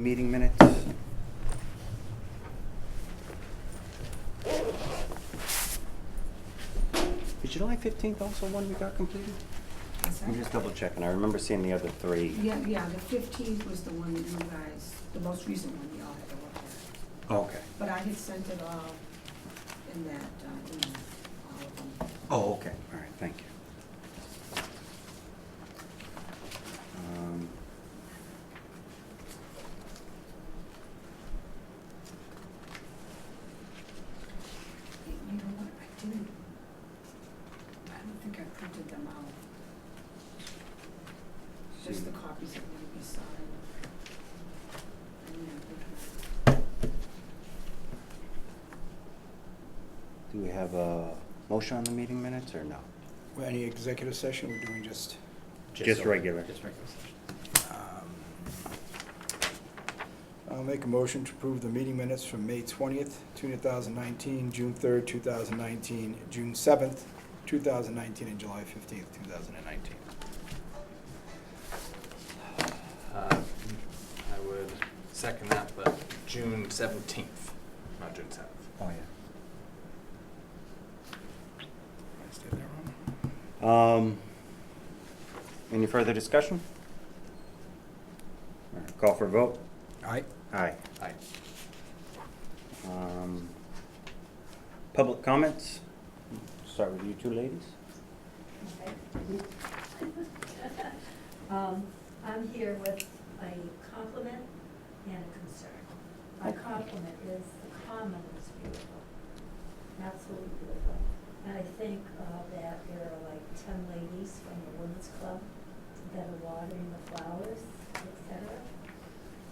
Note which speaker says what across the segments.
Speaker 1: meeting minutes. Is July 15th also one we got completed? I'm just double checking. I remember seeing the other three.
Speaker 2: Yeah, the 15th was the one that you guys, the most recent one y'all had to look at.
Speaker 1: Okay.
Speaker 2: But I had sent it all in that email, all of them.
Speaker 1: Oh, okay. All right, thank you.
Speaker 2: You know what, I don't think I printed them out. Just the copies that need to be signed.
Speaker 1: Do we have a motion on the meeting minutes or no?
Speaker 3: Any executive session, we're doing just,
Speaker 1: Just regular.
Speaker 4: Just regular session.
Speaker 3: I'll make a motion to approve the meeting minutes from May 20th, 2019, June 3rd, 2019, June 7th, 2019, and July 15th, 2019.
Speaker 4: I would second that, but June 17th, not June 7th.
Speaker 1: Oh, yeah.
Speaker 3: I said that wrong.
Speaker 1: Any further discussion? All right, call for a vote.
Speaker 3: Aye.
Speaker 1: Aye.
Speaker 4: Aye.
Speaker 1: Public comments? Start with you two ladies.
Speaker 5: Okay. I'm here with a compliment and a concern. My compliment is the common is beautiful, absolutely beautiful. And I think that there are like 10 ladies from the women's club that are watering the flowers, etc.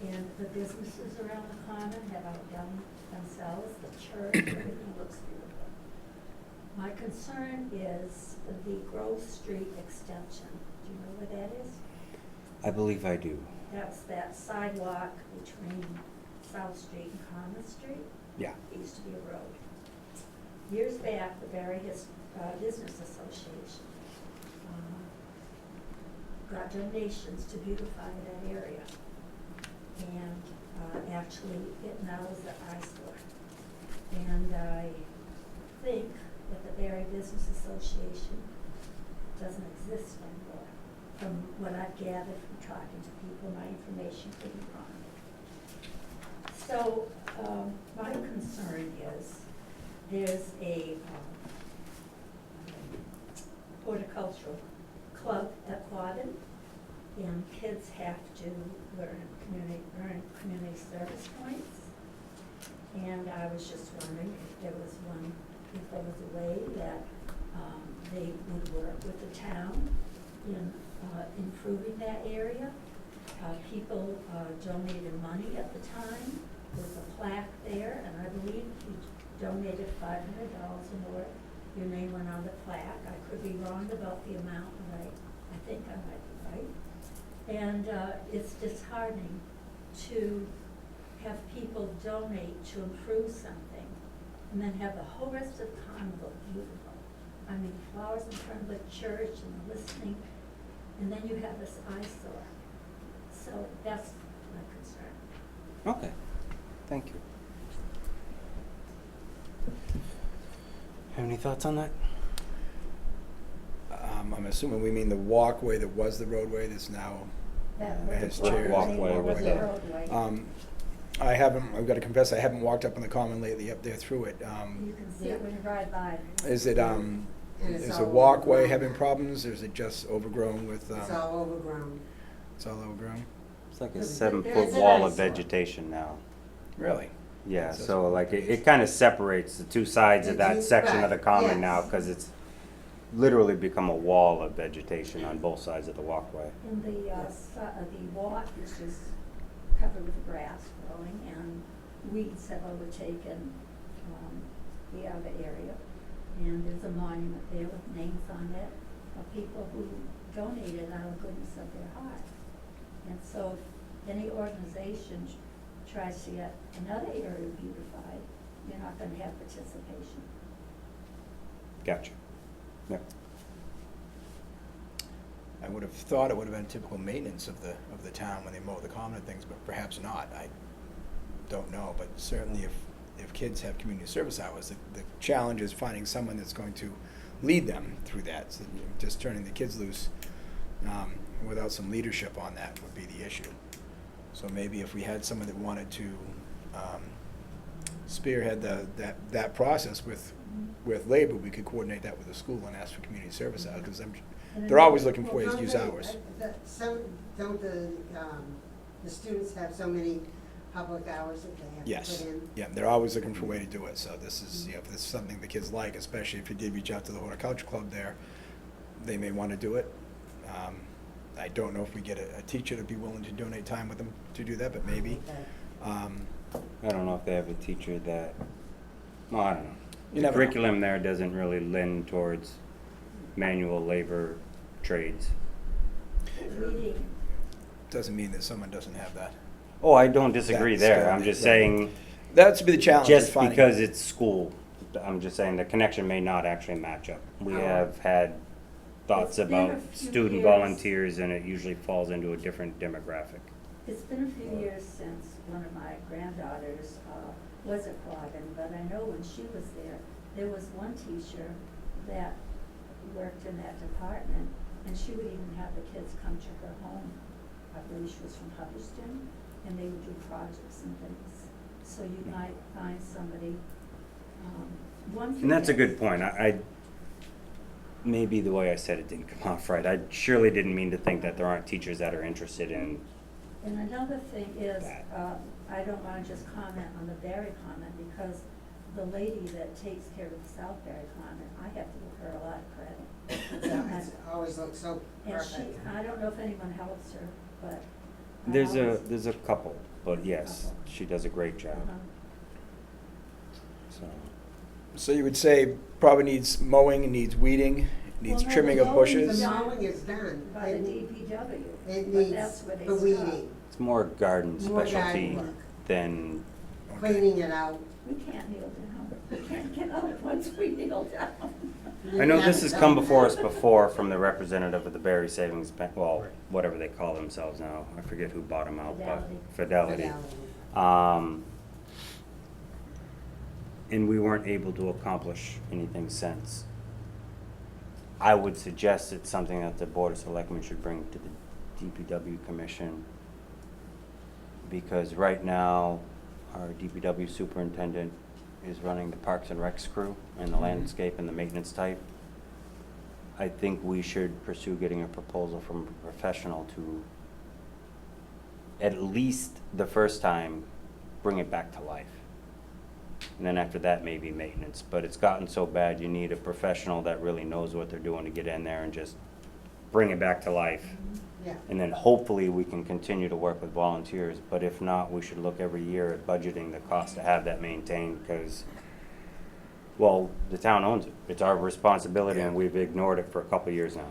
Speaker 5: And the businesses around the common have outdone themselves, the church, everything looks beautiful. My concern is the Grove Street extension. Do you know where that is?
Speaker 1: I believe I do.
Speaker 5: That's that sidewalk between South Street and Common Street.
Speaker 1: Yeah.
Speaker 5: It used to be a road. Years back, the Barry Business Association got donations to beautify that area. And actually, it now is an eyesore. And I think that the Barry Business Association doesn't exist anymore. From what I've gathered from talking to people, my information could be wrong. So my concern is there's a horticultural club at Quaden, and kids have to earn community service points. And I was just wondering if there was a way that they would work with the town in improving that area. People donated money at the time. There's a plaque there, and I believe you donated $500 or more. Your name went on the plaque. I could be wrong about the amount, but I think I might be right. And it's disheartening to have people donate to improve something and then have the whole rest of the time look beautiful. I mean, flowers in front of the church and the listening, and then you have this eyesore. So that's my concern.
Speaker 1: Okay, thank you. Have any thoughts on that?
Speaker 3: I'm assuming we mean the walkway that was the roadway that's now
Speaker 5: That
Speaker 3: has
Speaker 5: was
Speaker 3: chairs.
Speaker 1: Walkway over
Speaker 5: was the
Speaker 1: there.
Speaker 5: roadway.
Speaker 3: I've got to confess, I haven't walked up on the common lately up there through it.
Speaker 5: You can see it when you ride by.
Speaker 3: Is it,
Speaker 2: And it's
Speaker 3: is
Speaker 2: all
Speaker 3: the walkway
Speaker 2: overgrown.
Speaker 3: having problems, or is it just overgrown with,
Speaker 2: It's all overgrown.
Speaker 3: it's all overgrown?
Speaker 1: It's like a
Speaker 2: There's
Speaker 1: 7-foot
Speaker 2: an
Speaker 1: wall of
Speaker 2: eyesore.
Speaker 1: vegetation now.
Speaker 3: Really?
Speaker 1: Yeah,
Speaker 3: That's-
Speaker 1: so like it kind of separates the two sides of that section of the common
Speaker 2: Right,
Speaker 1: now,
Speaker 2: yes.
Speaker 1: because it's literally become a wall of vegetation on both sides of the walkway.
Speaker 5: And the walk is just covered with grass growing, and weeds have overtaken the other area. And there's a monument there with names on it of people who donated out of the goodness of their heart. And so if any organization tries to get another area beautified, you're not going to have participation.
Speaker 1: Gotcha. Yep.
Speaker 3: I would have thought it would have been typical maintenance of the town when they mow the common and things, but perhaps not. I don't know, but certainly if kids have community service hours, the challenge is finding someone that's going to lead them through that. So, you know, just turning the kids loose without some leadership on that would be the issue. So maybe if we had someone that wanted to spearhead that process with labor, we could coordinate that with the school and ask for community service hours, because they're always looking for ways to use hours.
Speaker 6: Don't the students have so many public hours that they have to
Speaker 3: Yes,
Speaker 6: put in?
Speaker 3: yeah, they're always looking for a way to do it, so this is, you know, if this is something the kids like, especially if you did reach out to the horticulture club there, they may want to do it. I don't know if we get a teacher to be willing to donate time with them to do that, but maybe.
Speaker 6: Okay.
Speaker 1: I don't know if they have a teacher that, well, I don't know.
Speaker 3: You
Speaker 1: The
Speaker 3: never know.
Speaker 1: curriculum there doesn't really lend towards manual labor trades.
Speaker 5: Reading,
Speaker 3: Doesn't mean that someone doesn't have that.
Speaker 1: Oh, I don't disagree
Speaker 3: That's,
Speaker 1: there. I'm just
Speaker 3: right.
Speaker 1: saying,
Speaker 3: That's be the challenge. is
Speaker 1: just
Speaker 3: finding-
Speaker 1: because it's school, I'm just saying the connection may not actually match up. We
Speaker 6: Oh.
Speaker 1: have had thoughts
Speaker 5: It's been a
Speaker 1: about
Speaker 5: few
Speaker 1: student
Speaker 5: years.
Speaker 1: volunteers, and it usually falls into a different demographic.
Speaker 5: it's been a few years since one of my granddaughters was at Quabbin, but I know when she was there was one teacher that worked in that department, and she would even have the kids come to her home. I believe she was from Hubbardston, and they would do projects and things. So you might find somebody, one thing.
Speaker 1: And that's a
Speaker 5: that-
Speaker 1: good point. I maybe the way I said it didn't come off right. I surely didn't mean to think that there aren't teachers that are interested in.
Speaker 5: And another thing is,
Speaker 1: That.
Speaker 5: I don't wanna just comment on the Barry comment, because the lady that takes care of the South Barry comment, I have to give her a lot of credit.
Speaker 6: It's always looks so
Speaker 5: And she,
Speaker 6: perfect.
Speaker 5: I don't know if anyone helps her, but. I
Speaker 1: There's
Speaker 5: always-
Speaker 1: a couple, but yes,
Speaker 5: Couple.
Speaker 1: she does a great job.
Speaker 5: Uh-huh.
Speaker 1: So
Speaker 3: So you would say probably needs mowing, needs weeding, needs
Speaker 5: Well, no,
Speaker 3: trimming
Speaker 5: the
Speaker 3: of
Speaker 5: mowing
Speaker 3: bushes.
Speaker 6: The mowing is done.
Speaker 5: By the
Speaker 6: It-
Speaker 5: DPW,
Speaker 6: It
Speaker 5: but
Speaker 6: needs
Speaker 5: that's where they
Speaker 6: the
Speaker 5: stop.
Speaker 6: weeding,
Speaker 1: it's more garden
Speaker 6: More garden
Speaker 1: specialty
Speaker 6: work.
Speaker 1: than.
Speaker 3: Okay.
Speaker 6: cleaning it out.
Speaker 5: We can't kneel down, we can't get out once we kneel down.
Speaker 1: I know this has come before us before from the representative of the Berry Savings Bank, well, whatever they call themselves now. I forget who bought them out, but Fidelity. And we weren't able to accomplish anything since. I would suggest it's something that the Board of Selectmen should bring to the DPW Commission. Because right now, our DPW superintendent is running the Parks and Recs crew and the landscape and the maintenance type. I think we should pursue getting a proposal from a professional to, at least the first time, bring it back to life. And then after that, maybe maintenance. But it's gotten so bad, you need a professional that really knows what they're doing to get in there and just bring it back to life.
Speaker 6: Yeah.
Speaker 1: And then hopefully we can continue to work with volunteers, but if not, we should look every year at budgeting the cost to have that maintained, because, well, the town owns it. It's our responsibility, and we've ignored it for a couple of years now.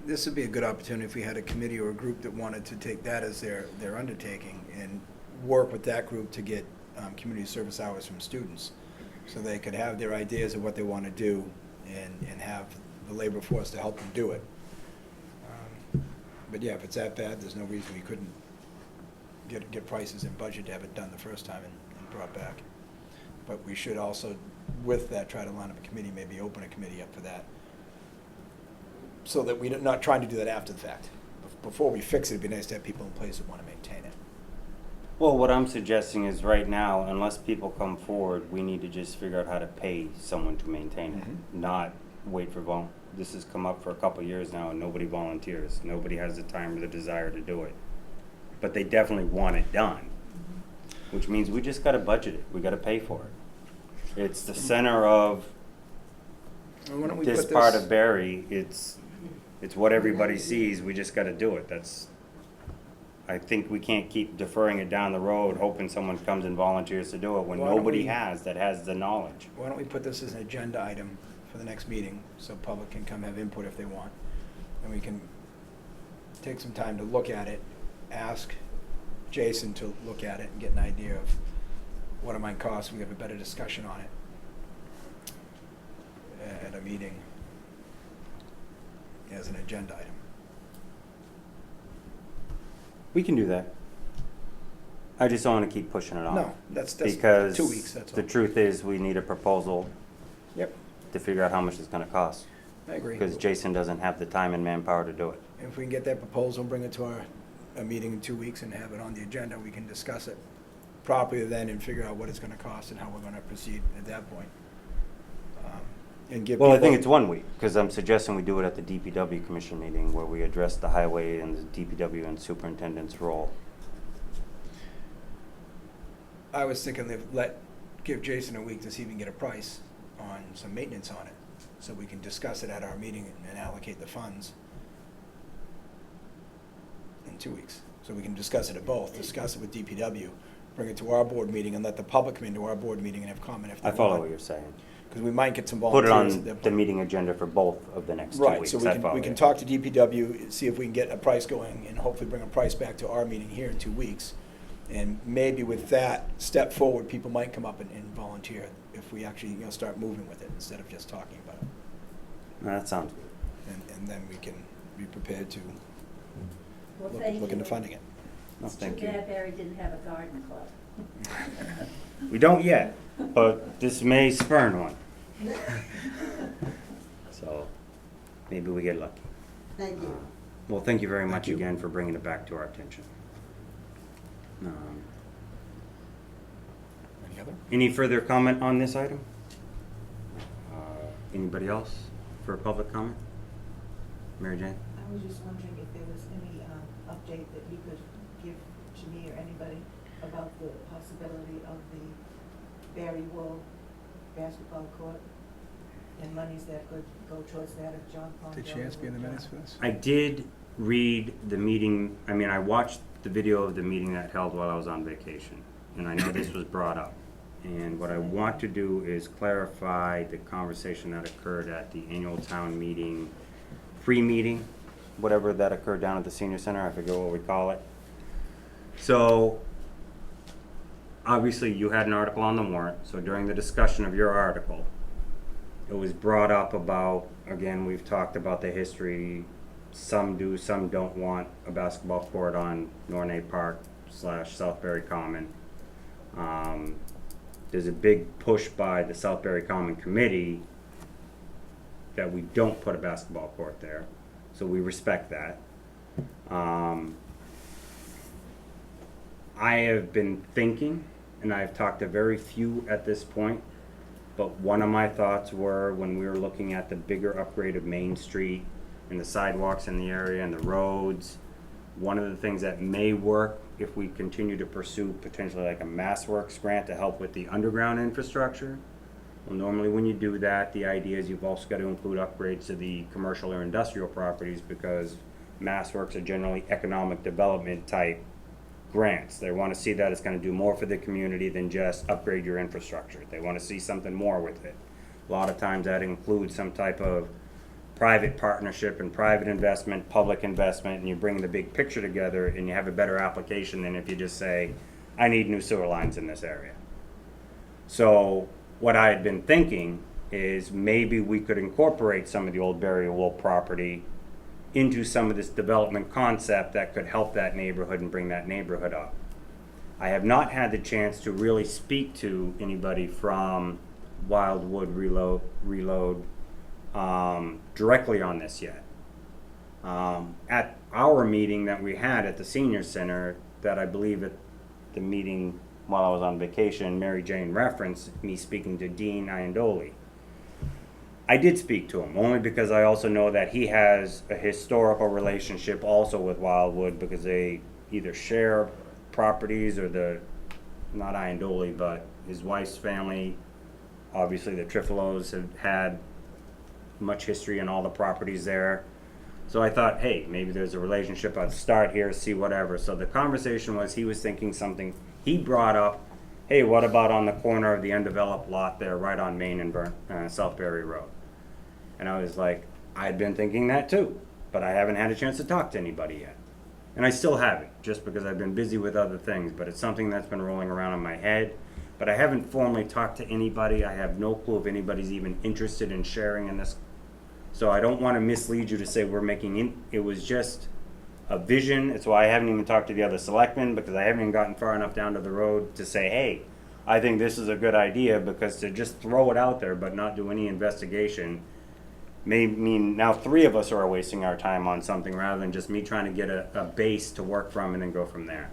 Speaker 3: This would be a good opportunity if we had a committee or a group that wanted to take that as their undertaking and work with that group to get community service hours from students, so they could have their ideas of what they want to do and have the labor force to help them do it. But yeah, if it's that bad, there's no reason we couldn't get prices and budget to have it done the first time and brought back. But we should also, with that, try to line up a committee, maybe open a committee up for that, so that we're not trying to do that after the fact. Before we fix it, it'd be nice to have people in place that want to maintain it.
Speaker 1: Well, what I'm suggesting is right now, unless people come forward, we need to just figure out how to pay someone to maintain it, not wait for this has come up for a couple of years now and nobody volunteers. Nobody has the time or the desire to do it. But they definitely want it done, which means we just gotta budget it. We gotta pay for it. It's the center of
Speaker 3: Well, why don't we
Speaker 1: this
Speaker 3: put
Speaker 1: part of Barry. It's what everybody sees. We just gotta do it. I think we can't keep deferring it down the road, hoping someone comes and volunteers to do it when
Speaker 3: Why don't
Speaker 1: nobody
Speaker 3: we-
Speaker 1: has the knowledge.
Speaker 3: Why don't we put this as an agenda item for the next meeting, so public can come have input if they want? And we can take some time to look at it, ask Jason to look at it and get an idea of what it might cost. We have a better discussion on it at a meeting as an agenda item.
Speaker 1: We can do that. I just don't wanna keep pushing it off.
Speaker 3: No, that's
Speaker 1: Because
Speaker 3: 2 weeks, that's all.
Speaker 1: the truth is, we need a proposal
Speaker 3: Yep,
Speaker 1: to figure out how much it's gonna cost.
Speaker 3: I agree.
Speaker 1: Because Jason doesn't have the time and manpower to do it.
Speaker 3: If we can get that proposal, bring it to a meeting in 2 weeks and have it on the agenda, we can discuss it properly then and figure out what it's gonna cost and how we're gonna proceed at that point. And give
Speaker 1: Well, I think
Speaker 3: people-
Speaker 1: it's 1 week, because I'm suggesting we do it at the DPW commission meeting where we address the highway and the DPW and superintendent's role.
Speaker 3: I was thinking give Jason a week to see if we can get a price on some maintenance on it, so we can discuss it at our meeting and allocate the funds in 2 weeks. So we can discuss it at both, discuss it with DPW, bring it to our board meeting and let the public come into our board meeting and have comment if they
Speaker 1: I
Speaker 3: want.
Speaker 1: follow what you're saying.
Speaker 3: Because we might get some
Speaker 1: Put it
Speaker 3: volunteers at
Speaker 1: on
Speaker 3: that
Speaker 1: the
Speaker 3: point.
Speaker 1: meeting agenda for both of the next 2
Speaker 3: Right,
Speaker 1: weeks.
Speaker 3: so
Speaker 1: I follow
Speaker 3: we can
Speaker 1: you.
Speaker 3: talk to DPW, see if we can get a price going, and hopefully bring a price back to our meeting here in 2 weeks. And maybe with that step forward, people might come up and volunteer if we actually, start moving with it instead of just talking about it.
Speaker 1: No, that sounds good.
Speaker 3: And then we can be prepared to
Speaker 5: Well, thank
Speaker 3: look into
Speaker 5: you.
Speaker 3: funding it.
Speaker 1: No, thank
Speaker 5: Too
Speaker 1: you.
Speaker 5: bad Barry didn't have a garden club.
Speaker 1: We don't yet, but this may spurn one. So, maybe we get lucky.
Speaker 6: Thank you.
Speaker 1: Well, thank you very much
Speaker 3: Thank you.
Speaker 1: again for bringing it back to our attention.
Speaker 3: Any other?
Speaker 1: Any further comment on this item? Anybody else for a public comment? Mary Jane?
Speaker 7: I was just wondering if there was any update that you could give to me or anybody about the possibility of the Barry Wool basketball court and monies that could go towards that if John Paul.
Speaker 3: Did Chance be in the minutes for this?
Speaker 1: I did read the meeting, I watched the video of the meeting that held while I was on vacation, and I know this was brought up. And what I want to do is clarify the conversation that occurred at the annual town meeting, pre-meeting, whatever that occurred down at the senior center, I forget what we call it. So, obviously you had an article on the warrant, so during the discussion of your article, it was brought up about, again, we've talked about the history, some do, some don't want a basketball court on Nornay Park / Southbury Common. There's a big push by the Southbury Common Committee that we don't put a basketball court there, so we respect that. I have been thinking, and I've talked to very few at this point, but one of my thoughts were when we were looking at the bigger upgrade of Main Street and the sidewalks in the area and the roads, one of the things that may work if we continue to pursue potentially like a MassWorks grant to help with the underground infrastructure. Well, normally when you do that, the idea is you've also got to include upgrades to the commercial or industrial properties because MassWorks are generally economic development type grants. They want to see that it's going to do more for the community than just upgrade your infrastructure. They want to see something more with it. A lot of times that includes some type of private partnership and private investment, public investment, and you bring the big picture together and you have a better application than if you just say, I need new sewer lines in this area. So what I had been thinking is maybe we could incorporate some of the old Barry Wool property into some of this development concept that could help that neighborhood and bring that neighborhood up. I have not had the chance to really speak to anybody from Wildwood Reload directly on this yet. At our meeting that we had at the senior center, that I believe at the meeting while I was on vacation, Mary Jane referenced me speaking to Dean Iandoli. I did speak to him, only because I also know that he has a historical relationship also with Wildwood because they either share properties or not Iandoli, but his wife's family, obviously the Trifolos have had much history in all the properties there. So I thought, hey, maybe there's a relationship. I'd start here, see whatever. So the conversation was, he was thinking something. He brought up, hey, what about on the corner of the undeveloped lot there, right on Main and Southbury Road? And I was like, I'd been thinking that too, but I haven't had a chance to talk to anybody yet. And I still haven't, just because I've been busy with other things, but it's something that's been rolling around in my head. But I haven't formally talked to anybody. I have no clue if anybody's even interested in sharing in this. So I don't want to mislead you to say we're making it was just a vision. It's why I haven't even talked to the other selectmen, because I haven't even gotten far enough down to the road to say, hey, I think this is a good idea, because to just throw it out there but not do any investigation may mean now 3 of us are wasting our time on something rather than just me trying to get a base to work from and then go from there.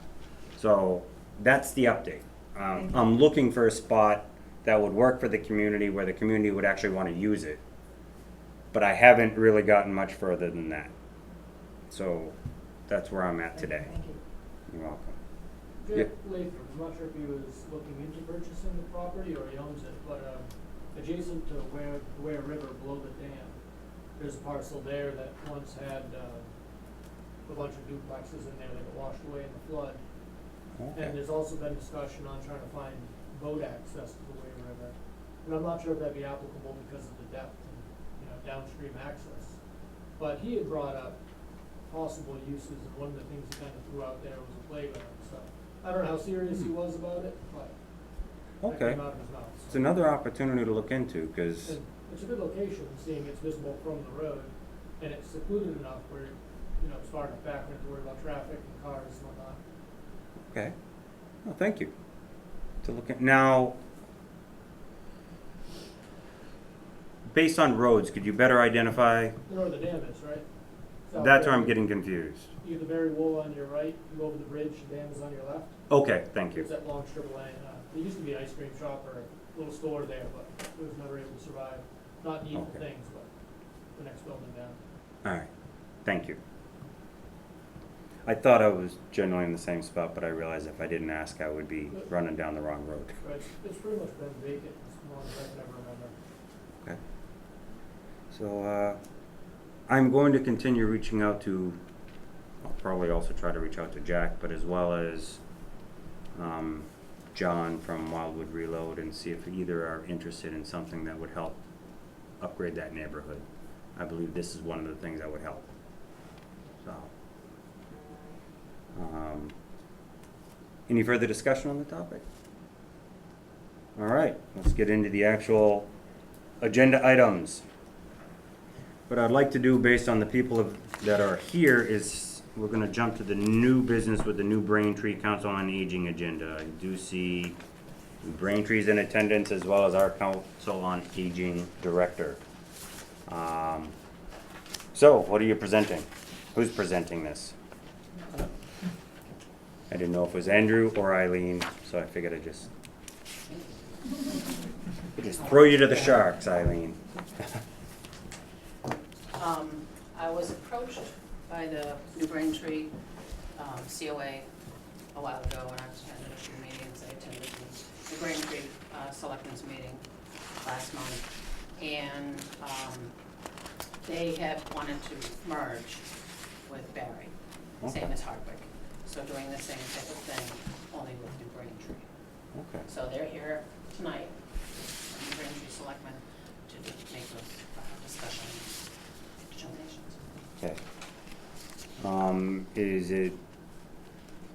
Speaker 1: So that's the update. I'm looking for a spot that would work for the community, where the community would actually want to use it. But I haven't really gotten much further than that. So that's where I'm at today.
Speaker 7: Thank you.
Speaker 1: You're welcome.
Speaker 8: Jack Lathrop, I'm not sure if he was looking into purchasing the property or he owns it, but adjacent to Ware River below the dam, there's a parcel there that once had a bunch of duplexes in there that got washed away in the flood.
Speaker 1: Okay.
Speaker 8: And there's also been discussion on trying to find boat access to the Ware River. And I'm not sure if that'd be applicable because of the depth and, downstream access. But he had brought up possible uses, and one of the things he kind of threw out there was a playground, so. I don't know how serious he was about it, but that
Speaker 1: Okay.
Speaker 8: came out of his mouth.
Speaker 1: It's another opportunity to look into, because,
Speaker 8: And it's a good location, seeing it's visible from the road, and it's secluded enough where, it's far enough back, we don't have to worry about traffic and cars and whatnot.
Speaker 1: okay. Well, thank you. To look at, now, based on roads, could you better identify?
Speaker 8: You know where the dam is, right? South
Speaker 1: That's where I'm
Speaker 8: Berry.
Speaker 1: getting confused.
Speaker 8: You get the Berry Wool on your right, you go over the bridge, the dam is on your left.
Speaker 1: Okay, thank you.
Speaker 8: It's that long strip of land. There used to be an ice cream shop or a little store there, but it was never able to survive. Not needful
Speaker 1: Okay.
Speaker 8: things, but the next building down.
Speaker 1: All right, thank you. I thought I was generally in the same spot, but I realized if I didn't ask, I would be running down the wrong road.
Speaker 8: But it's pretty much been vacant as long as I can ever remember.
Speaker 1: Okay. So, I'm going to continue reaching out to, I'll probably also try to reach out to Jack, but as well as John from Wildwood Reload, and see if either are interested in something that would help upgrade that neighborhood. I believe this is one of the things that would help. So, any further discussion on the topic? All right, let's get into the actual agenda items. What I'd like to do, based on the people that are here, is we're gonna jump to the new business with the new Braintree Council on Aging agenda. I do see Braintree's in attendance, as well as our Council on Aging Director. So, what are you presenting? Who's presenting this? I didn't know if it was Andrew or Eileen, so I figured I'd just throw you to the sharks, Eileen.
Speaker 9: I was approached by the New Braintree COA a while ago when I was attending a few meetings. I attended the Braintree Selectmen's meeting last month. And they have wanted to merge with Barry, same
Speaker 1: Okay.
Speaker 9: as Hardwick. So doing the same type of thing, only with New Braintree.
Speaker 1: Okay.
Speaker 9: So they're here tonight, New Braintree Selectmen, to make those discussions, determinations.
Speaker 1: Okay. Is it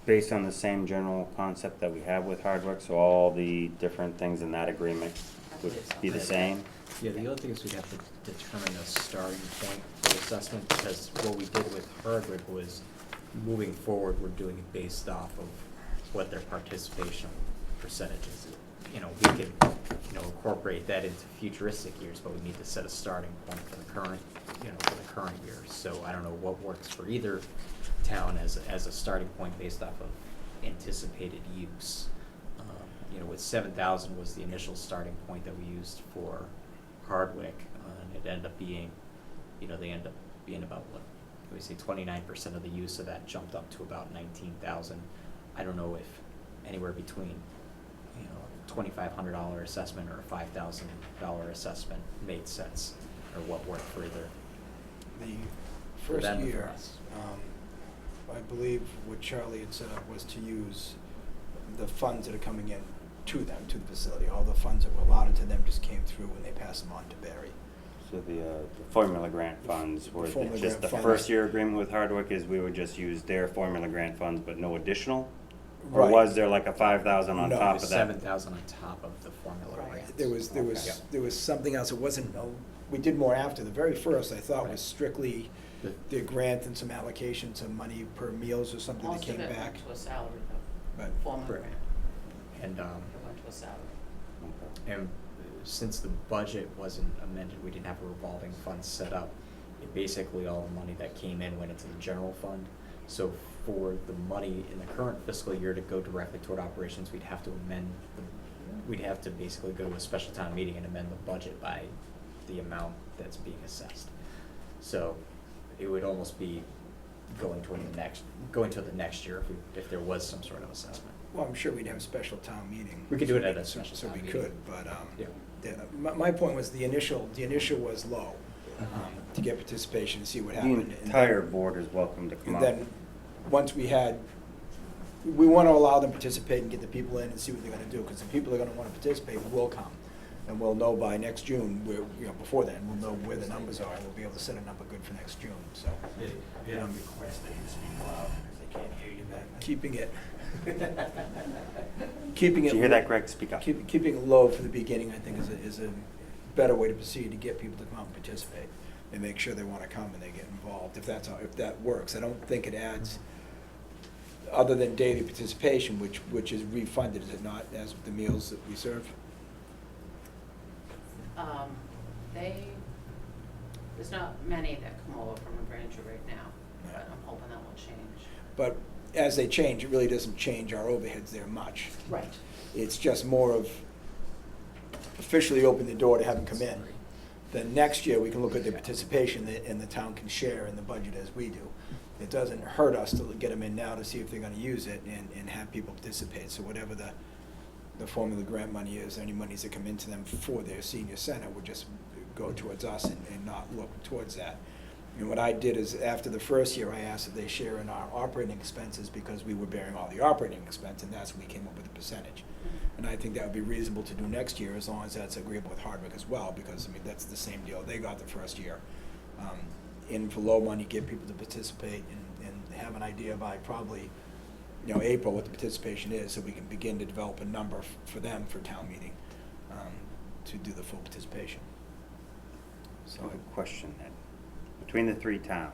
Speaker 1: based on the same general concept that we have with Hardwick, so all the different things in that agreement would be the same?
Speaker 10: Yeah, the other thing is we'd have to determine a starting point for assessment, because what we did with Hardwick was, moving forward, we're doing it based off of what their participation percentage is. We can, incorporate that into futuristic years, but we need to set a starting point for the current, for the current year. So I don't know what works for either town as a starting point based off of anticipated use. With 7,000 was the initial starting point that we used for Hardwick, and it ended up being, they end up being about, what, we say 29% of the use of that jumped up to about 19,000. I don't know if anywhere between, $2,500 assessment or a $5,000 assessment made sense, or what worked for either.
Speaker 3: The
Speaker 10: For
Speaker 3: first
Speaker 10: them or for
Speaker 3: year,
Speaker 10: us.
Speaker 3: I believe what Charlie had set up was to use the funds that are coming in to them, to the facility. All the funds that were allotted to them just came through when they passed them on to Barry.
Speaker 1: So the formula grant funds were
Speaker 3: Formula
Speaker 1: just
Speaker 3: grant
Speaker 1: the
Speaker 3: funds.
Speaker 1: first year agreement with Hardwick is we would just use their formula grant funds, but no additional? Or
Speaker 3: Right.
Speaker 1: was there like a 5,000 on
Speaker 3: No,
Speaker 1: top
Speaker 10: It was
Speaker 1: of that?
Speaker 10: 7,000 on top of the formula
Speaker 9: Right.
Speaker 10: grants.
Speaker 3: There was something else. It wasn't, we did more after. The very first, I thought, was strictly the grant and some allocations of money per meals or something that
Speaker 9: Most of
Speaker 3: came
Speaker 9: it
Speaker 3: back.
Speaker 9: went to a salary, though,
Speaker 3: But
Speaker 9: former
Speaker 10: Correct.
Speaker 9: grant,
Speaker 10: And,
Speaker 9: it went to a salary.
Speaker 10: and since the budget wasn't amended, we didn't have a revolving fund set up. It basically, all the money that came in went into the general fund. So for the money in the current fiscal year to go directly toward operations, we'd have to we'd have to basically go to a special town meeting and amend the budget by the amount that's being assessed. So it would almost be going to the next year if there was some sort of assessment.
Speaker 3: Well, I'm sure we'd have a special town meeting.
Speaker 10: We could do it at a
Speaker 3: So-
Speaker 10: special
Speaker 3: So
Speaker 10: town
Speaker 3: we
Speaker 10: meeting.
Speaker 3: could, but,
Speaker 10: Yeah.
Speaker 3: my point was the initial was low, to get participation and see what
Speaker 1: The
Speaker 3: happened. And
Speaker 1: entire board is welcome to come
Speaker 3: And
Speaker 1: up.
Speaker 3: then, once we want to allow them to participate and get the people in and see what they're gonna do, because the people that are gonna wanna participate will come. And we'll know by next June, before then, we'll know where the numbers are, and we'll be able to set a number good for next June, so.
Speaker 11: Request that you speak loud because they can't hear you back there.
Speaker 3: Keeping it
Speaker 1: Did you hear that, Greg? Speak up.
Speaker 3: Keeping it low for the beginning, I think, is a better way to proceed, to get people to come out and participate, and make sure they wanna come and they get involved, if that works. I don't think it adds, other than daily participation, which is refunded, is it not, as with the meals that we serve?
Speaker 9: There's not many that come over from a Braintree right now, but I'm hoping that will change.
Speaker 3: But as they change, it really doesn't change our overheads there much.
Speaker 9: Right.
Speaker 3: It's just more of officially open the door to have them come in. Then next year, we can look at their participation, and the town can share in the budget as we do. It doesn't hurt us to get them in now to see if they're gonna use it and have people participate. So whatever the formula grant money is, any monies that come into them for their senior center would just go towards us and not look towards that. And what I did is, after the first year, I asked if they share in our operating expenses, because we were bearing all the operating expense, and that's when we came up with the percentage. And I think that would be reasonable to do next year, as long as that's agreeable with Hardwick as well, because, I mean, that's the same deal. They got the first year. In for low money, get people to participate and have an idea by probably, April, what the participation is, so we can begin to develop a number for them for town meeting, to do the full participation.
Speaker 1: So a question then, between the three towns,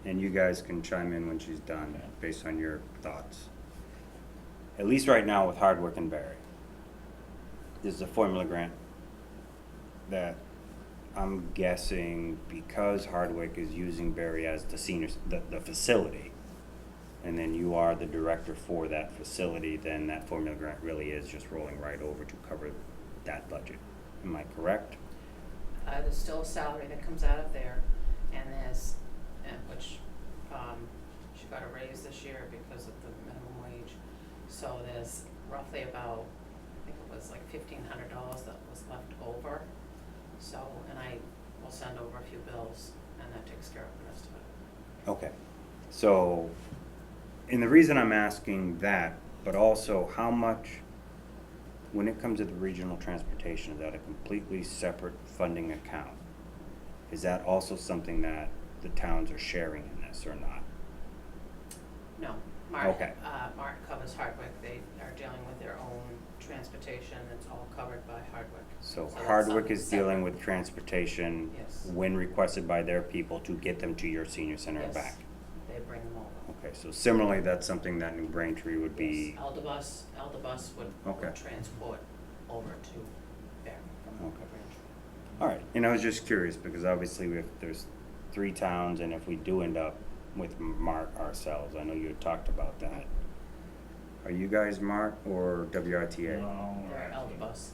Speaker 1: and you guys can chime in when she's done, based on your thoughts. At least right now with Hardwick and Barry, there's a formula grant that I'm guessing, because Hardwick is using Barry as the the facility, and then you are the director for that facility, then that formula grant really is just rolling right over to cover that budget. Am I correct?
Speaker 9: There's still a salary that comes out of there, and there's, which, she got a raise this year because of the minimum wage. So there's roughly about, I think it was like $1,500 that was left over. So, and I will send over a few bills, and that takes care of the rest of it.
Speaker 1: Okay, so, and the reason I'm asking that, but also how much, when it comes to the regional transportation, is that a completely separate funding account? Is that also something that the towns are sharing in this or not?
Speaker 9: No, Mark,
Speaker 1: Okay.
Speaker 9: Mark covers Hardwick. They are dealing with their own transportation. It's all covered by Hardwick.
Speaker 1: So
Speaker 9: that's
Speaker 1: Hardwick
Speaker 9: something
Speaker 1: is dealing
Speaker 9: separate.
Speaker 1: with transportation
Speaker 9: Yes.
Speaker 1: when requested by their people to get them to your senior center and
Speaker 9: Yes.
Speaker 1: back?
Speaker 9: They bring them over.
Speaker 1: Okay, so similarly, that's something that New Braintree would be,
Speaker 9: Yes, Eldabus would
Speaker 1: Okay.
Speaker 9: transport over to Barry from
Speaker 1: Okay.
Speaker 9: Braintree.
Speaker 1: all right, and I was just curious, because obviously there's three towns, and if we do end up with MART ourselves, I know you had talked about that. Are you guys MART or WRTA?
Speaker 9: They're Eldabus.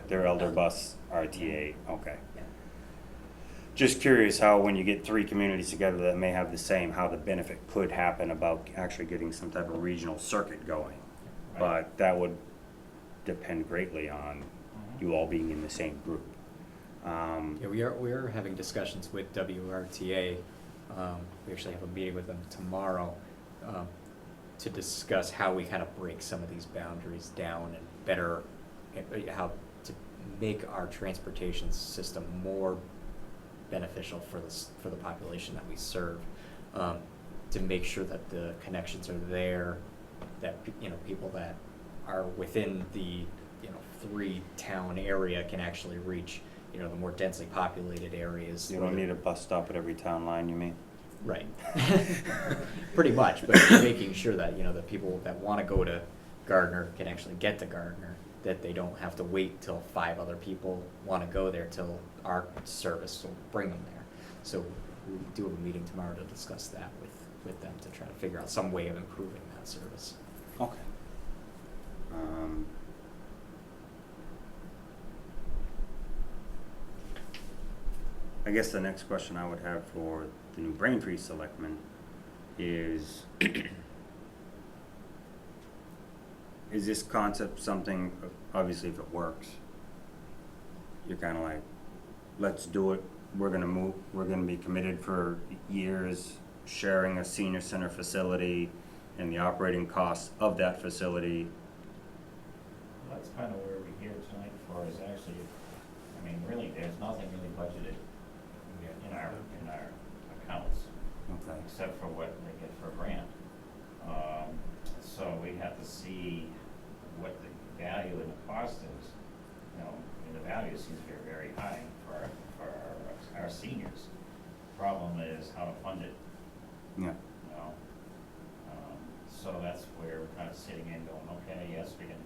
Speaker 1: They're Elder Bus RTA, okay.
Speaker 9: Yeah.
Speaker 1: Just curious how, when you get three communities together that may have the same, how the benefit could happen about actually getting some type of regional circuit going. But that would depend greatly on you all being in the same group.
Speaker 10: Yeah, we are having discussions with WRTA. We actually have a meeting with them tomorrow to discuss how we kind of break some of these boundaries down and better, how to make our transportation system more beneficial for the population that we serve, to make sure that the connections are there, that people that are within the 3-town area can actually reach you know, the more densely populated areas.
Speaker 1: You don't need a bus stop at every town line, you mean?
Speaker 10: Right. Pretty much, but making sure that, you know, the people that wanna go to Gardner can actually get to Gardner, that they don't have to wait till 5 other people wanna go there till our service will bring them there. So we do have a meeting tomorrow to discuss that with them, to try to figure out some way of improving that service.
Speaker 1: Okay. I guess the next question I would have for the New Braintree selectmen is this concept something, obviously if it works, you're kinda like, let's do it, we're gonna be committed for years, sharing a senior center facility and the operating costs of that facility.
Speaker 11: That's kind of where we're here tonight for, is actually, I mean, really, there's nothing really budgeted in our accounts,
Speaker 1: Okay.
Speaker 11: except for what they get for a grant. So we have to see what the value and the cost is. You know, and the value seems very, very high for our seniors. Problem is how to fund it,
Speaker 1: Yeah.
Speaker 11: you know? So that's where we're kind of sitting in going, okay, yes, we can,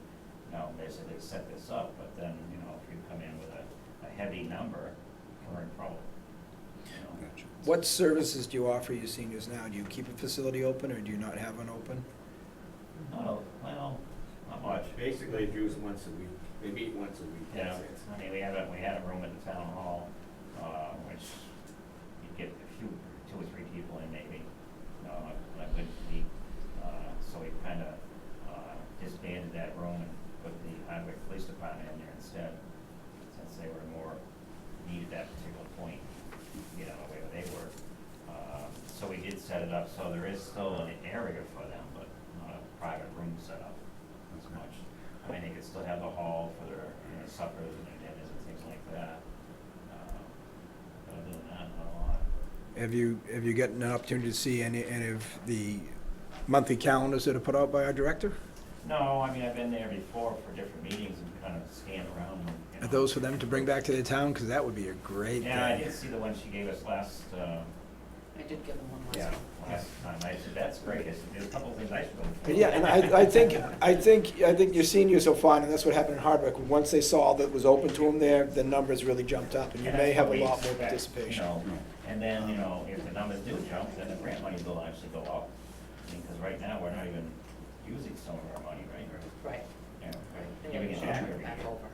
Speaker 11: you know, basically set this up, but then, you know, if you come in with a heavy number, we're in trouble. You know?
Speaker 1: Gotcha.
Speaker 3: What services do you offer your seniors now? Do you keep a facility open, or do you not have one open?
Speaker 11: No, well, not much.
Speaker 12: Basically, it Jews once a week, they meet once a week,
Speaker 11: Yeah,
Speaker 12: that's it.
Speaker 11: I mean, we had a room at the town hall, which you'd get a few, 2 or 3 people in maybe, you know, on a good week. So we kind of disbanded that room and put the Hardwick Police Department in there instead, since they were more needed at that particular point, you know, where they were. So we did set it up, so there is still an area for them, but not a private room set up as much. I mean, they could still have the hall for their, you know, suppers and their dinners and things like that. But other than that, not a lot.
Speaker 3: Have you gotten an opportunity to see any of the monthly calendars that are put out by our director?
Speaker 11: No, I mean, I've been there before for different meetings and kind of scanned around and, you know.
Speaker 3: Are those for them to bring back to the town? Because that would be a great thing.
Speaker 11: Yeah, I did see the one she gave us last,
Speaker 9: I did give them one
Speaker 11: yeah,
Speaker 9: last one.
Speaker 11: last time. I said, that's great. I said, there's a couple of things I should go for.
Speaker 3: Yeah, and I think your seniors will find, and that's what happened in Hardwick, once they saw that was open to them there, the numbers really jumped up, and you
Speaker 11: And
Speaker 3: may
Speaker 11: that's
Speaker 3: have
Speaker 11: what
Speaker 3: a
Speaker 11: we
Speaker 3: lot more
Speaker 11: expect, you
Speaker 3: participation.
Speaker 11: know. And then, you know, if the numbers do jump, then the grant money will actually go up. Because right now, we're not even using some of our money, right?
Speaker 9: Right.
Speaker 11: You know, we're
Speaker 9: They
Speaker 11: giving
Speaker 9: would
Speaker 11: it
Speaker 9: change
Speaker 11: back
Speaker 9: it
Speaker 11: every
Speaker 9: back
Speaker 11: year,
Speaker 9: over.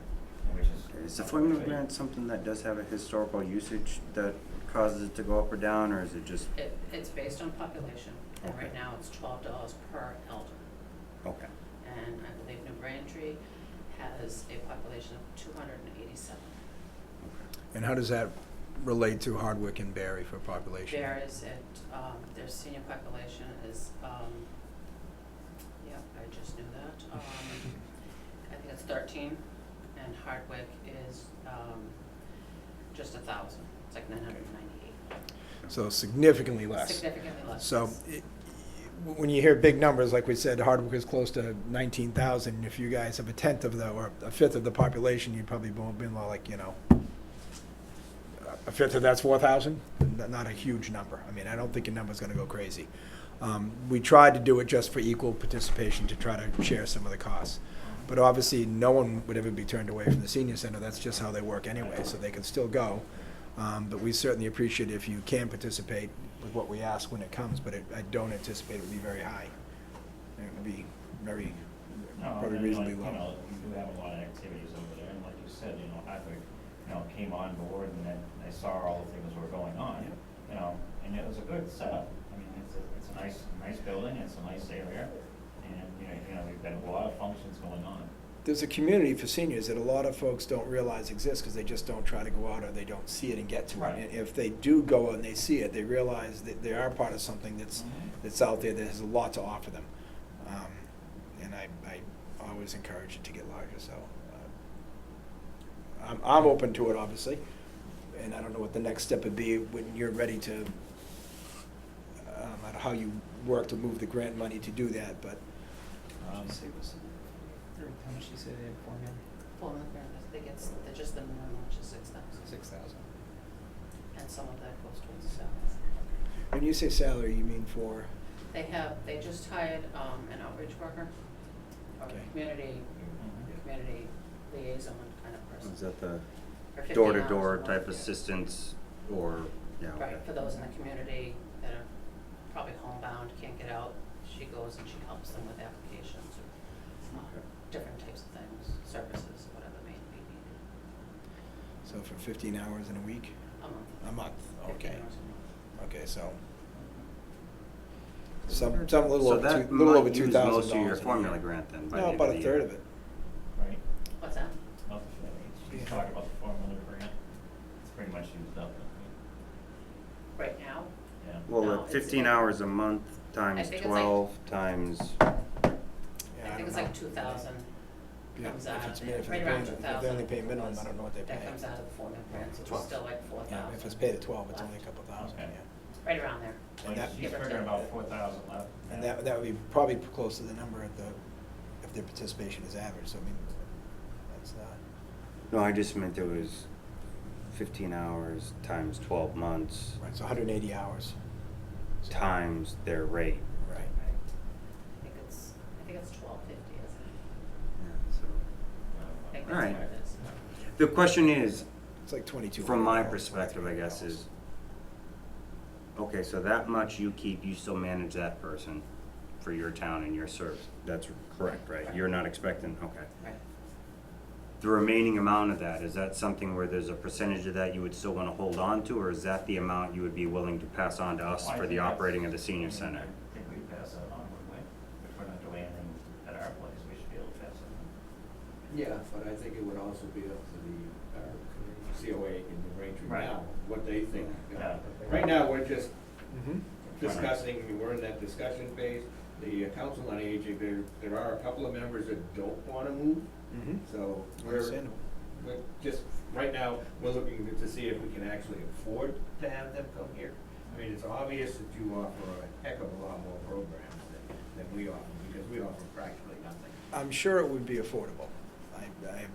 Speaker 11: which is.
Speaker 1: Is the formula grant something that does have a historical usage that causes it to go up or down, or is it just,
Speaker 9: It's based on population, and right
Speaker 1: Okay.
Speaker 9: now it's $12 per elder.
Speaker 1: okay.
Speaker 9: And I believe New Braintree has a population of 287.
Speaker 3: And how does that relate to Hardwick and Barry for population?
Speaker 9: There is their senior population is, yep, I just knew that. I think it's 13, and Hardwick is just 1,000. It's like 998.
Speaker 3: So significantly less.
Speaker 9: Significantly less.
Speaker 3: So when you hear big numbers, like we said, Hardwick is close to 19,000. If you guys have a tenth of the, or a fifth of the population, you'd probably been like, you know, a fifth of that's 4,000? Not a huge number. I mean, I don't think your number's gonna go crazy. We tried to do it just for equal participation to try to share some of the costs. But obviously, no one would ever be turned away from the senior center. That's just how they work anyway, so they can still go. But we certainly appreciate if you can participate with what we ask when it comes, but I don't anticipate it would be very high. It would be very,
Speaker 11: No,
Speaker 3: probably
Speaker 11: and
Speaker 3: reasonably
Speaker 11: like,
Speaker 3: low.
Speaker 11: you know, we do have a lot of activities over there, and like you said, you know, Hardwick, you know, came on board and then they saw all the things that were going on, you know, and it was a good setup. I mean, it's a nice building, it's a nice area, and, you know, we've got a lot of functions going on.
Speaker 3: There's a community for seniors that a lot of folks don't realize exists because they just don't try to go out or they don't see it and get to
Speaker 11: Right.
Speaker 3: it. And if they do go and they see it, they realize that they are part of something that's out there that has a lot to offer them. And I always encourage it to get larger, so. I'm open to it, obviously, and I don't know what the next step would be when you're ready to, I don't know how you work to move the grant money to do that, but.
Speaker 10: How much you say they have for me?
Speaker 9: Full grant, they get just the minimum, which is 6,000.
Speaker 3: 6,000.
Speaker 9: And some of that goes towards the salary.
Speaker 3: When you say salary, you mean for?
Speaker 9: They just hired, an outreach worker, or
Speaker 3: Okay.
Speaker 9: community liaison kind of person.
Speaker 1: Is that the
Speaker 9: For 15
Speaker 1: door-to-door
Speaker 9: hours a
Speaker 1: type
Speaker 9: month, yeah.
Speaker 1: assistance, or, yeah, okay.
Speaker 9: Right, for those in the community that are probably homebound, can't get out, she goes and she helps them with applications or
Speaker 1: Okay.
Speaker 9: different types of things, services, whatever may be needed.
Speaker 3: So for 15 hours in a week?
Speaker 9: A month.
Speaker 3: A month,
Speaker 9: 15
Speaker 3: okay.
Speaker 9: hours a month.
Speaker 3: Okay, so some little
Speaker 1: So
Speaker 3: over
Speaker 1: that
Speaker 3: little over
Speaker 1: might use
Speaker 3: $2,000.
Speaker 1: most of your
Speaker 3: a year.
Speaker 1: formula grant then, by the
Speaker 3: No,
Speaker 1: end
Speaker 3: about
Speaker 1: of
Speaker 3: a
Speaker 1: the
Speaker 3: third
Speaker 1: year.
Speaker 3: of it.
Speaker 11: Right?
Speaker 9: What's that?
Speaker 11: Nothing, she's
Speaker 3: Yeah.
Speaker 11: talking about the formula grant, it's pretty much used up,
Speaker 9: Right now?
Speaker 11: yeah.
Speaker 1: Well,
Speaker 9: No,
Speaker 1: at
Speaker 9: it's
Speaker 1: 15
Speaker 9: like-
Speaker 1: hours a month times
Speaker 9: think it's like-
Speaker 1: 12 times,
Speaker 3: Yeah,
Speaker 9: I
Speaker 3: don't
Speaker 9: think it's
Speaker 3: know.
Speaker 9: like 2,000
Speaker 3: Yeah,
Speaker 9: comes
Speaker 3: if
Speaker 9: out
Speaker 3: it's
Speaker 9: of
Speaker 3: mi-
Speaker 9: there,
Speaker 3: if
Speaker 9: right
Speaker 3: it's
Speaker 9: around
Speaker 3: paid-
Speaker 9: 2,000.
Speaker 3: If they only pay minimum, I don't know what they pay.
Speaker 9: That comes out of the formula grant, so
Speaker 3: 12.
Speaker 9: it's still like 4,000.
Speaker 3: Yeah, if it's paid at 12, it's only a couple thousand,
Speaker 11: Okay.
Speaker 3: yeah.
Speaker 9: Right around there.
Speaker 11: Like,
Speaker 3: that-
Speaker 11: she's
Speaker 9: give or
Speaker 11: figuring
Speaker 9: take.
Speaker 11: about 4,000 left.
Speaker 3: And that would be probably close to the number of if their participation is average, so I mean, that's,
Speaker 1: no, I just meant it was 15 hours times 12 months
Speaker 3: right, so 180 hours. So-
Speaker 1: times their rate.
Speaker 3: Right.
Speaker 9: I think it's 1250, isn't it? I think
Speaker 1: All
Speaker 9: that's
Speaker 1: right.
Speaker 9: what it is.
Speaker 1: The question is,
Speaker 3: It's like 2,200.
Speaker 1: from my perspective, I guess, is, okay, so that much you keep, you still manage that person for your town and your service. That's correct, right?
Speaker 9: Right.
Speaker 1: You're not expecting, okay.
Speaker 9: Right.
Speaker 1: The remaining amount of that, is that something where there's a percentage of that you would still want to hold on to, or is that the amount you would be willing to pass on to us
Speaker 11: Well, I
Speaker 1: for the
Speaker 11: think that's-
Speaker 1: operating of the senior center?
Speaker 11: I think we pass that on, wouldn't we? If we're not doing anything at our place, we should be able to pass it on.
Speaker 12: Yeah, but I think it would also be up to the, COA in New Braintree
Speaker 11: Right.
Speaker 12: now, what they think.
Speaker 11: Yeah.
Speaker 12: Right now, we're just
Speaker 3: Mhm.
Speaker 12: discussing, we're in that discussion phase. The Council on Aging, there are a couple of members that don't wanna move,
Speaker 3: Mhm.
Speaker 12: so
Speaker 3: Understandable.
Speaker 12: we're just, right now, we're looking to see if we can actually afford to have them come here. I mean, it's obvious that you offer a heck of a lot more programs than we offer, because we offer practically nothing.
Speaker 3: I'm sure it would be affordable. I have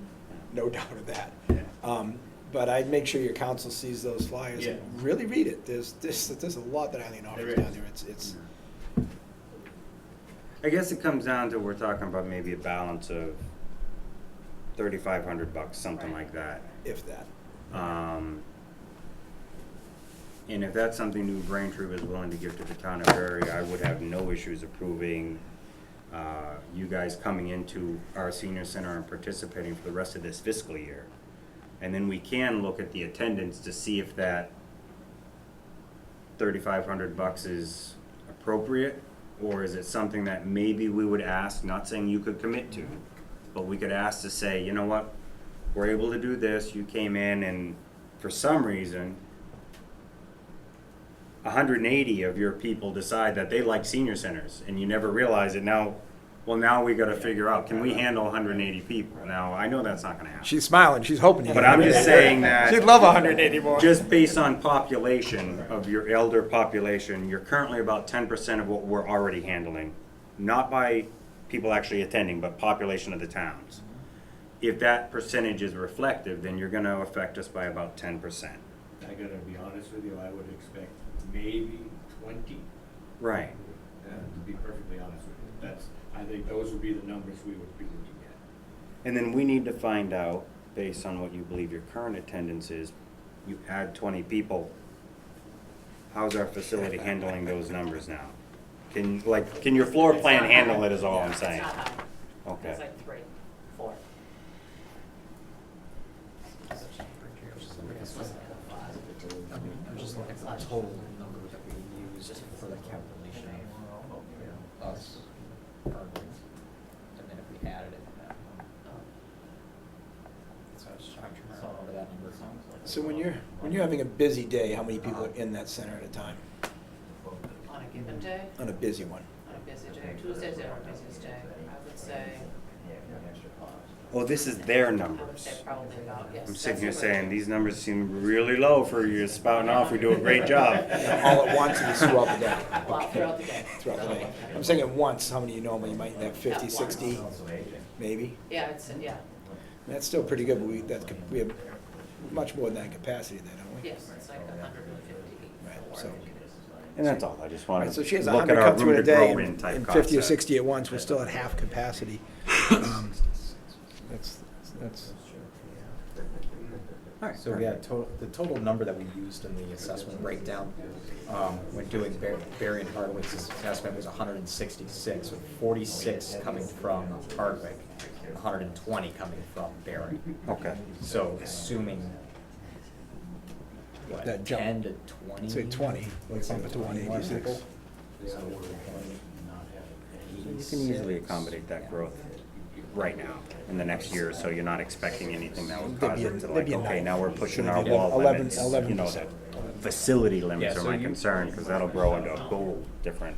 Speaker 3: no doubt of that.
Speaker 12: Yeah.
Speaker 3: But I'd make sure your council sees those flyers and
Speaker 12: Yeah.
Speaker 3: really read it. There's a lot that Eileen offers
Speaker 12: There
Speaker 3: down
Speaker 12: is.
Speaker 3: there. It's
Speaker 1: I guess it comes down to, we're talking about maybe a balance of $3,500, something
Speaker 9: Right.
Speaker 1: like that.
Speaker 3: if that.
Speaker 1: And if that's something New Braintree was willing to give to the town of Berry, I would have no issues approving you guys coming into our senior center and participating for the rest of this fiscal year. And then we can look at the attendance to see if that $3,500 is appropriate, or is it something that maybe we would ask, not saying you could commit to, but we could ask to say, you know what, we're able to do this, you came in and for some reason, 180 of your people decide that they like senior centers, and you never realize it. Now we gotta figure out, can we handle 180 people? Now, I know that's not gonna happen.
Speaker 3: She's smiling. She's hoping you.
Speaker 1: But I'm just saying that.
Speaker 3: She'd love 180 more.
Speaker 1: Just based on population of your elder population, you're currently about 10% of what we're already handling. Not by people actually attending, but population of the towns. If that percentage is reflective, then you're gonna affect us by about 10%.
Speaker 12: I gotta be honest with you, I would expect maybe 20,
Speaker 1: Right.
Speaker 12: to be perfectly honest with you. I think those would be the numbers we would be looking at.
Speaker 1: And then we need to find out, based on what you believe your current attendance is, you add 20 people, how's our facility handling those numbers now? Can your floor plan handle it is all I'm
Speaker 9: It's
Speaker 1: saying?
Speaker 9: not high.
Speaker 1: Okay.
Speaker 9: It's like 3, 4.
Speaker 10: I'm just looking at the total number that we used for the calculation of us, Hardwick, and then if we added it, so I was trying to remember that number.
Speaker 3: So when you're having a busy day, how many people are in that center at a time?
Speaker 9: On a given day,
Speaker 3: On a busy one?
Speaker 9: on a busy day, Tuesdays are our busiest day, I would say,
Speaker 1: Oh, this is their
Speaker 9: I would
Speaker 1: numbers.
Speaker 9: say probably about, yes.
Speaker 1: I'm sitting here
Speaker 9: that's
Speaker 1: saying,
Speaker 9: what-
Speaker 1: these numbers seem really low for you spouting off, we do a great job.
Speaker 3: All at once, and it's throughout the day?
Speaker 9: Well, throughout the day.
Speaker 3: Throughout the day. I'm saying at once, how many you normally might have, 50,
Speaker 9: At once.
Speaker 3: 60, maybe?
Speaker 9: Yeah, yeah.
Speaker 3: That's still pretty good, but we have much more than that capacity there, don't we?
Speaker 9: Yes, it's like 150.
Speaker 3: Right, so.
Speaker 1: And that's all, I just wanted
Speaker 3: Right,
Speaker 1: to
Speaker 3: so she has
Speaker 1: look at
Speaker 3: 100
Speaker 1: our
Speaker 3: come through
Speaker 1: room
Speaker 3: in
Speaker 1: to
Speaker 3: a day,
Speaker 1: grow in
Speaker 3: and
Speaker 1: type
Speaker 3: 50 or
Speaker 1: concept.
Speaker 3: 60 at once, we're still at half capacity. That's.
Speaker 1: All right,
Speaker 10: So we had the total number that we used in the assessment breakdown, when doing Barry and Hardwick's assessment was 166, with 46 coming from Hardwick, and 120 coming from Barry.
Speaker 1: Okay.
Speaker 10: So assuming, what,
Speaker 3: That jump.
Speaker 10: 10 to 20?
Speaker 3: Say 20,
Speaker 10: Let's say
Speaker 3: bump it to
Speaker 10: 20
Speaker 3: 186.
Speaker 10: people. So
Speaker 1: You can easily accommodate that growth right now, in the next year, so you're not expecting anything that would cause it to like, okay, now we're pushing our wall limits, you know, the facility limits
Speaker 10: Yeah,
Speaker 1: are
Speaker 10: so
Speaker 1: my
Speaker 10: you-
Speaker 1: concern, because that'll grow into a whole different.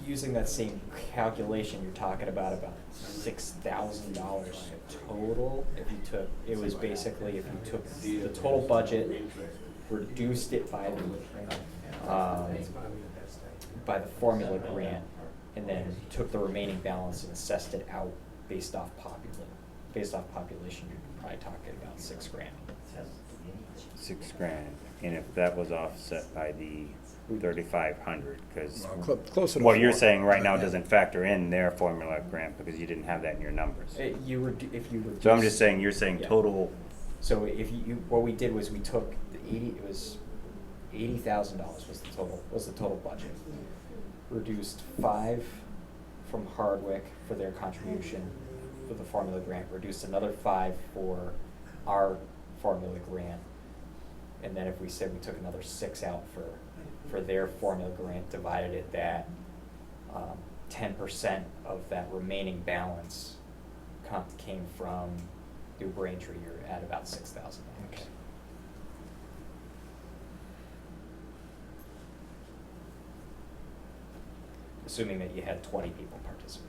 Speaker 10: Using that same calculation, you're talking about $6,000 total. If you took, it was basically if you took the total budget, reduced it by the formula grant, and then took the remaining balance and assessed it out based off population, you're probably talking about $6,000.
Speaker 1: $6,000, and if that was offset by the 3,500, because
Speaker 3: Closer to
Speaker 1: what you're
Speaker 3: 4.
Speaker 1: saying right now
Speaker 3: Yeah.
Speaker 1: doesn't factor in their formula grant, because you didn't have that in your numbers.
Speaker 10: If you reduce.
Speaker 1: So I'm just saying, you're saying
Speaker 10: Yeah.
Speaker 1: total,
Speaker 10: So if what we did was we took it was $80,000 was the total budget. Reduced 5 from Hardwick for their contribution for the formula grant, reduced another 5 for our formula grant. And then if we said we took another 6 out for their formula grant, divided it that 10% of that remaining balance came from New Braintree, you're at about $6,000.
Speaker 3: Okay.
Speaker 10: Assuming that you had 20 people participate.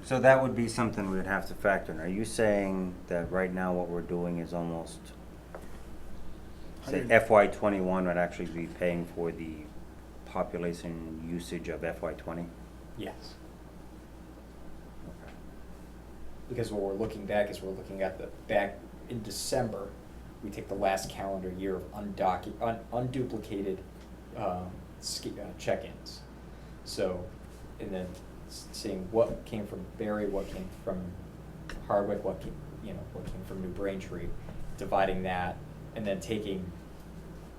Speaker 1: so that would be something we'd have to factor in. Are you saying that right now what we're doing is almost, say,
Speaker 3: 100.
Speaker 1: FY '21 would actually be paying for the population usage of FY '20?
Speaker 10: Yes. Because what we're looking back is we're looking at back in December, we take the last calendar year of unduplicated check-ins. So, and then seeing what came from Barry, what came from Hardwick, what came from New Braintree, dividing that, and then taking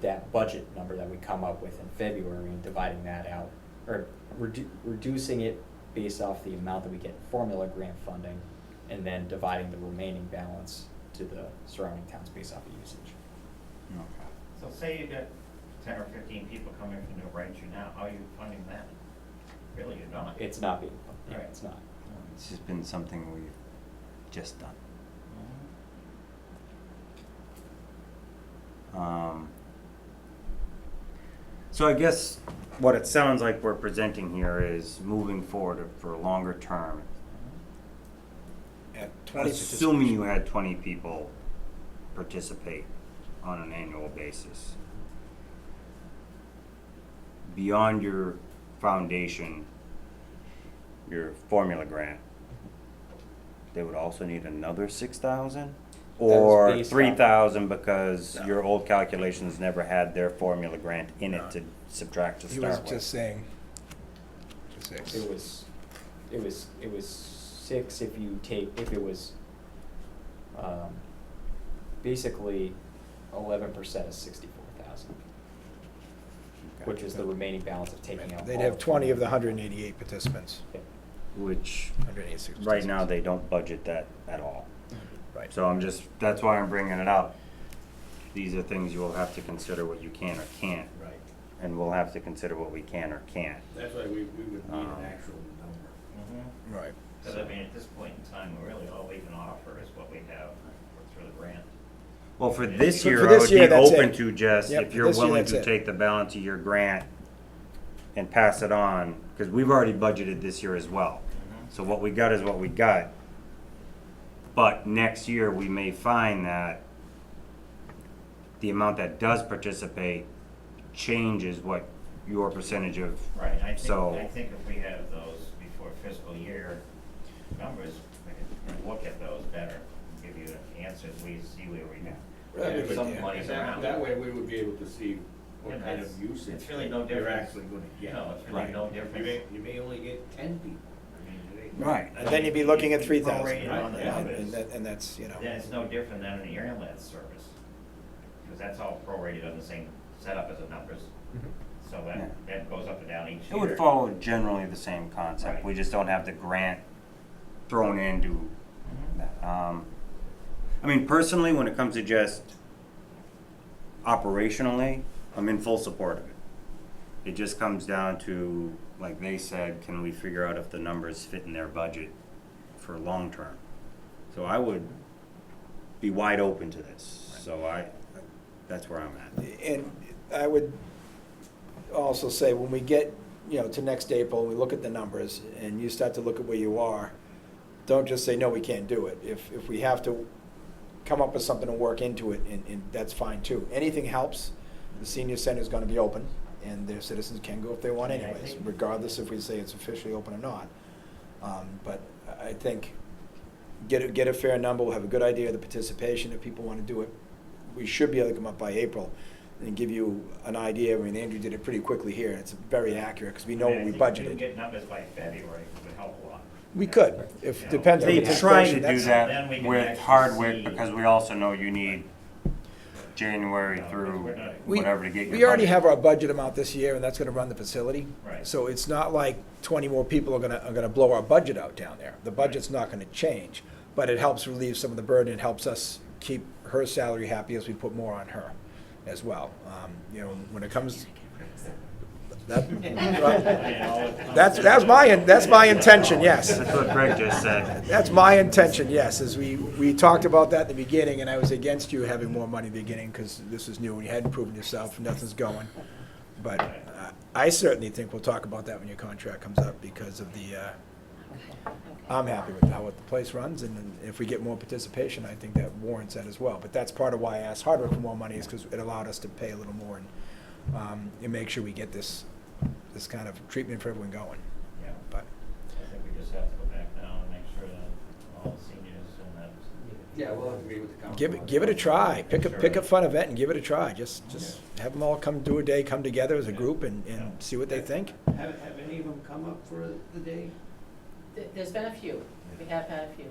Speaker 10: that budget number that we come up with in February and dividing that out, or reducing it based off the amount that we get in formula grant funding, and then dividing the remaining balance to the surrounding towns based off of usage.
Speaker 1: Okay.
Speaker 11: So say you got 10 or 15 people coming from New Braintree now, how are you funding that? Really, you're not.
Speaker 10: It's not being, yeah,
Speaker 11: Right.
Speaker 10: it's not.
Speaker 1: It's just been something we've just done. So I guess what it sounds like we're presenting here is moving forward for a longer term.
Speaker 3: At 20
Speaker 1: Assuming you had 20 people participate on an annual basis. Beyond your foundation, your formula grant, they would also need another 6,000? Or
Speaker 10: based on-
Speaker 1: 3,000 because
Speaker 3: No.
Speaker 1: your old calculations never had their formula grant in
Speaker 3: No.
Speaker 1: it to subtract to
Speaker 3: He was
Speaker 1: start with?
Speaker 3: just saying, 6.
Speaker 10: It was 6 if it was, basically 11% is 64,000,
Speaker 1: Okay.
Speaker 10: which is the remaining balance of taking out.
Speaker 3: They'd
Speaker 10: all
Speaker 3: have
Speaker 10: the
Speaker 3: 20 of the
Speaker 10: formula.
Speaker 3: 188 participants.
Speaker 1: Which,
Speaker 3: 186
Speaker 1: right now,
Speaker 3: participants.
Speaker 1: they don't budget that at all.
Speaker 3: Right.
Speaker 1: So that's why I'm bringing it up. These are things you will have to consider what you can or can't,
Speaker 3: Right.
Speaker 1: and we'll have to consider what we can or can't.
Speaker 12: That's why we would need an actual number.
Speaker 11: Mm-hmm.
Speaker 3: Right.
Speaker 11: Because I mean, at this point in time, really all we can offer is what we have through the grant.
Speaker 1: Well, for this
Speaker 3: For
Speaker 1: year, I
Speaker 3: this
Speaker 1: would
Speaker 3: year,
Speaker 1: be
Speaker 3: that's
Speaker 1: open
Speaker 3: it.
Speaker 1: to just,
Speaker 3: Yep,
Speaker 1: if
Speaker 3: for
Speaker 1: you're
Speaker 3: this year,
Speaker 1: willing
Speaker 3: that's
Speaker 1: to
Speaker 3: it.
Speaker 1: take the balance of your grant and pass it on, because we've already budgeted this year as well. So what we got is what we got. But next year, we may find that the amount that does participate changes what your percentage of,
Speaker 11: Right, I
Speaker 1: So-
Speaker 11: think if we have those fiscal year numbers, we can look at those better, give you answers, we see where we got.
Speaker 3: That'd be a good
Speaker 11: Some
Speaker 3: idea.
Speaker 11: money's
Speaker 12: That
Speaker 11: around.
Speaker 12: way we would be able to see
Speaker 11: Yeah,
Speaker 12: what kind
Speaker 11: that's-
Speaker 12: of usage.
Speaker 11: it's really no
Speaker 12: you're
Speaker 11: difference.
Speaker 12: actually gonna
Speaker 11: You
Speaker 12: get.
Speaker 11: know, it's really
Speaker 1: Right.
Speaker 11: no
Speaker 12: You may,
Speaker 11: difference.
Speaker 12: you may only get 10 people. I mean, they-
Speaker 3: Right, and then you'd be looking at 3,000.
Speaker 11: Prorated on the
Speaker 12: Right,
Speaker 11: numbers.
Speaker 3: And that's, you know.
Speaker 11: Then it's no different than an ambulance service, because that's all prorated on the same setup as the numbers. So
Speaker 1: Yeah.
Speaker 11: that goes up and down each
Speaker 1: It
Speaker 11: year.
Speaker 1: would follow generally the same concept,
Speaker 11: Right.
Speaker 1: we just don't have the grant thrown into
Speaker 11: Mhm.
Speaker 1: that. I mean, personally, when it comes to just operationally, I'm in full support of it. It just comes down to, like they said, can we figure out if the numbers fit in their budget for long term? So I would be wide open to this, so that's where I'm at.
Speaker 3: And I would also say, when we get, to next April, we look at the numbers, and you start to look at where you are, don't just say, no, we can't do it. If we have to come up with something to work into it, and that's fine too. Anything helps. The senior center is gonna be open, and their citizens can go if they want
Speaker 11: Yeah, I
Speaker 3: anyways,
Speaker 11: think-
Speaker 3: regardless if we say it's officially open or not. But I think, get a fair number, we'll have a good idea of the participation, if people wanna do it. We should be able to come up by April and give you an idea. I mean, Andrew did it pretty quickly here, and it's very accurate, because we know
Speaker 11: I
Speaker 3: what we
Speaker 11: think if we
Speaker 3: budgeted.
Speaker 11: get numbers by February, it would help a lot.
Speaker 3: We could, if,
Speaker 11: You know,
Speaker 3: depends on
Speaker 1: They
Speaker 3: participation.
Speaker 1: try to do
Speaker 3: That's-
Speaker 1: that
Speaker 11: Then we can
Speaker 1: with
Speaker 11: actually
Speaker 1: Hardwick,
Speaker 11: see-
Speaker 1: because we also know you need January
Speaker 11: No,
Speaker 1: through
Speaker 11: we're not-
Speaker 1: whatever to get your
Speaker 3: We already
Speaker 1: budget.
Speaker 3: have our budget amount this year, and that's gonna run the facility.
Speaker 11: Right.
Speaker 3: So it's not like 20 more people are gonna blow our budget out down there. The budget's not gonna change, but it helps relieve some of the burden. It helps us keep her salary happy as we put more on her as well. When it comes, that's my intention, yes.
Speaker 1: That's what Greg just said.
Speaker 3: That's my intention, yes, is we talked about that in the beginning, and I was against you having more money in the beginning, because this is new, and you hadn't proven yourself, and nothing's going. But I certainly think we'll talk about that when your contract comes up, because of the, I'm happy with how the place runs, and then if we get more participation, I think that warrants that as well. But that's part of why I asked Hardwick for more money, is because it allowed us to pay a little more and make sure we get this kind of treatment for everyone going.
Speaker 11: Yeah.
Speaker 3: But
Speaker 11: I think we just have to go back now and make sure that all the seniors and that.
Speaker 12: Yeah, we'll have to meet with the council.
Speaker 3: give it a try. Pick a fun event and give it a try. Just have them all come do a day, come together as a group and see what they think.
Speaker 12: Have any of them come up for the day?
Speaker 9: There's been a few, we have had a few.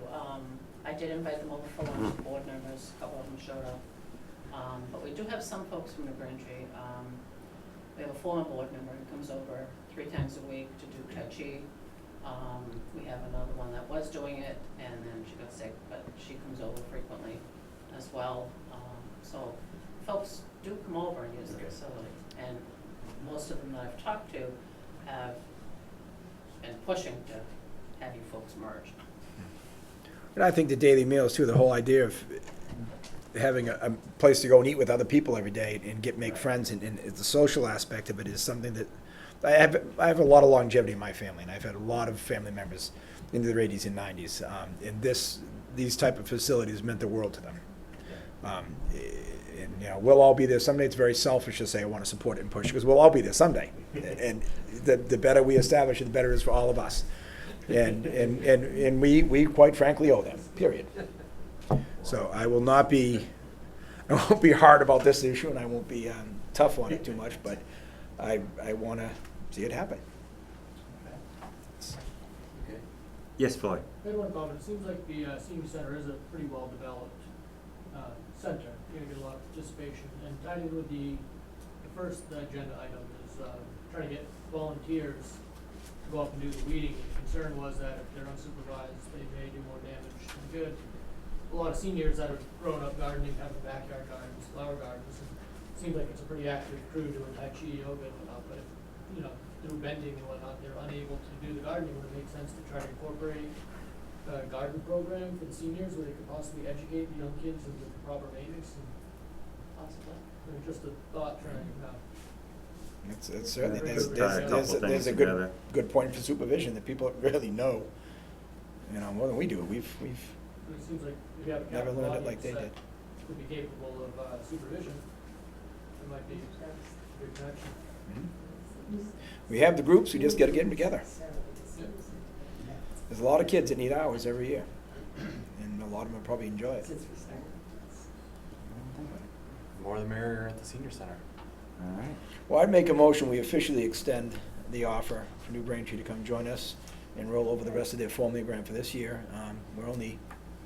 Speaker 9: I did invite them over for lunch, board members, a couple of them showed up. But we do have some folks from New Braintree. We have a former board member who comes over 3 times a week to do Tai Chi. We have another one that was doing it, and then she got sick, but she comes over frequently as well. So folks do come over and use the facility, and most of them that I've talked to have been pushing to have you folks merge.
Speaker 3: And I think the daily meals too, the whole idea of having a place to go and eat with other people every day and make friends, and the social aspect of it is something that I have a lot of longevity in my family, and I've had a lot of family members into their 80s and 90s, and these type of facilities meant the world to them. And we'll all be there someday. It's very selfish to say I want to support it and push, because we'll all be there someday, and the better we establish it, the better it is for all of us. And we quite frankly owe them, period. So I won't be hard about this issue, and I won't be tough on it too much, but I want to see it happen.
Speaker 12: Okay.
Speaker 1: Yes, Floyd?
Speaker 8: I had one comment. It seems like the senior center is a pretty well-developed center. You're gonna get a lot of participation. And tied in with the first agenda item is trying to get volunteers to go up and do the weeding. The concern was that if they're unsupervised, they may do more damage than good. A lot of seniors that have grown up gardening, having backyard gardens, flower gardens, and it seems like it's a pretty active crew doing Tai Chi, yoga and whatnot, but if, through bending and whatnot, they're unable to do the gardening, would it make sense to try to incorporate a garden program for the seniors where they could possibly educate the young kids into the proper maintenance and
Speaker 9: Possibly.
Speaker 8: just a thought trying,
Speaker 3: It's certainly,
Speaker 8: Yeah,
Speaker 3: there's
Speaker 1: try a couple things
Speaker 3: a
Speaker 1: together.
Speaker 3: good point for supervision, that people really know, more than we do. We've
Speaker 8: it seems like if you have a
Speaker 3: never
Speaker 8: captive
Speaker 3: learned it like
Speaker 8: audience
Speaker 3: they
Speaker 8: that
Speaker 3: did.
Speaker 8: could be capable of supervision, it might be a good connection.
Speaker 3: We have the groups, we just got to get them together. There's a lot of kids that need hours every year, and a lot of them probably enjoy it.
Speaker 6: Since we started.
Speaker 10: More the merrier at the senior center.
Speaker 1: All right.
Speaker 3: Well, I'd make a motion, we officially extend the offer for New Braintree to come join us and roll over the rest of their formula grant for this year. We're only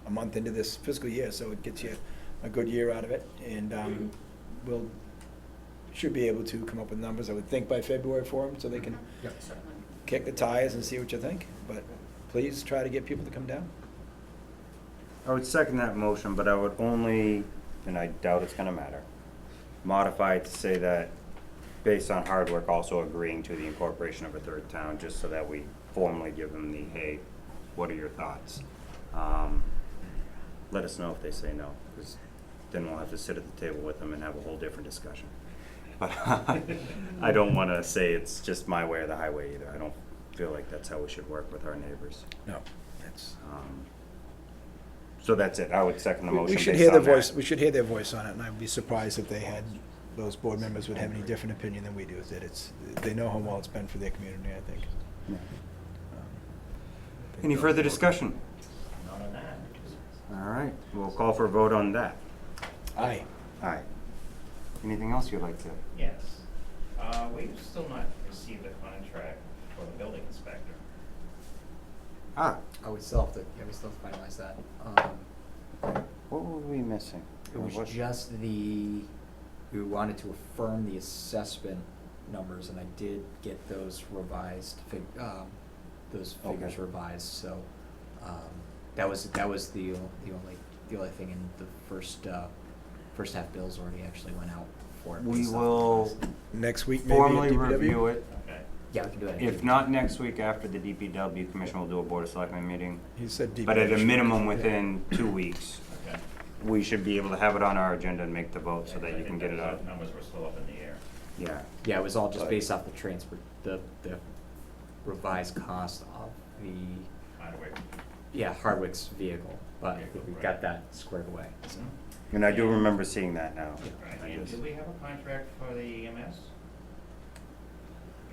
Speaker 3: a month into this fiscal year, so it gets you a good year out of it. And should be able to come up with numbers, I would think, by February for them, so they can
Speaker 10: Yep.
Speaker 9: Certainly.
Speaker 3: kick the tires and see what you think. But please try to get people to come down.
Speaker 1: I would second that motion, but I would only, and I doubt it's gonna matter, modify it to say that based on hard work, also agreeing to the incorporation of a third town, just so that we formally give them the, hey, what are your thoughts? Let us know if they say no, because then we'll have to sit at the table with them and have a whole different discussion. But I don't wanna say it's just my way or the highway either. I don't feel like that's how we should work with our neighbors.
Speaker 3: No, that's.
Speaker 1: So that's it. I would second the motion
Speaker 3: We should
Speaker 1: based
Speaker 3: hear their
Speaker 1: on that.
Speaker 3: voice, we should hear their voice on it, and I'd be surprised if they had, those board members would have any different opinion than we do, that they know how well it's been for their community, I think.
Speaker 1: Yeah.
Speaker 3: Um,
Speaker 1: Any further discussion?
Speaker 11: None of that.
Speaker 1: All right, we'll call for a vote on that.
Speaker 3: Aye.
Speaker 1: Aye. Anything else you'd like to?
Speaker 11: Yes. We've still not received a contract for the building inspector.
Speaker 1: Ah,
Speaker 10: Oh, we still have to finalize that.
Speaker 1: what were we missing?
Speaker 10: It was
Speaker 1: What-
Speaker 10: just we wanted to affirm the assessment numbers, and I did get those revised, those figures
Speaker 1: Okay.
Speaker 10: revised, so, that was the only thing, and the first half bills already actually went out for it.
Speaker 1: We
Speaker 10: based off the
Speaker 1: will
Speaker 10: revised.
Speaker 3: Next week, maybe at
Speaker 1: formally
Speaker 3: DPW?
Speaker 1: review it.
Speaker 11: Okay.
Speaker 10: Yeah, we can do it.
Speaker 1: If not next week, after the DPW commission will do a board of selectmen meeting.
Speaker 3: He said DPW.
Speaker 1: But at a minimum, within 2 weeks,
Speaker 11: Okay.
Speaker 1: we should be able to have it on our agenda and make the vote so
Speaker 11: Yeah,
Speaker 1: that
Speaker 11: 'cause
Speaker 1: you
Speaker 11: I
Speaker 1: can
Speaker 11: think
Speaker 1: get it
Speaker 11: those
Speaker 1: out.
Speaker 11: numbers were still up in the air.
Speaker 1: Yeah.
Speaker 10: Yeah, it was all just
Speaker 1: But-
Speaker 10: based off the the revised cost of the,
Speaker 11: Hardwick.
Speaker 10: Hardwick's vehicle, but I think we
Speaker 11: Right.
Speaker 10: got that squared away, so.
Speaker 1: And I do remember seeing that now.
Speaker 11: Right,
Speaker 1: I
Speaker 11: and
Speaker 1: just-
Speaker 11: do we have a contract for the EMS?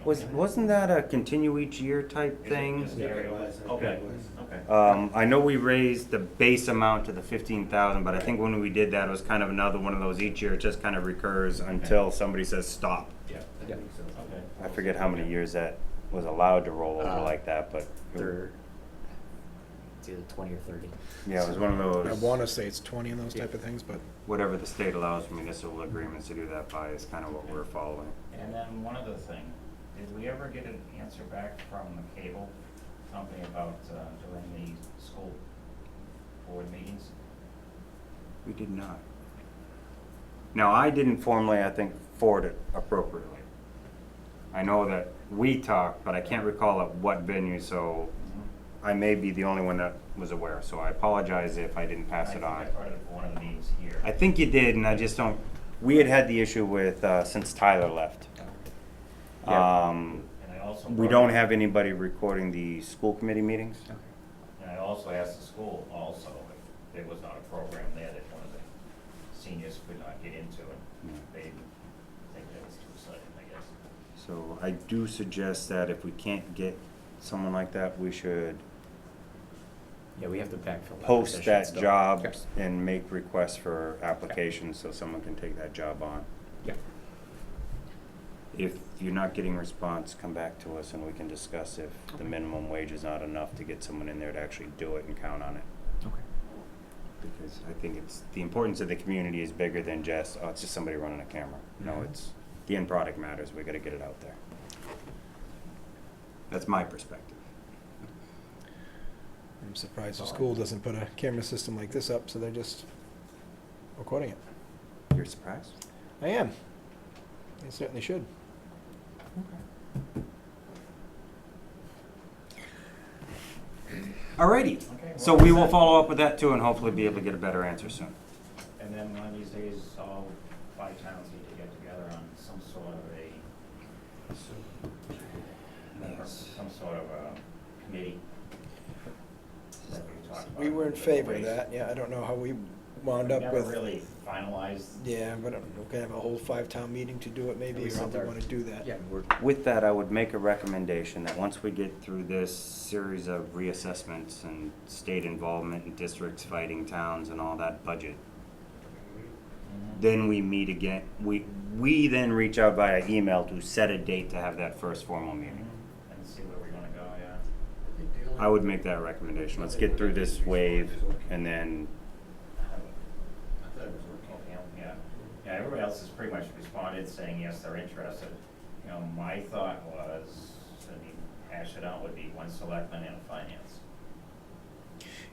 Speaker 1: Wasn't that a continue each year type
Speaker 11: Is it-
Speaker 1: thing?
Speaker 11: is it area wise? Okay, okay.
Speaker 1: I know we raised the base amount to the 15,000, but I think when we did that, it was kind of another one of those each year, it just kind of recurs until somebody says stop.
Speaker 11: Yeah, I
Speaker 10: Yeah.
Speaker 11: think so, okay.
Speaker 1: I forget how many years that was allowed to roll over like that, but
Speaker 10: It's either 20 or 30.
Speaker 1: yeah, it was one of
Speaker 3: I
Speaker 1: those,
Speaker 3: want to say it's 20 in those type of things, but
Speaker 1: whatever the state allows municipal agreements to do that by is kind of what we're following.
Speaker 11: And then one other thing, did we ever get an answer back from the cable company about doing the school board meetings?
Speaker 1: We did not. Now, I didn't formally, I think, forward it appropriately. I know that we talked, but I can't recall at what venue, so I may be the only one that was aware, so I apologize if I didn't pass it on.
Speaker 11: I think I heard it at one of the meetings here.
Speaker 1: I think you did, and I just don't, we had the issue with, since Tyler left.
Speaker 11: Yeah. And I also.
Speaker 1: We don't have anybody recording the school committee meetings.
Speaker 11: And I also asked the school also if there was not a program there that one of the seniors could not get into, and they think that was too sudden, I guess.
Speaker 1: So I do suggest that if we can't get someone like that, we should
Speaker 10: Yeah, we have to backfill that
Speaker 1: post
Speaker 10: position
Speaker 1: that
Speaker 10: still.
Speaker 1: job
Speaker 10: Yes.
Speaker 1: and make requests for applications so someone can take that job on.
Speaker 10: Yeah.
Speaker 1: If you're not getting response, come back to us and we can discuss if the minimum wage is not enough to get someone in there to actually do it and count on it.
Speaker 10: Okay.
Speaker 1: Because I think it's, the importance of the community is bigger than just, oh, it's just somebody running a camera. No,
Speaker 10: Mhm.
Speaker 1: it's, the end product matters, we gotta get it out there. That's my perspective.
Speaker 3: I'm surprised the school doesn't put a camera system like this up, so they're just recording it.
Speaker 1: You're surprised?
Speaker 3: I am. They certainly should.
Speaker 1: Alrighty,
Speaker 11: Okay,
Speaker 1: so
Speaker 11: well,
Speaker 1: we will follow up with that too and hopefully be able to get a better answer soon.
Speaker 11: And then one of these days, all 5 towns need to get together on some sort of some sort of a committee. that we talked
Speaker 3: We
Speaker 11: about
Speaker 3: were in
Speaker 11: with
Speaker 3: favor of
Speaker 11: waste.
Speaker 3: that, yeah, I don't know how we wound
Speaker 11: We
Speaker 3: up
Speaker 11: never
Speaker 3: with.
Speaker 11: really finalized.
Speaker 3: Yeah, but we're gonna have a whole 5-town meeting to do it maybe,
Speaker 10: We
Speaker 3: or
Speaker 10: sent
Speaker 3: we
Speaker 10: our-
Speaker 3: wanna do that.
Speaker 10: Yeah, we're,
Speaker 1: With that, I would make a recommendation that once we get through this series of reassessments and state involvement and districts fighting towns and all that budget, then we meet again. We then reach out via email to set a date to have that first formal meeting.
Speaker 11: And see where we're gonna go, yeah.
Speaker 1: I would make that recommendation. Let's get through this wave and then,
Speaker 12: I thought it was okay.
Speaker 11: Yeah, yeah, everybody else has pretty much responded saying, yes, they're interested. You know, my thought was, I mean, hash it out would be one selectman and a finance.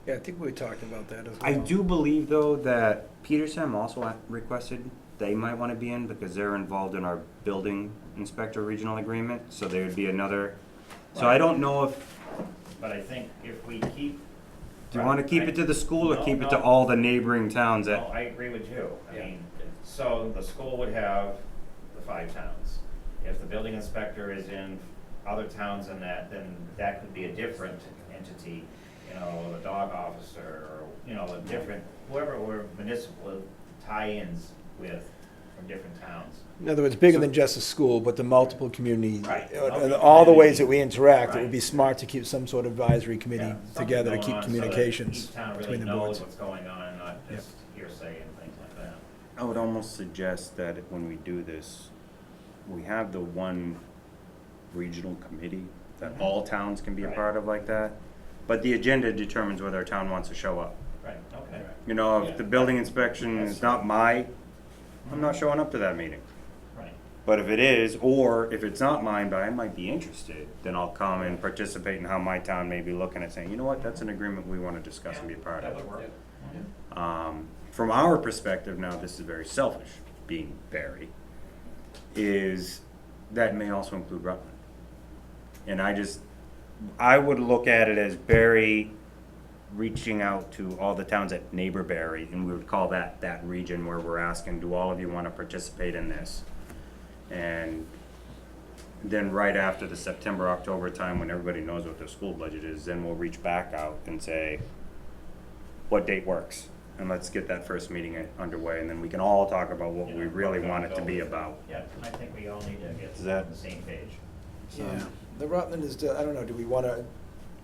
Speaker 3: Yeah, I think we talked about that as well.
Speaker 1: I do believe though that Peterson also requested they might want to be in because they're involved in our building inspector regional agreement, so there would be another, so I don't know if,
Speaker 11: But I think if we keep.
Speaker 1: do you want to keep it to the school or
Speaker 11: No,
Speaker 1: keep it to
Speaker 11: no.
Speaker 1: all the neighboring towns
Speaker 11: No,
Speaker 1: that?
Speaker 11: I agree with you. I
Speaker 12: Yeah.
Speaker 11: mean, so the school would have the 5 towns. If the building inspector is in other towns than that, then that could be a different entity, you know, the dog officer, or, you know, a different, whoever we're municipal tie-ins with from different towns.
Speaker 3: In other words, bigger than just a school, but the multiple community,
Speaker 11: Right.
Speaker 3: and all the ways that we interact, it would be
Speaker 11: Right.
Speaker 3: smart to keep some sort of advisory committee
Speaker 11: Yeah, something
Speaker 3: together to
Speaker 11: going
Speaker 3: keep
Speaker 11: on so that
Speaker 3: communications
Speaker 11: each town really
Speaker 3: between the
Speaker 11: knows
Speaker 3: boards.
Speaker 11: what's going on, not just hearsay and things like that.
Speaker 1: I would almost suggest that when we do this, we have the one regional committee that all towns can be a
Speaker 11: Right.
Speaker 1: part of like that. But the agenda determines whether a town wants to show up.
Speaker 11: Right, okay.
Speaker 1: You know,
Speaker 12: Yeah.
Speaker 1: if the building inspection is not I'm not showing up to that meeting.
Speaker 11: Right.
Speaker 1: But if it is, or if it's not mine, but I might be interested, then I'll come and participate in how my town may be looking at saying, you know what, that's an agreement we want to discuss and be a part
Speaker 11: That
Speaker 1: of.
Speaker 11: would work.
Speaker 1: From our perspective, now this is very selfish, being Barry, is that may also include Rutland. And I would look at it as Barry reaching out to all the towns at neighbor Barry, and we would call that region where we're asking, do all of you want to participate in this? And then right after the September, October time, when everybody knows what their school budget is, then we'll reach back out and say, what date works? And let's get that first meeting underway, and then we can all talk about what
Speaker 11: You
Speaker 1: we
Speaker 11: know,
Speaker 1: really
Speaker 11: what
Speaker 1: want
Speaker 11: we're
Speaker 1: it to
Speaker 11: gonna
Speaker 1: be
Speaker 11: go with.
Speaker 1: about.
Speaker 11: Yeah, I think we all need to get
Speaker 1: Is that-
Speaker 11: on the same page.
Speaker 3: Yeah, the Rutland is, I don't know, do we wanna?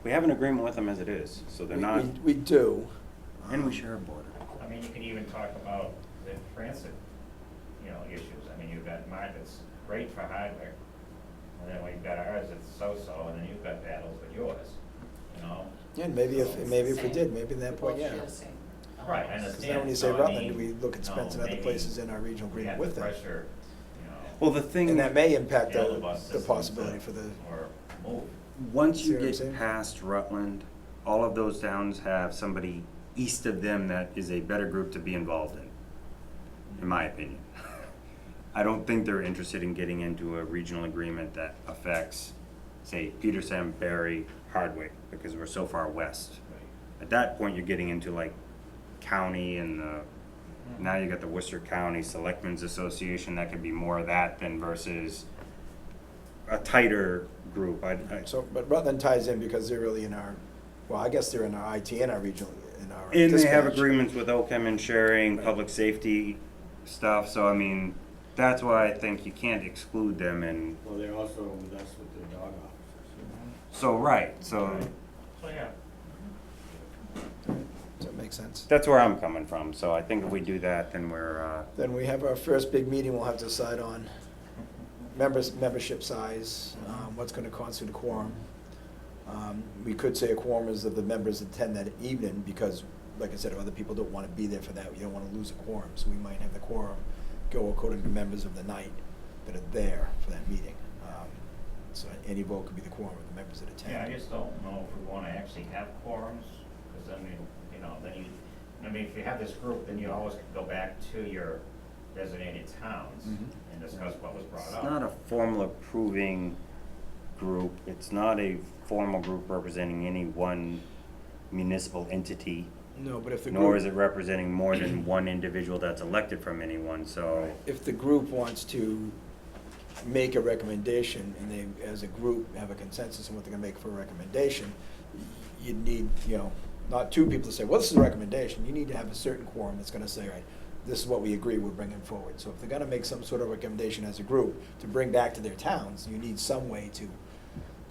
Speaker 1: We have an agreement with them as it is, so they're not,
Speaker 3: We do.
Speaker 1: and we share a border.
Speaker 11: I mean, you can even talk about the transit, you know, issues. I mean, you've got markets great for Hardwick, and then we've got ours that's so-so, and then you've got battles with yours, you know?
Speaker 3: Yeah, maybe if we
Speaker 9: Same.
Speaker 3: did, maybe at that point,
Speaker 9: Both
Speaker 3: yeah.
Speaker 9: share the same
Speaker 11: Right, I
Speaker 9: elements.
Speaker 3: So
Speaker 11: understand.
Speaker 3: then when you say
Speaker 11: So, I
Speaker 3: Rutland, do
Speaker 11: mean,
Speaker 3: we look at Spencer and other
Speaker 11: maybe
Speaker 3: places in our regional
Speaker 11: we
Speaker 3: agreement
Speaker 11: have
Speaker 3: with
Speaker 11: the
Speaker 3: them?
Speaker 11: pressure, you know.
Speaker 1: Well, the thing.
Speaker 3: And that may impact
Speaker 11: the
Speaker 3: the
Speaker 11: bus systems
Speaker 3: possibility
Speaker 11: to-
Speaker 3: for the,
Speaker 11: Or move.
Speaker 1: Once
Speaker 3: See
Speaker 1: you
Speaker 3: what I'm
Speaker 1: get
Speaker 3: saying?
Speaker 1: past Rutland, all of those towns have somebody east of them that is a better group to be involved in my opinion. I don't think they're interested in getting into a regional agreement that affects, say, Peterson, Barry, Hardwick, because we're so far west. At that point, you're getting into like county and now you got the Worcester County Selectmen's Association, that could be more of that than versus a tighter group.
Speaker 3: but Rutland ties in because they're really in our, well, I guess they're in our IT and our regional, in our
Speaker 1: And they have
Speaker 3: dispatch.
Speaker 1: agreements with OCHEM and sharing public safety stuff, so I mean, that's why I think you can't exclude them and,
Speaker 12: Well, they're also with us with the dog officers.
Speaker 1: so, right, so
Speaker 11: So, yeah.
Speaker 3: Does that make sense?
Speaker 1: that's where I'm coming from, so I think if we do that, then we're,
Speaker 3: Then we have our first big meeting, we'll have to decide on membership size, what's gonna constitute a quorum. We could say a quorum is of the members attend that evening, because, like I said, if other people don't wanna be there for that, we don't wanna lose a quorum, so we might have the quorum go according to members of the night that are there for that meeting. So any vote could be the quorum of the members that attend.
Speaker 11: Yeah, I just don't know if we wanna actually have quorums, because then you know, then if you have this group, then you always could go back to your designated towns
Speaker 3: Mhm.
Speaker 11: and discuss what was brought
Speaker 1: it's
Speaker 11: up.
Speaker 1: not a formal approving group, it's not a formal group representing any one municipal entity,
Speaker 3: No, but if the
Speaker 1: nor
Speaker 3: group,
Speaker 1: is it representing more than one individual that's elected from anyone, so.
Speaker 3: if the group wants to make a recommendation, and they, as a group, have a consensus on what they're gonna make for a recommendation, you'd need, not two people to say, well, this is a recommendation. You need to have a certain quorum that's gonna say, right, this is what we agree we're bringing forward. So if they're gonna make some sort of recommendation as a group to bring back to their towns, you need some way to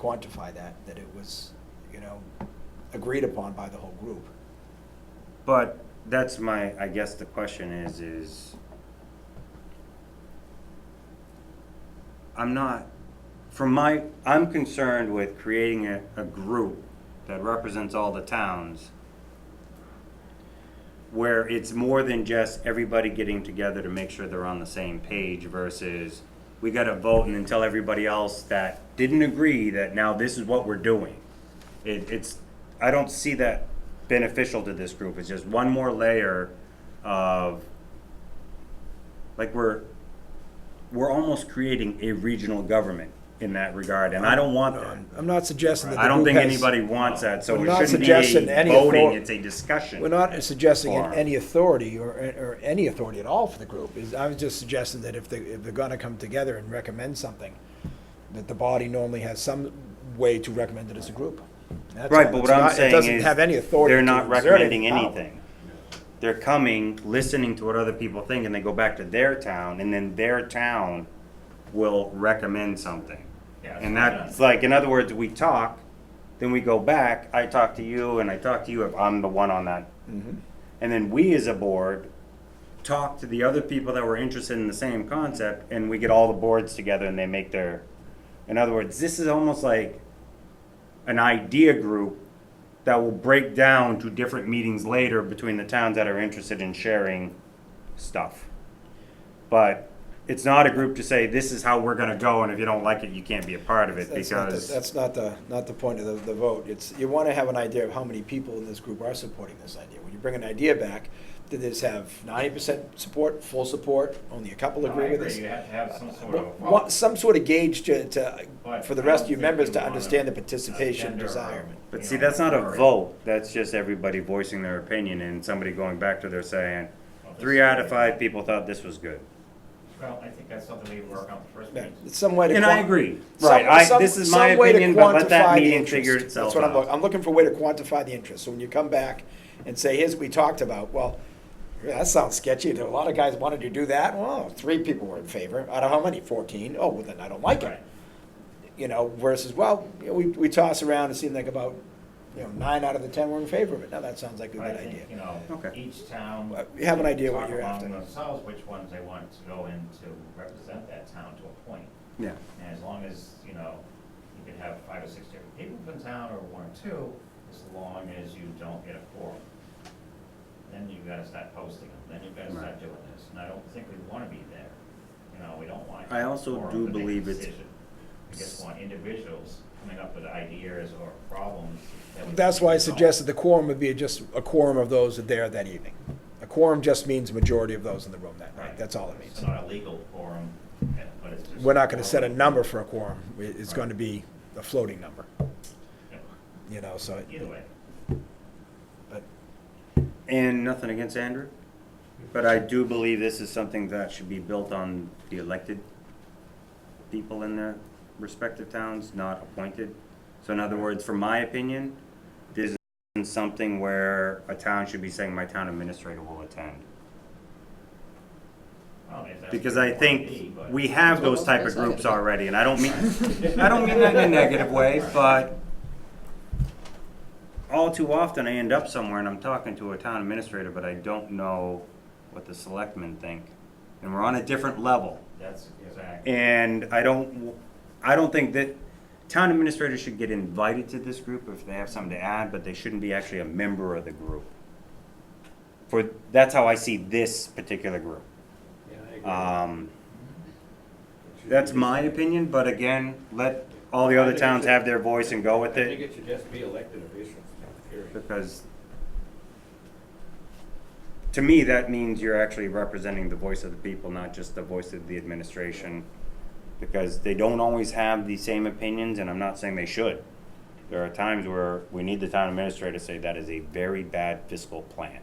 Speaker 3: quantify that it was, you know, agreed upon by the whole group.
Speaker 1: But that's I guess the question is I'm concerned with creating a group that represents all the towns where it's more than just everybody getting together to make sure they're on the same page versus we gotta vote and then tell everybody else that didn't agree that now this is what we're doing. I don't see that beneficial to this group. It's just one more layer of, like, we're almost creating a regional government in that regard, and I don't want that.
Speaker 3: I'm not suggesting that the
Speaker 1: I don't
Speaker 3: group
Speaker 1: think
Speaker 3: has-
Speaker 1: anybody wants that, so
Speaker 3: We're
Speaker 1: it
Speaker 3: not
Speaker 1: shouldn't be
Speaker 3: suggesting any
Speaker 1: voting,
Speaker 3: author-
Speaker 1: it's a discussion.
Speaker 3: We're not suggesting
Speaker 1: forum.
Speaker 3: any authority or any authority at all for the group. I was just suggesting that if they're gonna come together and recommend something, that the body normally has some way to recommend it as a group. That's
Speaker 1: Right,
Speaker 3: all.
Speaker 1: but
Speaker 3: It's
Speaker 1: what I'm
Speaker 3: not- it
Speaker 1: saying
Speaker 3: doesn't
Speaker 1: is,
Speaker 3: have any authority
Speaker 1: they're
Speaker 3: to
Speaker 1: not
Speaker 3: exert
Speaker 1: recommending
Speaker 3: any power.
Speaker 1: anything. They're coming, listening to what other people think, and they go back to their town, and then their town will recommend something.
Speaker 11: Yeah,
Speaker 1: And
Speaker 11: not
Speaker 1: that's
Speaker 11: done.
Speaker 1: like, in other words, we talk, then we go back, I talk to you, and I talk to you if I'm the one on that.
Speaker 3: Mhm.
Speaker 1: And then we as a board talk to the other people that were interested in the same concept, and we get all the boards together and they make their, in other words, this is almost like an idea group that will break down to different meetings later between the towns that are interested in sharing stuff. But it's not a group to say, this is how we're gonna go, and if you don't like it, you can't be a part of it,
Speaker 3: That's not the-
Speaker 1: because.
Speaker 3: That's not the point of the vote. It's, you wanna have an idea of how many people in this group are supporting this idea. When you bring an idea back, did this have 90% support, full support, only a couple
Speaker 11: No, I
Speaker 3: agree with
Speaker 11: agree.
Speaker 3: this?
Speaker 11: You have to have some sort of.
Speaker 3: Some sort of gauge
Speaker 11: But
Speaker 3: for the
Speaker 11: I
Speaker 3: rest
Speaker 11: don't
Speaker 3: of your
Speaker 11: think
Speaker 3: members
Speaker 11: we
Speaker 3: to
Speaker 11: want
Speaker 3: understand the
Speaker 11: a
Speaker 3: participation
Speaker 11: agenda or,
Speaker 3: desire.
Speaker 1: But
Speaker 11: you
Speaker 1: see,
Speaker 11: know,
Speaker 1: that's not a
Speaker 11: or-
Speaker 1: vote, that's just everybody voicing their opinion and somebody going back to their saying,
Speaker 11: Well, this
Speaker 1: 3
Speaker 11: is-
Speaker 1: out of 5 people thought this was good.
Speaker 11: Well, I think that's something we work on the first
Speaker 3: Yeah,
Speaker 11: meeting.
Speaker 3: it's some way to.
Speaker 1: And I
Speaker 3: quan-
Speaker 1: agree,
Speaker 3: some-
Speaker 1: right,
Speaker 3: some-
Speaker 1: this is my
Speaker 3: some way to
Speaker 1: opinion, but let that
Speaker 3: quantify the
Speaker 1: meeting
Speaker 3: interest.
Speaker 1: figure itself
Speaker 3: That's what
Speaker 1: out.
Speaker 3: I'm looking for a way to quantify the interest. So when you come back and say, here's what we talked about, well, yeah, that sounds sketchy. A lot of guys wanted to do that. Well, 3 people were in favor. Out of how many? 14. Oh, well, then I don't like it.
Speaker 11: Right.
Speaker 3: You know, versus, well, you know, we toss around, it seemed like about, 9 out of the 10 were in favor of it. Now, that sounds like a
Speaker 11: I
Speaker 3: good
Speaker 11: think,
Speaker 3: idea.
Speaker 11: you know,
Speaker 1: Okay.
Speaker 11: each town.
Speaker 3: Well, you have an idea what
Speaker 11: talk
Speaker 3: you're
Speaker 11: among
Speaker 3: after.
Speaker 11: themselves which ones they want to go in to represent that town to a point.
Speaker 1: Yeah.
Speaker 11: And as long as, you can have 5 or 6 different people from town or 1 or 2, as long as you don't get a quorum. Then you gotta start posting them, then you've gotta
Speaker 1: Right.
Speaker 11: start doing this, and I don't think we wanna be there. We don't want.
Speaker 1: I also
Speaker 11: quorum
Speaker 1: do
Speaker 11: to make a
Speaker 1: believe it's-
Speaker 11: decision. We just want individuals coming up with ideas or problems. that we
Speaker 3: That's
Speaker 11: can
Speaker 3: why I
Speaker 11: resolve.
Speaker 3: suggested the quorum would be just a quorum of those there that evening. A quorum just means majority of those in the room that night.
Speaker 11: Right.
Speaker 3: That's all it means.
Speaker 11: It's not a legal quorum, but it's just.
Speaker 3: We're not gonna set a
Speaker 11: quorum.
Speaker 3: number for a quorum. It's
Speaker 11: Right.
Speaker 3: going to be a floating number,
Speaker 11: Yeah.
Speaker 3: so.
Speaker 11: Either way.
Speaker 3: But
Speaker 1: And nothing against Andrew, but I do believe this is something that should be built on the elected people in their respective towns, not appointed. So in other words, from my opinion, this isn't something where a town should be saying my town administrator will attend.
Speaker 11: Well, if that's
Speaker 1: Because
Speaker 11: what
Speaker 1: I
Speaker 11: you wanna be,
Speaker 1: think
Speaker 11: but-
Speaker 1: we have those type of groups already, and I don't mean that in a negative way, but all too often I end up somewhere and I'm talking to a town administrator, but I don't know what the selectmen think. And we're on a different level.
Speaker 11: That's exactly.
Speaker 1: And I don't think that town administrators should get invited to this group if they have something to add, but they shouldn't be actually a member of the group. That's how I see this particular group.
Speaker 12: Yeah, I agree. It should
Speaker 1: That's
Speaker 12: be-
Speaker 1: my opinion, but again, let all the other towns have their voice and go with
Speaker 12: I think
Speaker 1: it,
Speaker 12: it should just be elected officials, period.
Speaker 1: because to me, that means you're actually representing the voice of the people, not just the voice of the administration, because they don't always have the same opinions, and I'm not saying they should. There are times where we need the town administrator to say that is a very bad fiscal plan,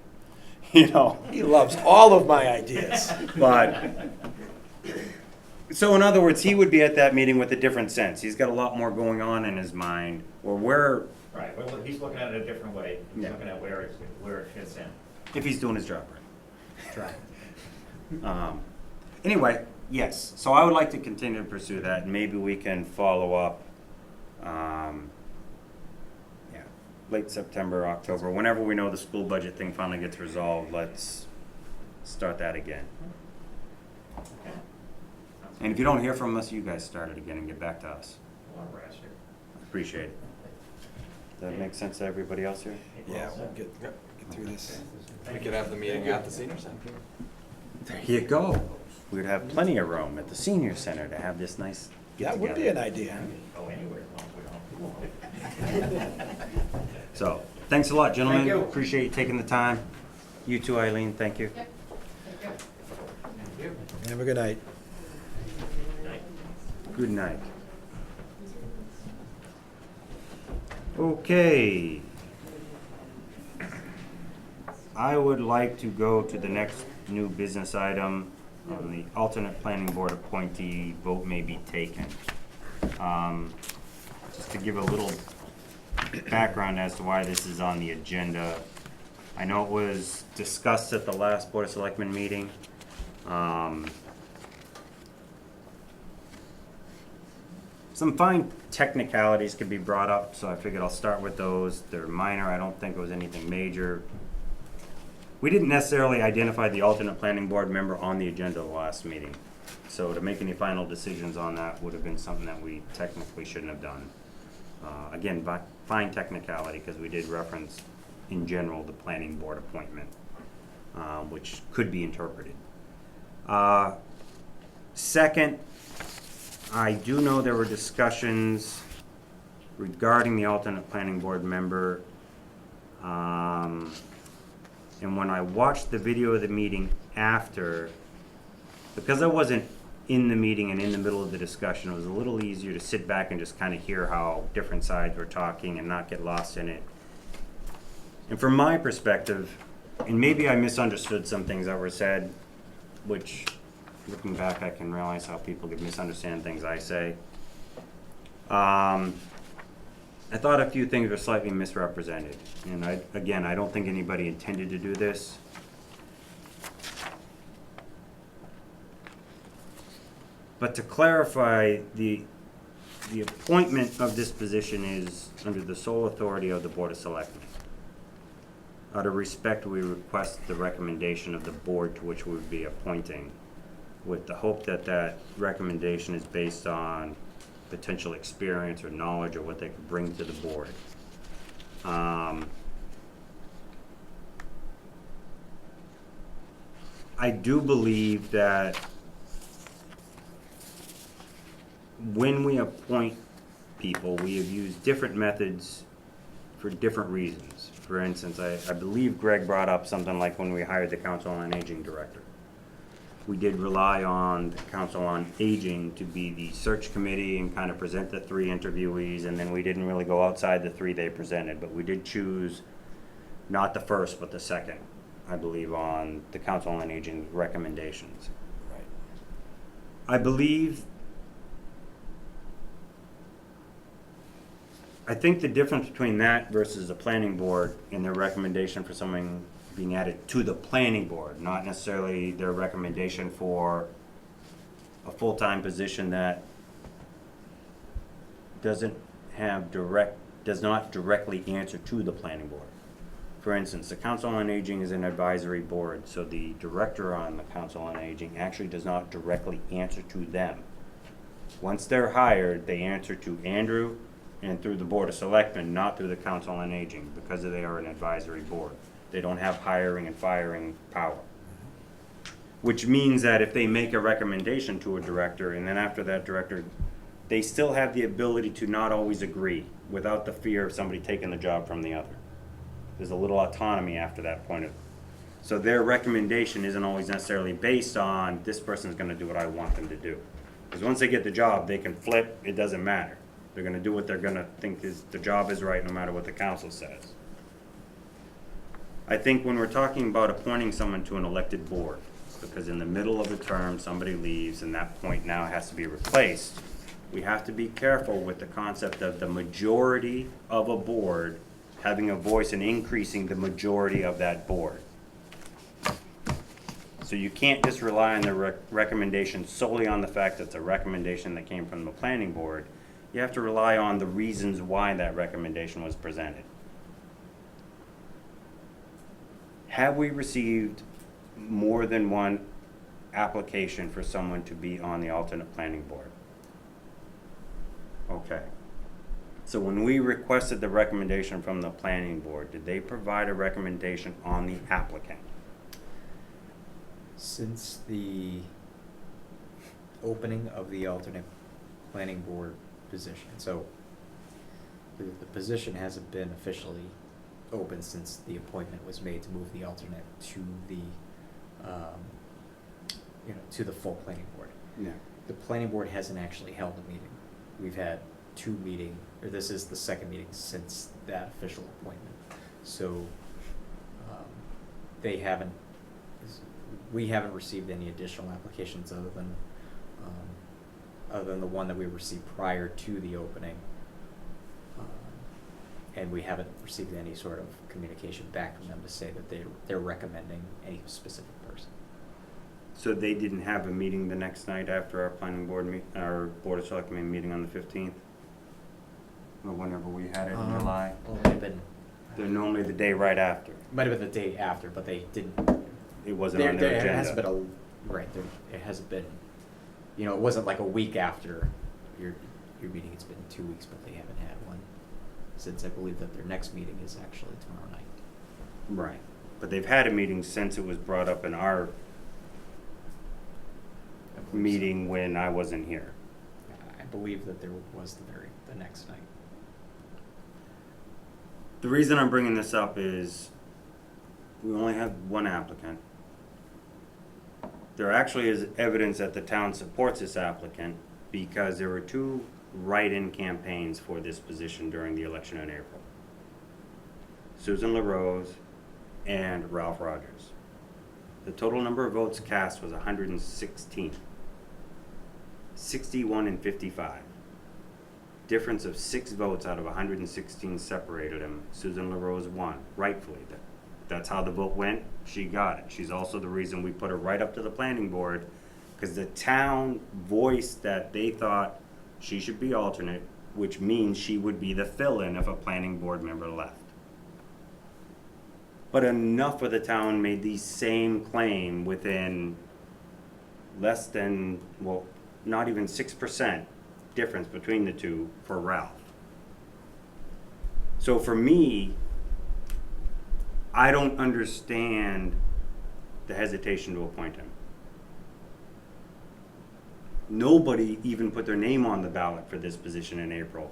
Speaker 1: you know?
Speaker 3: he loves all of my ideas.
Speaker 1: But, so in other words, he would be at that meeting with a different sense. He's got a lot more going on in his mind, where we're
Speaker 11: Right, well, he's looking at it a different way. He's
Speaker 1: Yeah.
Speaker 11: looking at where it fits in.
Speaker 1: If he's doing his job right. Anyway, yes, so I would like to continue to pursue that, and maybe we can follow up, late September, October, whenever we know the school budget thing finally gets resolved, let's start that again.
Speaker 11: Okay.
Speaker 1: And if you don't hear from us, you guys start it again and get back to us.
Speaker 11: A lot of rest here.
Speaker 1: Appreciate it. Does that make sense to everybody else here?
Speaker 3: Yeah, we'll get through this.
Speaker 4: We could have the meeting at the senior center.
Speaker 1: There you go. We'd have plenty of room at the senior center to have this nice
Speaker 3: That would be
Speaker 1: get-together.
Speaker 3: an idea.
Speaker 11: Go anywhere as long as we don't.
Speaker 1: So, thanks a lot, gentlemen.
Speaker 12: Thank you.
Speaker 1: Appreciate you taking the time. You too, Eileen, thank you.
Speaker 9: Yep, thank you.
Speaker 3: Have a good night.
Speaker 1: Good night. Okay. I would like to go to the next new business item on the alternate planning board appointee, vote may be taken. Just to give a little background as to why this is on the agenda. I know it was discussed at the last Board of Selectmen meeting. Some fine technicalities could be brought up, so I figured I'll start with those. They're minor, I don't think it was anything major. We didn't necessarily identify the alternate planning board member on the agenda the last meeting. So to make any final decisions on that would have been something that we technically shouldn't have done. Again, fine technicality, because we did reference in general the planning board appointment, which could be interpreted. Second, I do know there were discussions regarding the alternate planning board member. And when I watched the video of the meeting after, because I wasn't in the meeting and in the middle of the discussion, it was a little easier to sit back and just kind of hear how different sides were talking and not get lost in it. And from my perspective, and maybe I misunderstood some things that were said, which looking back I can realize how people could misunderstand things I say. I thought a few things were slightly misrepresented, and I don't think anybody intended to do this. But to clarify, the appointment of this position is under the sole authority of the Board of Selectmen. Out of respect, we request the recommendation of the board to which we would be appointing, with the hope that that recommendation is based on potential experience or knowledge or what they could bring to the board. I do believe that when we appoint people, we have used different methods for different reasons. For instance, I believe Greg brought up something like when we hired the Council on Aging director. We did rely on the Council on Aging to be the search committee and kind of present the 3 interviewees, and then we didn't really go outside the 3 they presented, but we did choose not the first, but the second, I believe, on the Council on Aging recommendations.
Speaker 3: Right.
Speaker 1: I think the difference between that versus the planning board and their recommendation for someone being added to the planning board, not necessarily their recommendation for a full-time position that does not directly answer to the planning board. For instance, the Council on Aging is an advisory board, so the director on the Council on Aging actually does not directly answer to them. Once they're hired, they answer to Andrew and through the Board of Selectmen, not through the Council on Aging, because they are an advisory board. They don't have hiring and firing power. Which means that if they make a recommendation to a director, and then after that director, they still have the ability to not always agree without the fear of somebody taking the job from the other. There's a little autonomy after that point. So their recommendation isn't always necessarily based on this person's gonna do what I want them to do. Because once they get the job, they can flip, it doesn't matter. They're gonna do what they're gonna think is, the job is right, no matter what the council says. I think when we're talking about appointing someone to an elected board, because in the middle of a term, somebody leaves and that point now has to be replaced, we have to be careful with the concept of the majority of a board having a voice and increasing the majority of that board. So you can't just rely on the recommendation solely on the fact that it's a recommendation that came from the planning board. You have to rely on the reasons why that recommendation was presented. Have we received more than one application for someone to be on the alternate planning board? Okay. So when we requested the recommendation from the planning board, did they provide a recommendation on the applicant?
Speaker 10: Since the opening of the alternate planning board position, so the position hasn't been officially open since the appointment was made to move the alternate to the, to the full planning board.
Speaker 1: Yeah.
Speaker 10: The planning board hasn't actually held a meeting. We've had this is the second meeting since that official appointment. So, we haven't received any additional applications other than the one that we received prior to the opening. And we haven't received any sort of communication back from them to say that they're recommending a specific person.
Speaker 1: So they didn't have a meeting the next night after our planning board our Board of Selectmen meeting on the 15th? Or whenever we had it in July?
Speaker 10: Well, it might have been.
Speaker 1: They're normally the day right after.
Speaker 10: Might have been the day after, but they didn't.
Speaker 1: It wasn't on their agenda.
Speaker 10: It hasn't been it hasn't been, it wasn't like a week after your meeting. It's been 2 weeks, but they haven't had one since I believe that their next meeting is actually tomorrow night.
Speaker 1: Right. But they've had a meeting since it was brought up in our meeting when I wasn't here.
Speaker 10: I believe that there was the next night.
Speaker 1: The reason I'm bringing this up is we only have one applicant. There actually is evidence that the town supports this applicant because there were 2 write-in campaigns for this position during the election in April. Susan LaRose and Ralph Rogers. The total number of votes cast was 116. 61 and 55. Difference of 6 votes out of 116 separated him. Susan LaRose won, rightfully. That's how the vote went. She got it. She's also the reason we put her right up to the planning board, because the town voiced that they thought she should be alternate, which means she would be the fill-in if a planning board member left. But enough of the town made the same claim within less than, well, not even 6% difference between the two for Ralph. So for me, I don't understand the hesitation to appoint him. Nobody even put their name on the ballot for this position in April.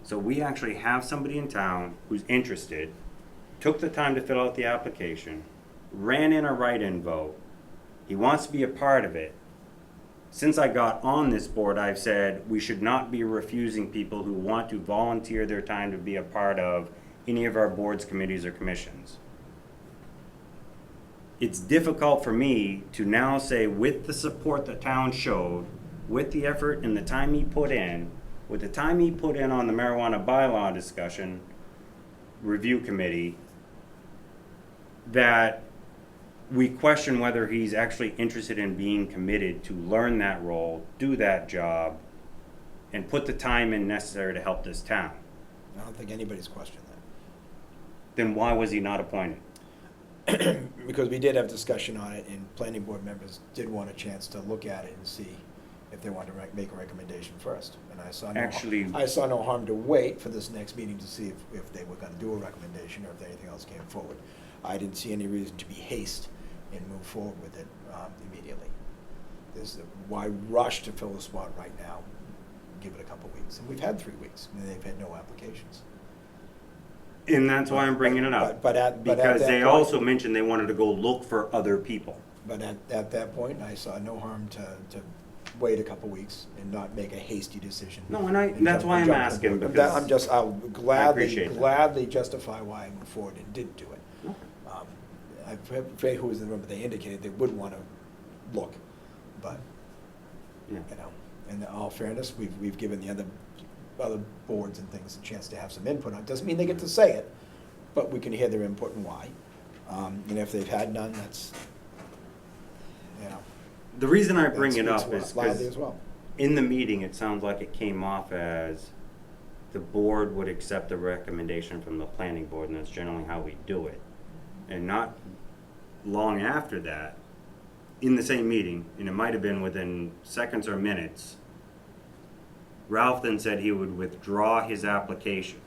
Speaker 1: So we actually have somebody in town who's interested, took the time to fill out the application, ran in a write-in vote. He wants to be a part of it. Since I got on this board, I've said we should not be refusing people who want to volunteer their time to be a part of any of our boards, committees, or commissions. It's difficult for me to now say, with the support the town showed, with the effort and the time he put in, with the time he put in on the marijuana bylaw discussion review committee, that we question whether he's actually interested in being committed to learn that role, do that job, and put the time in necessary to help this town.
Speaker 3: I don't think anybody's questioned that.
Speaker 1: Then why was he not appointed?
Speaker 3: Because we did have discussion on it, and planning board members did want a chance to look at it and see if they wanted to make a recommendation first. And I saw no harm to wait for this next meeting to see if they were gonna do a recommendation or if anything else came forward. I didn't see any reason to be hasty and move forward with it immediately. Why rush to fill the spot right now? Give it a couple weeks. And we've had 3 weeks, and they've had no applications.
Speaker 1: And that's why I'm bringing it up. Because they also mentioned they wanted to go look for other people.
Speaker 3: But at that point, I saw no harm to wait a couple weeks and not make a hasty decision.
Speaker 1: No, and that's why I'm asking, because
Speaker 3: I'll
Speaker 1: appreciate that.
Speaker 3: gladly justify why I moved forward and didn't do it. I forget who was in the room, but they indicated they would want to look, but,
Speaker 1: Yeah.
Speaker 3: in all fairness, we've given the other boards and things a chance to have some input on it. Doesn't mean they get to say it, but we can hear their input and why. And if they've had none, that's, you know.
Speaker 1: The reason I bring
Speaker 3: that
Speaker 1: it
Speaker 3: speaks
Speaker 1: up is
Speaker 3: loudly as
Speaker 1: because
Speaker 3: well.
Speaker 1: in the meeting, it sounds like it came off as the board would accept the recommendation from the planning board, and that's generally how we do it. And not long after that, in the same meeting, and it might have been within seconds or minutes, Ralph then said he would withdraw his application.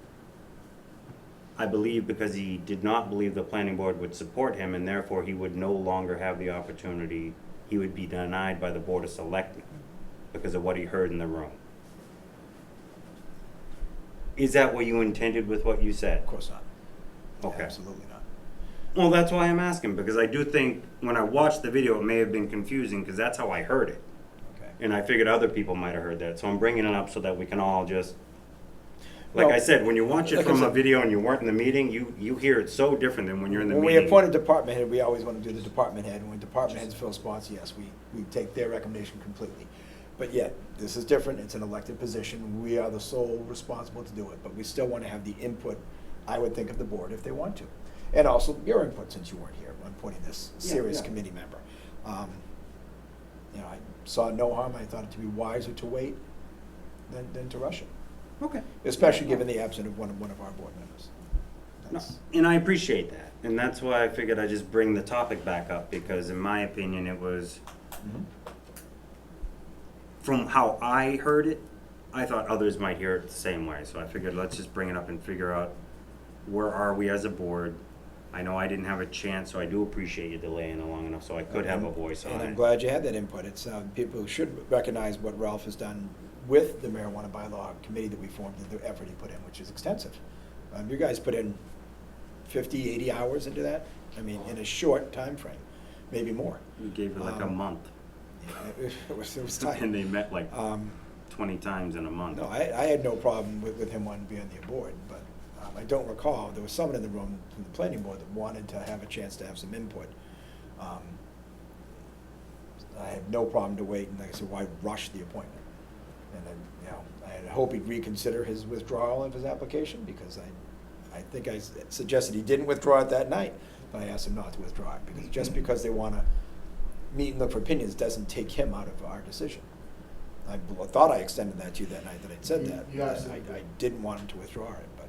Speaker 1: I believe because he did not believe the planning board would support him, and therefore he would no longer have the opportunity, he would be denied by the Board of Selectmen because of what he heard in the room. Is that what you intended with what you said?
Speaker 3: Of course not.
Speaker 1: Okay.
Speaker 3: Absolutely not.
Speaker 1: Well, that's why I'm asking, because I do think when I watched the video, it may have been confusing, because that's how I heard it.
Speaker 3: Okay.
Speaker 1: And I figured other people might have heard that, so I'm bringing it up so that we can all just, like
Speaker 3: Well,
Speaker 1: I said, when you watch it
Speaker 3: like I
Speaker 1: from a
Speaker 3: said-
Speaker 1: video and you weren't in the meeting, you hear it so different than when you're in the
Speaker 3: When
Speaker 1: meeting.
Speaker 3: we appoint a department head, we always want to do the department head, and when department heads fill spots, yes, we take their recommendation completely. But yet, this is different, it's an elected position, we are the sole responsible to do it, but we still want to have the input, I would think, of the board if they want to. And also your input, since you weren't here, on appointing this serious committee member. You know, I saw no harm, I thought it to be wiser to wait than to rush it.
Speaker 1: Okay.
Speaker 3: Especially given the absence of one of our board members.
Speaker 1: No,
Speaker 3: That's-
Speaker 1: and I appreciate that, and that's why I figured I'd just bring the topic back up, because in my opinion, it was,
Speaker 3: Mhm.
Speaker 1: from how I heard it, I thought others might hear it the same way, so I figured let's just bring it up and figure out where are we as a board. I know I didn't have a chance, so I do appreciate you delaying it long enough so I could have a voice on
Speaker 3: And I'm
Speaker 1: it.
Speaker 3: glad you had that input. It's, people should recognize what Ralph has done with the marijuana bylaw committee that we formed, and the effort he put in, which is extensive. You guys put in 50, 80 hours into that, I mean, in a short time frame, maybe more.
Speaker 1: You gave it like a month,
Speaker 3: Yeah, it was tight.
Speaker 1: and they met like
Speaker 3: Um,
Speaker 1: 20 times in a month.
Speaker 3: No, I had no problem with him wanting to be on the board, but I don't recall, there was someone in the room from the planning board that wanted to have a chance to have some input. I have no problem to wait, and like I said, why rush the appointment? And then, you know, I hope he'd reconsider his withdrawal of his application, because I think I suggested he didn't withdraw it that night, but I asked him not to withdraw it, because just because they want to meet and look for opinions doesn't take him out of our decision. I thought I extended that to you that night that I'd said that.
Speaker 8: You absolutely
Speaker 3: I didn't want him to withdraw it, but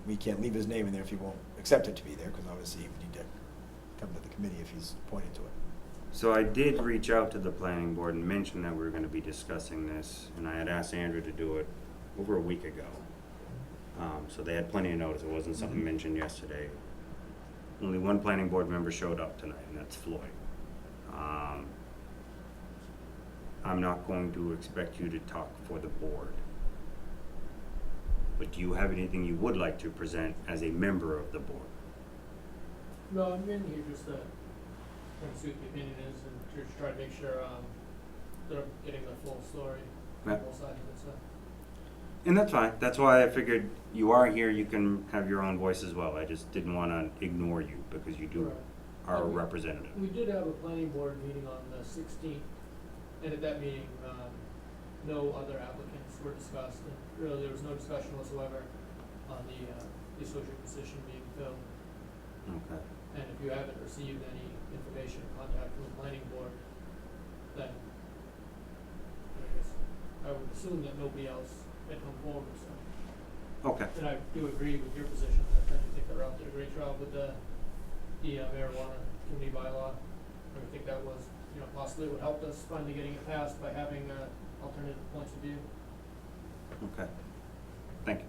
Speaker 3: we can't leave his name in there if he won't accept it to be there, because obviously he would need to come to the committee if he's appointed to it.
Speaker 1: So I did reach out to the planning board and mention that we were gonna be discussing this, and I had asked Andrew to do it over a week ago. So they had plenty of notice, it wasn't something mentioned yesterday. Only one planning board member showed up tonight, and that's Floyd. I'm not going to expect you to talk for the board. But do you have anything you would like to present as a member of the board?
Speaker 8: No, I'm in here just to kind of see what the opinion is and just try to make sure, that I'm getting the full story,
Speaker 1: Yeah.
Speaker 8: both sides of it, so.
Speaker 1: And that's fine, that's why I figured you are here, you can have your own voice as well. I just didn't wanna ignore you, because you do,
Speaker 8: Right.
Speaker 1: are a
Speaker 8: And
Speaker 1: representative.
Speaker 8: We did have a planning board meeting on the 16th, and at that meeting, no other applicants were discussed, and really there was no discussion whatsoever on the associate position being filled.
Speaker 1: Okay.
Speaker 8: And if you haven't received any information or contact from the planning board, then I guess I would assume that nobody else had come forward, so.
Speaker 1: Okay.
Speaker 8: And I do agree with your position, I think that Ralph did a great job with the marijuana community bylaw. I think that was, possibly what helped us finally getting it passed by having alternative points of view.
Speaker 1: Okay. Thank you.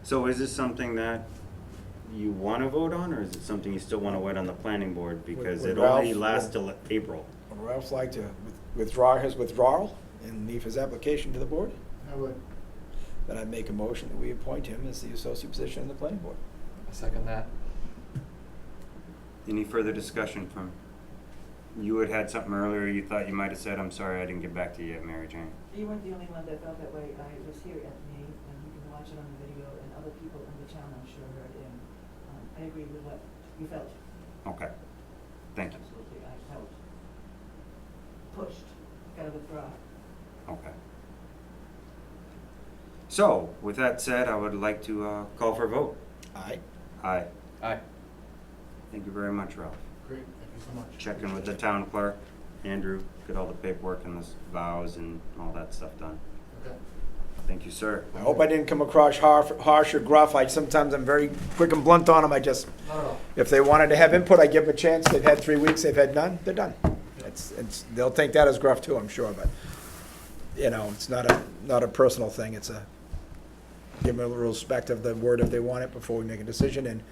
Speaker 1: So is this something that you wanna vote on, or is it something you still wanna wait on the planning board? Because
Speaker 3: Would
Speaker 1: it only
Speaker 3: Ralph-
Speaker 1: lasts till April.
Speaker 3: Would Ralph like to withdraw his withdrawal and leave his application to the board?
Speaker 8: I would.
Speaker 3: Then I'd make a motion that we appoint him as the associate position in the planning board.
Speaker 4: I second that.
Speaker 1: Any further discussion from, you had something earlier you thought you might have said, I'm sorry I didn't get back to you yet, Mary Jane.
Speaker 7: You weren't the only one that felt that way. I was here at the meeting, and you can watch it on the video, and other people in the town, I'm sure, heard, and I agree with what you felt.
Speaker 1: Okay, thank you.
Speaker 7: Absolutely, I was pushed, gotta withdraw.
Speaker 1: Okay. So, with that said, I would like to call for a vote.
Speaker 3: Aye.
Speaker 1: Aye.
Speaker 4: Aye.
Speaker 1: Thank you very much, Ralph.
Speaker 8: Great, thank you so much.
Speaker 1: Check in with the town clerk. Andrew, get all the paperwork and the vows and all that stuff done.
Speaker 8: Okay.
Speaker 1: Thank you, sir.
Speaker 3: I hope I didn't come across harsh or gruff. Sometimes I'm very quick and blunt on them.
Speaker 8: Not at all.
Speaker 3: If they wanted to have input, I give them a chance. They've had 3 weeks, they've had none, they're done. They'll take that as gruff too, I'm sure, but, it's not a personal thing. It's give them a little respect of the word if they want it before we make a decision, and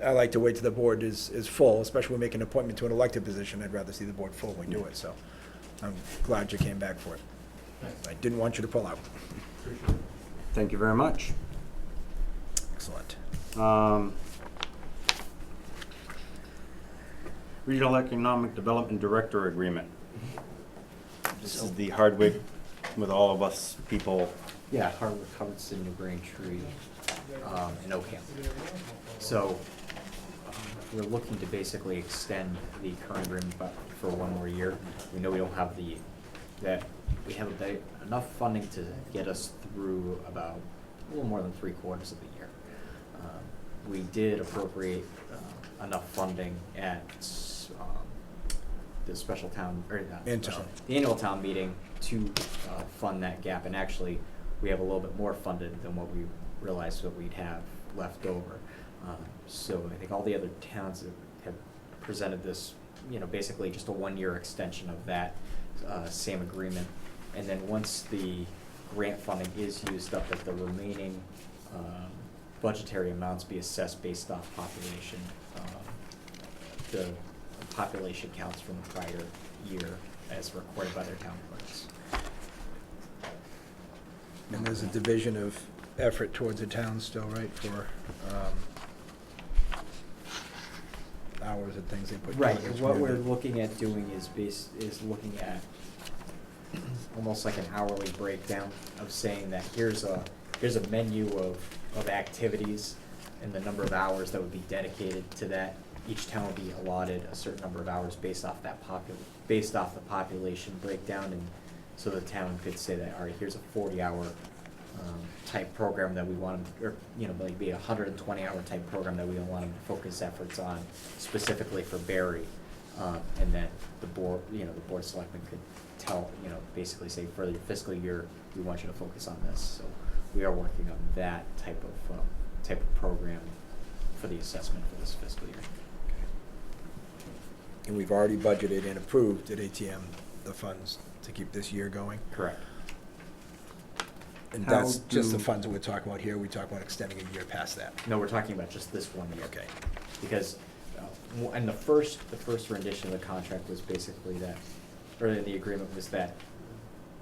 Speaker 3: I like to wait till the board is full, especially when we make an appointment to an elected position. I'd rather see the board full when we do it, so I'm glad you came back for it.
Speaker 8: Thanks.
Speaker 3: I didn't want you to pull out.
Speaker 8: Appreciate it.
Speaker 1: Thank you very much.
Speaker 3: Excellent.
Speaker 1: Regional Economic Development Director Agreement. This is the Hardwick with all of us people.
Speaker 10: Yeah, Hardwick, Hubbardston, New Braintree, and Oakham. So, we're looking to basically extend the current agreement for 1 more year. We know we don't have we have enough funding to get us through about a little more than 3/4 of the year. We did appropriate enough funding at the special town, or not special, the annual town meeting to fund that gap, and actually, we have a little bit more funded than what we realized that we'd have left over. So I think all the other towns have presented this, basically just a 1-year extension of that same agreement. And then once the grant funding is used up, that the remaining budgetary amounts be assessed based off population. The population counts from the prior year as recorded by their town clerks.
Speaker 3: And there's a division of effort towards the town still, right, for hours and things they put.
Speaker 10: Right,
Speaker 3: towards
Speaker 10: and what we're
Speaker 3: community.
Speaker 10: looking at doing is looking at almost like an hourly breakdown of saying that here's a menu of activities and the number of hours that would be dedicated to that. Each town would be allotted a certain number of hours based off that based off the population breakdown, and so the town could say that, all right, here's a 40-hour type program that we want them, or maybe a 120-hour type program that we want them to focus efforts on specifically for Barry, and then the board, the board of selectmen could tell, basically say for the fiscal year we want you to focus on this. So we are working on that type of program for the assessment for this fiscal year.
Speaker 3: And we've already budgeted and approved at ATM the funds to keep this year going.
Speaker 10: Correct.
Speaker 3: And
Speaker 1: How
Speaker 3: that's just the
Speaker 1: do-
Speaker 3: funds that we're talking about here. We talk about extending a year past that.
Speaker 10: No, we're talking about just this 1 year.
Speaker 3: Okay.
Speaker 10: Because, and the first rendition of the contract was basically that, or the agreement was that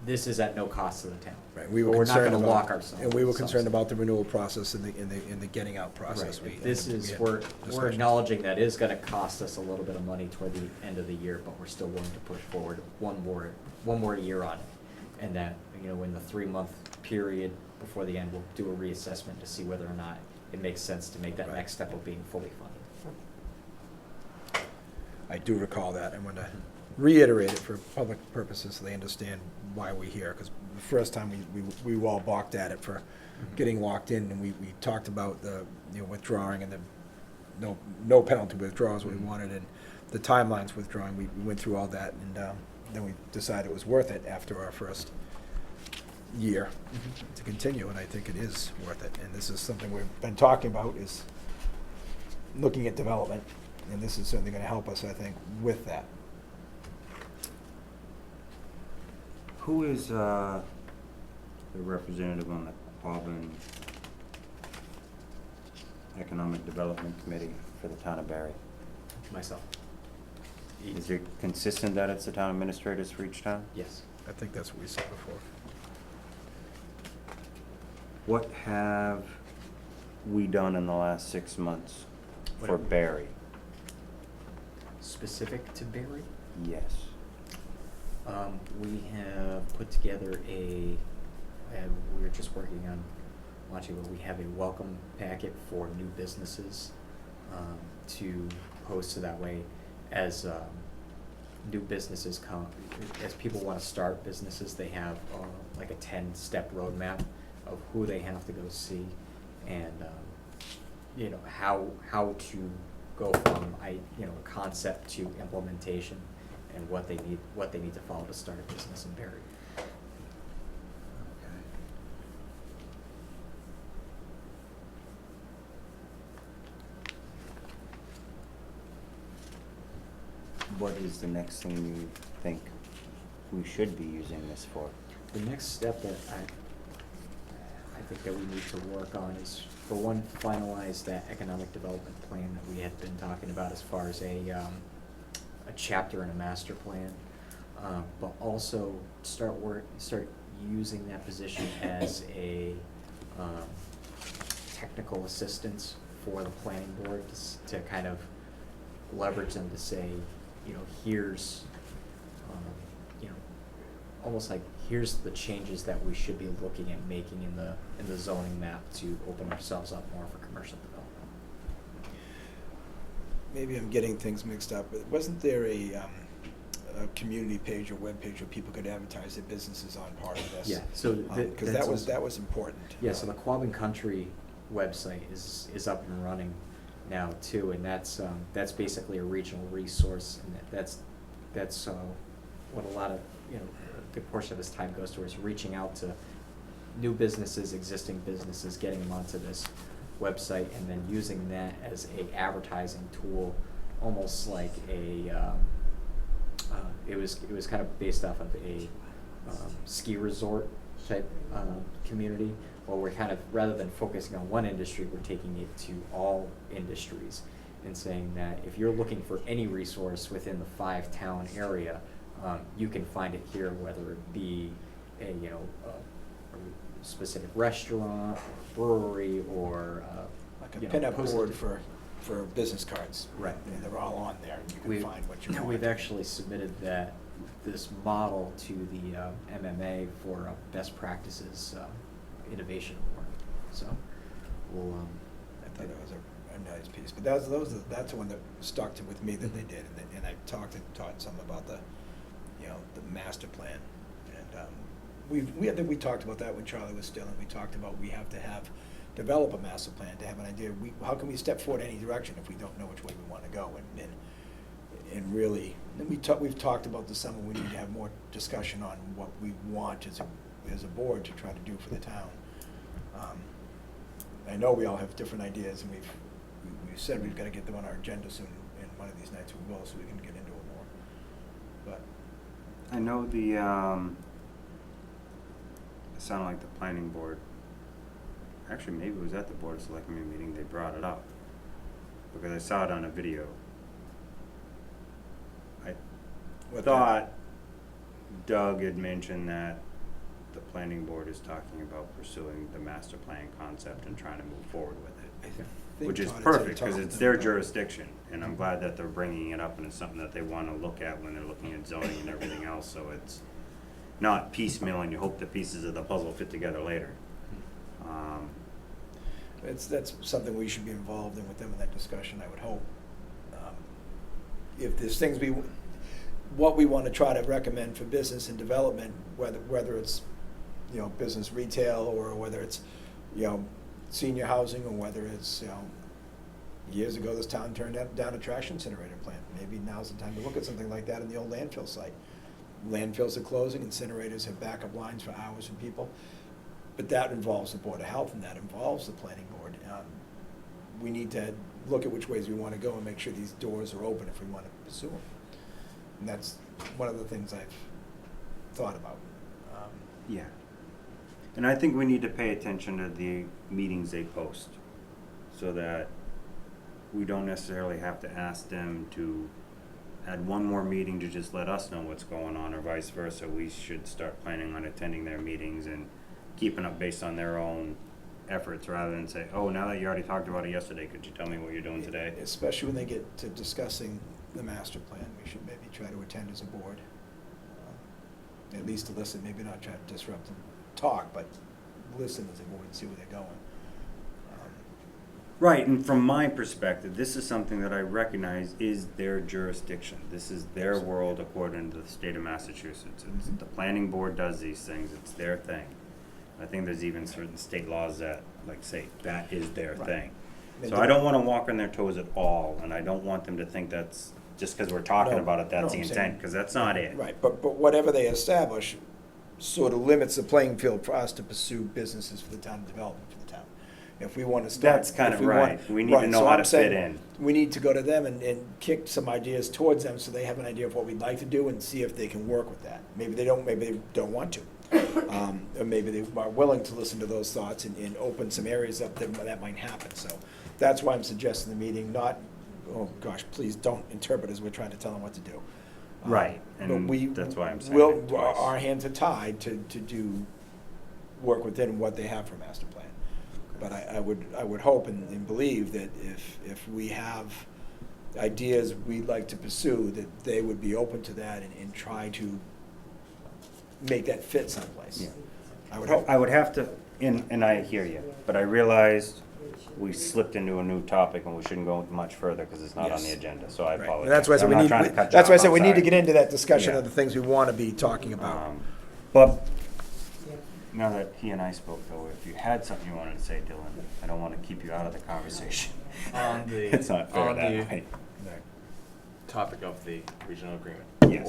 Speaker 10: this is at no cost to the town.
Speaker 3: Right. We were
Speaker 10: But we're not
Speaker 3: concerned
Speaker 10: gonna
Speaker 3: about,
Speaker 10: lock ourselves.
Speaker 3: and we were concerned about the renewal process and the getting out
Speaker 10: Right,
Speaker 3: process.
Speaker 10: this is, we're acknowledging that is gonna cost us a little bit of money toward the end of the year, but we're still willing to push forward one more year on it. And that, in the 3-month period before the end, we'll do a reassessment to see whether or not it makes sense to make that
Speaker 3: Right.
Speaker 10: next step of being fully funded.
Speaker 3: I do recall that. I want to reiterate it for public purposes so they understand why we're here. Because the first time we were all balked at it for getting locked in, and we talked about the withdrawing and the no penalty withdrawals we wanted, and the timelines withdrawing. We went through all that, and then we decided it was worth it after our first year to continue, and I think it is worth it. And this is something we've been talking about, is looking at development, and this is certainly going to help us, I think, with that.
Speaker 1: Who is the representative on the Auburn Economic Development Committee for the town of Barry?
Speaker 10: Myself.
Speaker 1: Is it consistent that it's the town administrators for each town?
Speaker 10: Yes.
Speaker 3: I think that's what we said before.
Speaker 1: What have we done in the last 6 months
Speaker 10: What
Speaker 1: for
Speaker 10: have we-
Speaker 1: Barry?
Speaker 10: Specific to Barry?
Speaker 1: Yes.
Speaker 10: We have put together we were just working on launching, but we have a welcome packet for new businesses to post so that way as new businesses come, as people want to start businesses, they have like a 10-step roadmap of who they have to go see and you know, how to go from a concept to implementation and what they need to follow to start a business in Barry.
Speaker 1: What is the next thing you think we should be using this for?
Speaker 10: The next step that I think that we need to work on is, for one, finalize that economic development plan that we had been talking about as far as a chapter and a master plan, but also start using that position as a technical assistance for the planning board to kind of leverage them to say, you know, here's, you know, almost like here's the changes that we should be looking at making in the zoning map to open ourselves up more for commercial development.
Speaker 3: Maybe I'm getting things mixed up, but wasn't there a community page or web page where people could advertise their businesses on part of this?
Speaker 10: Yeah, so
Speaker 3: because that was important.
Speaker 10: Yeah, so the Quabbin Country website is up and running now too, and that's basically a regional resource, and that's what a lot of, you know, a good portion of his time goes towards, reaching out to new businesses, existing businesses, getting them onto this website, and then using that as a advertising tool, almost like a it was kind of based off of a ski resort type community, where we're kind of, rather than focusing on one industry, we're taking it to all industries and saying that if you're looking for any resource within the 5-town area, you can find it here, whether it be a specific restaurant, or brewery, or
Speaker 3: Like a pinup board for business cards.
Speaker 10: Right.
Speaker 3: And they're all on there. You can find what you want.
Speaker 10: We've actually submitted this model to the MMA for a best practices innovation award. So we'll.
Speaker 3: I thought that was a nice piece, but that's the one that stuck with me that they did, and I taught some about the master plan, and we talked about that when Charlie was still, and we talked about we have to develop a master plan to have an idea. How can we step forward any direction if we don't know which way we want to go, and really, and we've talked about this summer, we need to have more discussion on what we want as a board to try to do for the town. I know we all have different ideas, and we've said we've got to get them on our agenda soon, and one of these nights we will, so we can get into it more. But
Speaker 1: I know it sounded like the planning board, actually maybe it was at the Board of Selectmen meeting, they brought it up, because I saw it on a video. I thought Doug had mentioned that the planning board is talking about pursuing the master plan concept and trying to move forward with it, which is perfect, because it's their jurisdiction, and I'm glad that they're bringing it up, and it's something that they want to look at when they're looking at zoning and everything else, so it's not piecemeal and you hope the pieces of the puzzle fit together later.
Speaker 3: that's something we should be involved in with them in that discussion, I would hope. If there's things what we want to try to recommend for business and development, whether it's business retail, or whether it's senior housing, or whether it's years ago this town turned down a trash incinerator plant. Maybe now's the time to look at something like that in the old landfill site. Landfills are closing, incinerators have backup lines for hours and people, but that involves the Board of Health, and that involves the planning board. We need to look at which ways we want to go and make sure these doors are open if we want to pursue them. And that's one of the things I've thought about.
Speaker 1: Yeah. And I think we need to pay attention to the meetings they post, so that we don't necessarily have to ask them to add one more meeting to just let us know what's going on, or vice versa. We should start planning on attending their meetings and keeping up based on their own efforts, rather than say, oh, now that you already talked about it yesterday, could you tell me what you're doing today?
Speaker 3: Especially when they get to discussing the master plan, we should maybe try to attend as a board, at least to listen, maybe not try to disrupt and talk, but listen as a board and see where they're going.
Speaker 1: Right, and from my perspective, this is something that I recognize is their jurisdiction. This is their world according to the state of Massachusetts. It's, the planning board does these things, it's their thing. I think there's even certain state laws that, like, say, that is their
Speaker 3: Right.
Speaker 1: thing.
Speaker 3: They
Speaker 1: So
Speaker 3: do.
Speaker 1: I don't wanna walk on their toes at all, and I don't want them to think that's, just cause we're talking
Speaker 3: No,
Speaker 1: about it, that's
Speaker 3: no,
Speaker 1: the
Speaker 3: I'm saying-
Speaker 1: intent, cause that's not it.
Speaker 3: Right, but whatever they establish sort of limits the playing field for us to pursue businesses for the town, development for the town. If we want to start.
Speaker 1: That's kinda
Speaker 3: if we want-
Speaker 1: right. We need to
Speaker 3: right,
Speaker 1: know
Speaker 3: so
Speaker 1: how
Speaker 3: I'm
Speaker 1: to
Speaker 3: saying
Speaker 1: fit in.
Speaker 3: We need to go to them and kick some ideas towards them so they have an idea of what we'd like to do and see if they can work with that. Maybe they don't want to. Or maybe they are willing to listen to those thoughts and open some areas up that might happen. So that's why I'm suggesting the meeting, not, oh gosh, please don't interpret as we're trying to tell them what to do.
Speaker 1: Right,
Speaker 3: But
Speaker 1: and
Speaker 3: we
Speaker 1: that's why I'm saying
Speaker 3: will-
Speaker 1: it twice.
Speaker 3: Our hands are tied to do work within what they have for master plan. But I would hope and believe that if we have ideas we'd like to pursue, that they would be open to that and try to make that fit someplace.
Speaker 1: Yeah.
Speaker 3: I would hope.
Speaker 1: I would have to, and I hear you, but I realized we slipped into a new topic and we shouldn't go much further because it's not on the
Speaker 3: Yes.
Speaker 1: agenda, so I
Speaker 3: Right.
Speaker 1: apologize.
Speaker 3: And that's why I said
Speaker 1: I'm
Speaker 3: we
Speaker 1: not
Speaker 3: need,
Speaker 1: trying to cut you
Speaker 3: that's why I
Speaker 1: off,
Speaker 3: said we
Speaker 1: I'm
Speaker 3: need to
Speaker 1: sorry.
Speaker 3: get into that discussion
Speaker 1: Yeah.
Speaker 3: of the things we want to be talking about.
Speaker 1: But now that he and I spoke though, if you had something you wanted to say, Dylan, I don't want to keep you out of the conversation.
Speaker 4: On the,
Speaker 1: It's not fair
Speaker 4: on
Speaker 1: that
Speaker 4: the
Speaker 1: way.
Speaker 4: topic of the regional agreement.
Speaker 1: Yes.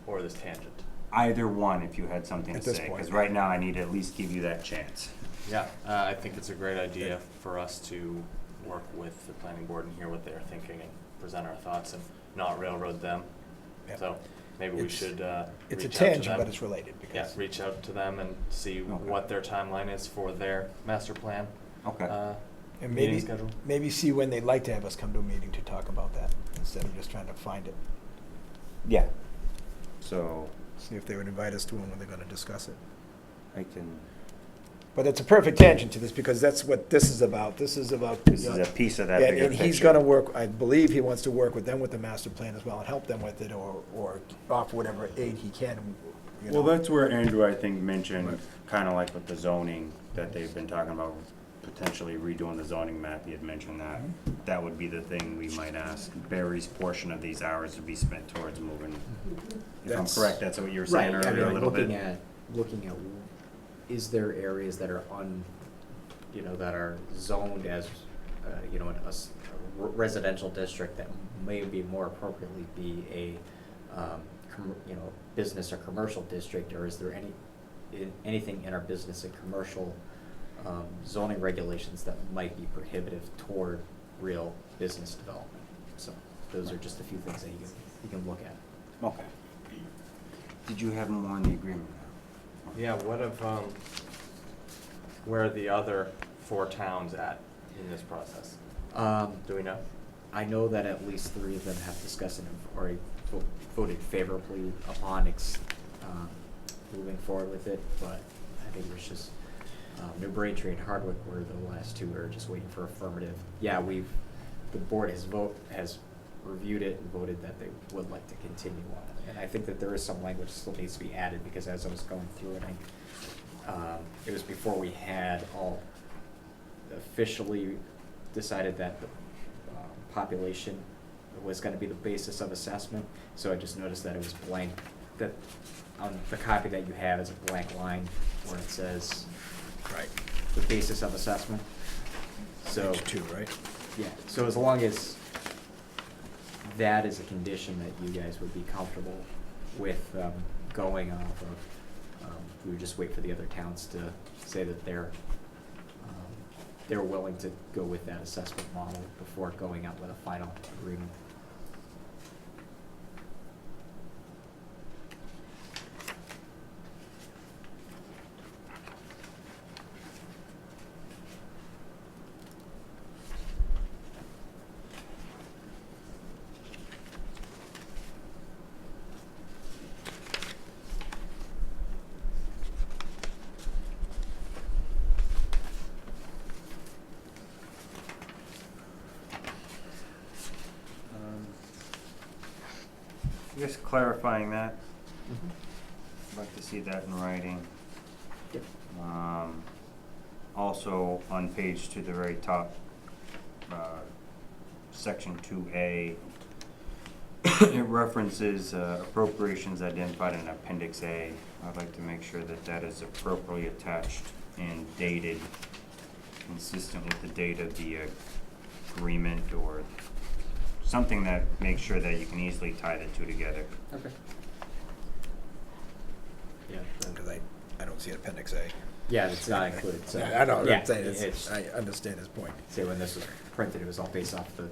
Speaker 4: Or this tangent.
Speaker 1: Either one, if you had something to
Speaker 3: At this
Speaker 1: say,
Speaker 3: point.
Speaker 1: because right now I need to at least give you that chance.
Speaker 4: Yeah, I think it's a great idea for us to work with the planning board and hear what they're thinking and present our thoughts and not railroad them.
Speaker 3: Yep.
Speaker 4: So maybe we
Speaker 3: It's-
Speaker 4: should
Speaker 3: It's a
Speaker 4: reach out to
Speaker 3: tangent,
Speaker 4: them.
Speaker 3: but it's related
Speaker 4: Yeah,
Speaker 3: because.
Speaker 4: reach out to them and see
Speaker 1: Okay.
Speaker 4: what their timeline is for their master plan.
Speaker 1: Okay.
Speaker 3: And
Speaker 4: Meeting
Speaker 3: maybe,
Speaker 4: schedule.
Speaker 3: maybe see when they'd like to have us come to a meeting to talk about that, instead of just trying to find it.
Speaker 1: Yeah. So
Speaker 3: See if they would invite us to one when they're gonna discuss it.
Speaker 1: I can,
Speaker 3: But it's a perfect tangent to this, because that's what this is about. This is about.
Speaker 1: this is a piece of that
Speaker 3: And
Speaker 1: bigger
Speaker 3: and he's
Speaker 1: picture.
Speaker 3: gonna work, I believe he wants to work with them with the master plan as well, and help them with it, or offer whatever aid he can, you know.
Speaker 1: Well, that's where Andrew, I think, mentioned, kind of like with the zoning, that they've been talking about potentially redoing the zoning map. He had mentioned that. That would be the thing we might ask Barry's portion of these hours to be spent towards moving. If I'm
Speaker 3: That's-
Speaker 1: correct, that's what you were saying
Speaker 10: Right, I
Speaker 1: earlier a
Speaker 10: mean,
Speaker 1: little bit.
Speaker 10: looking at, is there areas that are that are zoned as, in a residential district that may be more appropriately be a, business or commercial district, or is there anything in our business and commercial zoning regulations that might be prohibitive toward real business development? So those are just a few things that you can look at.
Speaker 1: Okay. Did you have more in the agreement?
Speaker 4: Yeah, what if, where are the other 4 towns at in this process? Do we know?
Speaker 10: I know that at least 3 of them have discussed and have already voted favorably upon moving forward with it, but I think there's just New Braintree and Hardwick were the last 2 we are just waiting for affirmative. Yeah, the board has reviewed it and voted that they would like to continue on it. And I think that there is some language still needs to be added, because as I was going through it, it was before we had all officially decided that the population was going to be the basis of assessment. So I just noticed that it was blank, that on the copy that you have is a blank line where it says
Speaker 3: Right.
Speaker 10: the basis of assessment. So,
Speaker 3: Page 2, right?
Speaker 10: yeah, so as long as that is a condition that you guys would be comfortable with going off of, we would just wait for the other towns to say that they're willing to go with that assessment model before going out with a final agreement.
Speaker 1: Just clarifying that. I'd like to see that in writing.
Speaker 10: Yep.
Speaker 1: Also, on page 2, the very top, section 2A, it references appropriations identified in Appendix A. I'd like to make sure that that is appropriately attached and dated, consistent with the date of the agreement, or something that makes sure that you can easily tie the two together.
Speaker 10: Okay. Yeah.
Speaker 3: Because I don't see Appendix A.
Speaker 10: Yeah, it's not included, so.
Speaker 3: I know,
Speaker 10: yeah,
Speaker 3: I'm saying,
Speaker 10: it's,
Speaker 3: I understand his point.
Speaker 10: say when this was printed, it was all based off the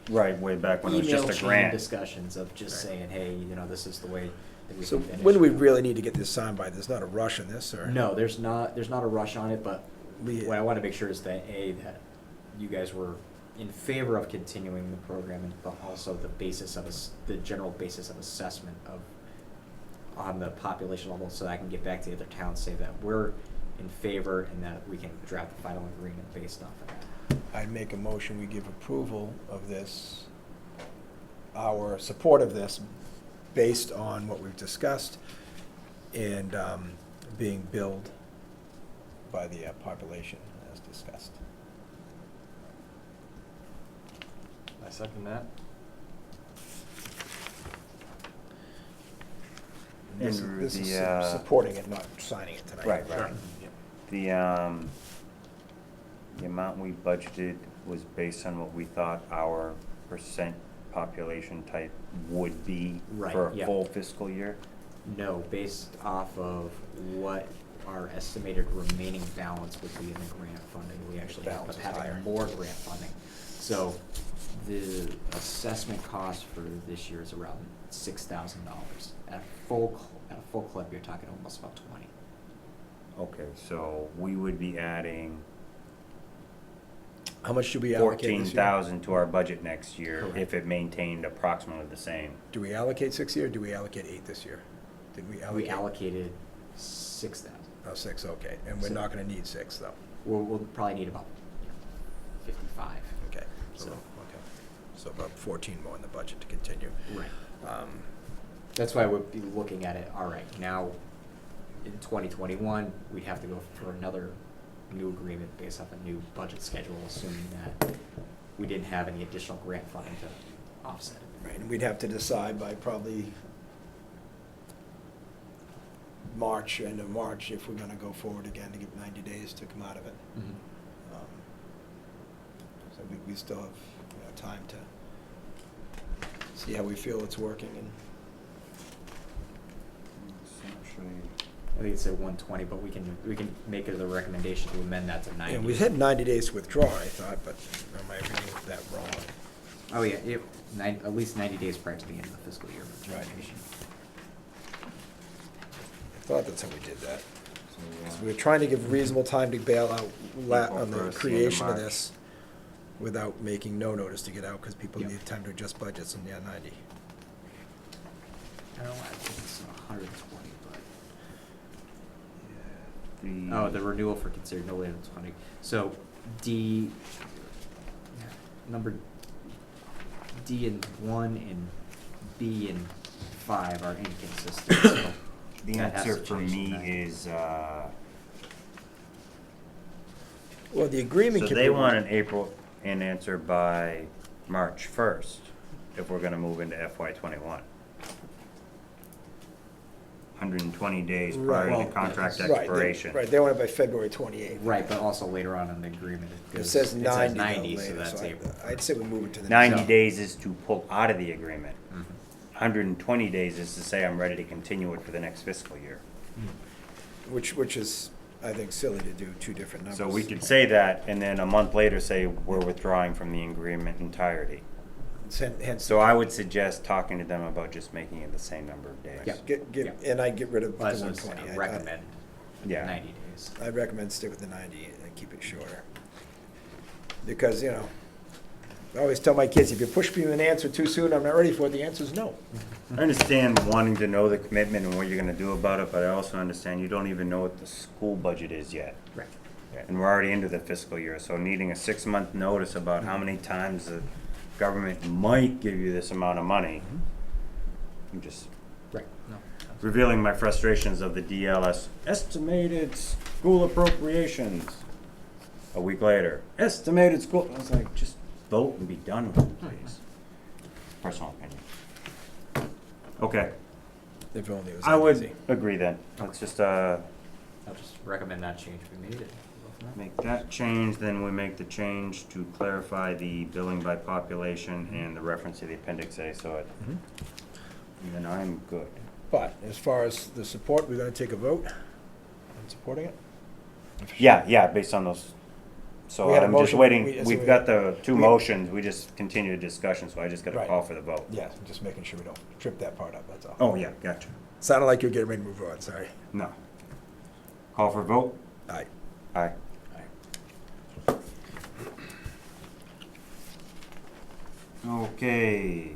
Speaker 1: Right, way back when it was
Speaker 10: email
Speaker 1: just a
Speaker 10: chain
Speaker 1: grant.
Speaker 10: discussions of just
Speaker 3: Right.
Speaker 10: saying, hey, you know, this is the way that we
Speaker 3: So
Speaker 10: can finish.
Speaker 3: when do we really need to get this signed by? There's not a rush in this, or?
Speaker 10: No, there's not a rush on it, but
Speaker 3: We-
Speaker 10: what I want to make sure is that that you guys were in favor of continuing the program, but also the basis of the general basis of assessment of on the population level, so I can get back to the other towns, say that we're in favor and that we can draft the final agreement based off of that.
Speaker 3: I'd make a motion, we give approval of this, our support of this, based on what we've discussed, and being billed by the population as discussed.
Speaker 4: I second that.
Speaker 3: This
Speaker 1: And
Speaker 3: this is
Speaker 1: the,
Speaker 3: supporting it, not signing it tonight.
Speaker 1: Right, right. The amount we budgeted was based on what we thought our percent population type would be
Speaker 10: Right,
Speaker 1: for a
Speaker 10: yeah.
Speaker 1: full fiscal year.
Speaker 10: No, based off of what our estimated remaining balance would be in the grant funding. We actually ended up
Speaker 3: Balance is higher.
Speaker 10: having more grant funding. So the assessment cost for this year is around $6,000. At a full clip, you're talking almost about 20.
Speaker 1: Okay, so we would be adding
Speaker 3: How much do we allocate this year?
Speaker 1: 14,000 to our budget next year
Speaker 10: Correct.
Speaker 1: if it maintained approximately the same.
Speaker 3: Do we allocate 6 year, or do we allocate 8 this year? Did we allocate?
Speaker 10: We allocated 6,000.
Speaker 3: Oh, 6, okay, and we're
Speaker 10: So-
Speaker 3: not gonna need 6, though.
Speaker 10: We'll probably need about 55.
Speaker 3: Okay, so,
Speaker 10: So-
Speaker 3: okay, so about 14 more in the budget to continue.
Speaker 10: Right.
Speaker 3: Um,
Speaker 10: That's why we'd be looking at it, all right, now, in 2021, we'd have to go for another new agreement based off a new budget schedule, assuming that we didn't have any additional grant funding to offset it.
Speaker 3: Right, and we'd have to decide by probably March, end of March, if we're gonna go forward again to give 90 days to come out of it. So we still have, time to see how we feel it's working, and
Speaker 10: I think it's at 120, but we can make it a recommendation to amend that to 90.
Speaker 3: and we had 90 days to withdraw, I thought, but am I reading that wrong?
Speaker 10: Oh, yeah, at least 90 days prior to the end of the fiscal year for
Speaker 3: Right.
Speaker 10: termination.
Speaker 3: I thought that's how we did that. So we were trying to give reasonable time to bail out
Speaker 1: April
Speaker 3: on the
Speaker 1: 1st, the end of
Speaker 3: creation of
Speaker 1: March.
Speaker 3: this without making no notice to get out, because people
Speaker 10: Yep.
Speaker 3: need time to adjust budgets, and 90.
Speaker 10: I don't know, I think it's 120, but.
Speaker 1: The
Speaker 10: Oh, the renewal for considered no later than 20. So number D and 1 and B and 5 are inconsistent. So
Speaker 1: The
Speaker 10: that has
Speaker 1: answer
Speaker 10: to
Speaker 1: for
Speaker 10: change to
Speaker 1: me
Speaker 10: 90.
Speaker 1: is,
Speaker 3: Well, the agreement
Speaker 1: so
Speaker 3: can
Speaker 1: they
Speaker 3: be-
Speaker 1: want an answer by March 1st, if we're gonna move into FY '21. 120 days prior
Speaker 3: Right.
Speaker 1: to
Speaker 10: Well,
Speaker 1: contract
Speaker 3: Right, they-
Speaker 1: expiration.
Speaker 3: Right, they want it by February 28th.
Speaker 10: Right, but also later on in the agreement,
Speaker 3: It
Speaker 10: goes-
Speaker 3: says 90 though
Speaker 10: 90, so
Speaker 3: later,
Speaker 10: that's
Speaker 3: so
Speaker 10: April.
Speaker 3: I'd say we move it to the.
Speaker 1: 90
Speaker 10: So-
Speaker 1: days is to pull out of the agreement.
Speaker 10: Mhm.
Speaker 1: 120 days is to say I'm ready to continue it for the next fiscal year.
Speaker 3: Which is, I think, silly to do two different numbers.
Speaker 1: So we could say that, and then a month later say we're withdrawing from the agreement entirety.
Speaker 3: Hence.
Speaker 1: So I would suggest talking to them about just making it the same number of days.
Speaker 10: Yeah.
Speaker 3: And I'd get rid of the
Speaker 10: Well, that's what I was
Speaker 3: 120.
Speaker 10: saying, recommend
Speaker 1: Yeah.
Speaker 10: 90 days.
Speaker 3: I'd recommend stick with the 90 and keep it shorter. Because, I always tell my kids, if you push me with an answer too soon, I'm not ready for it, the answer's no.
Speaker 1: I understand wanting to know the commitment and what you're gonna do about it, but I also understand you don't even know what the school budget is yet.
Speaker 10: Right.
Speaker 1: And we're already into the fiscal year, so needing a 6-month notice about how many times the government might give you this amount of money. I'm just
Speaker 10: Right. No.
Speaker 1: revealing my frustrations of the DLS estimated school appropriations. A week later, estimated school, I was like, just vote and be done with it, please. Personal opinion. Okay,
Speaker 3: If only it was
Speaker 1: I
Speaker 3: that
Speaker 1: would
Speaker 3: easy.
Speaker 1: agree then. Let's just,
Speaker 10: I'll just recommend that change be made. And go from there.
Speaker 1: make that change, then we make the change to clarify the billing by population and the reference to the appendix A, so it,
Speaker 3: Mhm.
Speaker 1: then I'm good.
Speaker 3: But as far as the support, we're gonna take a vote on supporting it?
Speaker 1: Yeah, based on those, so
Speaker 3: We had a
Speaker 1: I'm just
Speaker 3: motion,
Speaker 1: waiting,
Speaker 3: so
Speaker 1: we've
Speaker 3: we-
Speaker 1: got the two
Speaker 3: we-
Speaker 1: motions, we just continue the discussion, so I just gotta
Speaker 3: Right.
Speaker 1: call for the vote.
Speaker 3: Yeah, just making sure we don't trip that part up, that's all.
Speaker 1: Oh, yeah, gotcha.
Speaker 3: Sounded like you're getting ready to move on, sorry.
Speaker 1: No. Call for vote?
Speaker 3: Aye.
Speaker 1: Aye. Okay.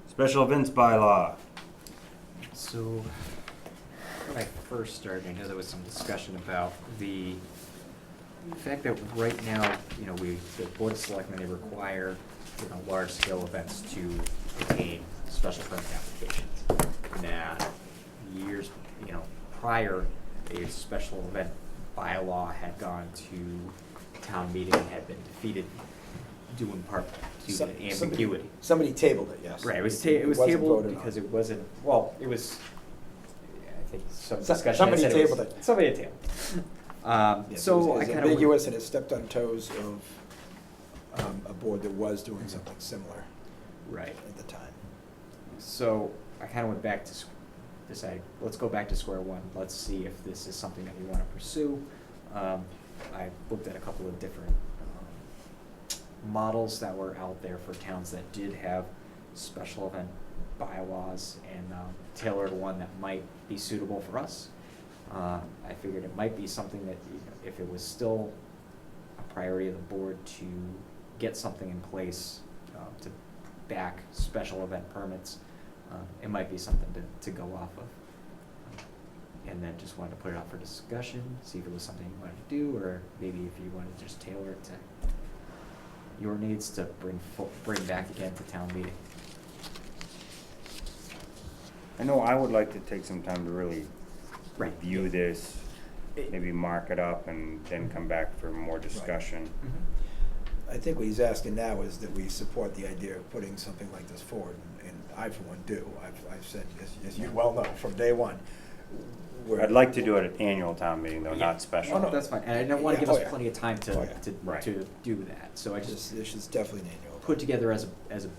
Speaker 1: Special events bylaw.
Speaker 10: So, when I first started, I know there was some discussion about the fact that right now, you know, the Board of Selectmen, they require, you know, large-scale events to obtain special permit applications. Now, years, you know, prior, a special event bylaw had gone to town meeting and had been defeated due in part to
Speaker 3: Some-
Speaker 10: the ambiguity.
Speaker 3: Somebody tabled it, yes.
Speaker 10: Right, it was tabled
Speaker 3: wasn't voted on.
Speaker 10: because it wasn't, well, it was, I think some
Speaker 3: So-
Speaker 10: discussion.
Speaker 3: somebody
Speaker 10: had said was-
Speaker 3: tabled it.
Speaker 10: Somebody had tabled it.
Speaker 3: Yes,
Speaker 10: So
Speaker 3: it
Speaker 10: I
Speaker 3: was
Speaker 10: kind of.
Speaker 3: ambiguous and it stepped on toes of a board that was doing something similar
Speaker 10: Right,
Speaker 3: at the time.
Speaker 10: so I kind of went back to decide, let's go back to square one, let's see if this is something that we want to pursue. I looked at a couple of different models that were out there for towns that did have special event bylaws and tailored one that might be suitable for us. I figured it might be something that, you know, if it was still a priority of the board to get something in place to back special event permits, it might be something to go off of. And then just wanted to put it out for discussion, see if it was something you wanted to do, or maybe if you wanted to just tailor it to your needs to bring back again to town meeting.
Speaker 1: I know I would like to take some time to really
Speaker 10: Right.
Speaker 1: review this, maybe mark it up and then come back for more discussion.
Speaker 3: I think what he's asking now is that we support the idea of putting something like this forward, and I for one do. I've said, as you well know, from day one. we're-
Speaker 1: I'd like to do it at annual town meeting though,
Speaker 10: Yeah.
Speaker 1: not special.
Speaker 3: Oh, no.
Speaker 10: That's fine, and I don't wanna
Speaker 3: Yeah,
Speaker 10: give
Speaker 3: oh,
Speaker 10: us
Speaker 3: yeah.
Speaker 10: plenty of time
Speaker 3: Oh, yeah.
Speaker 1: Right.
Speaker 10: to do that, so I just
Speaker 3: This is definitely an annual.
Speaker 10: put together as a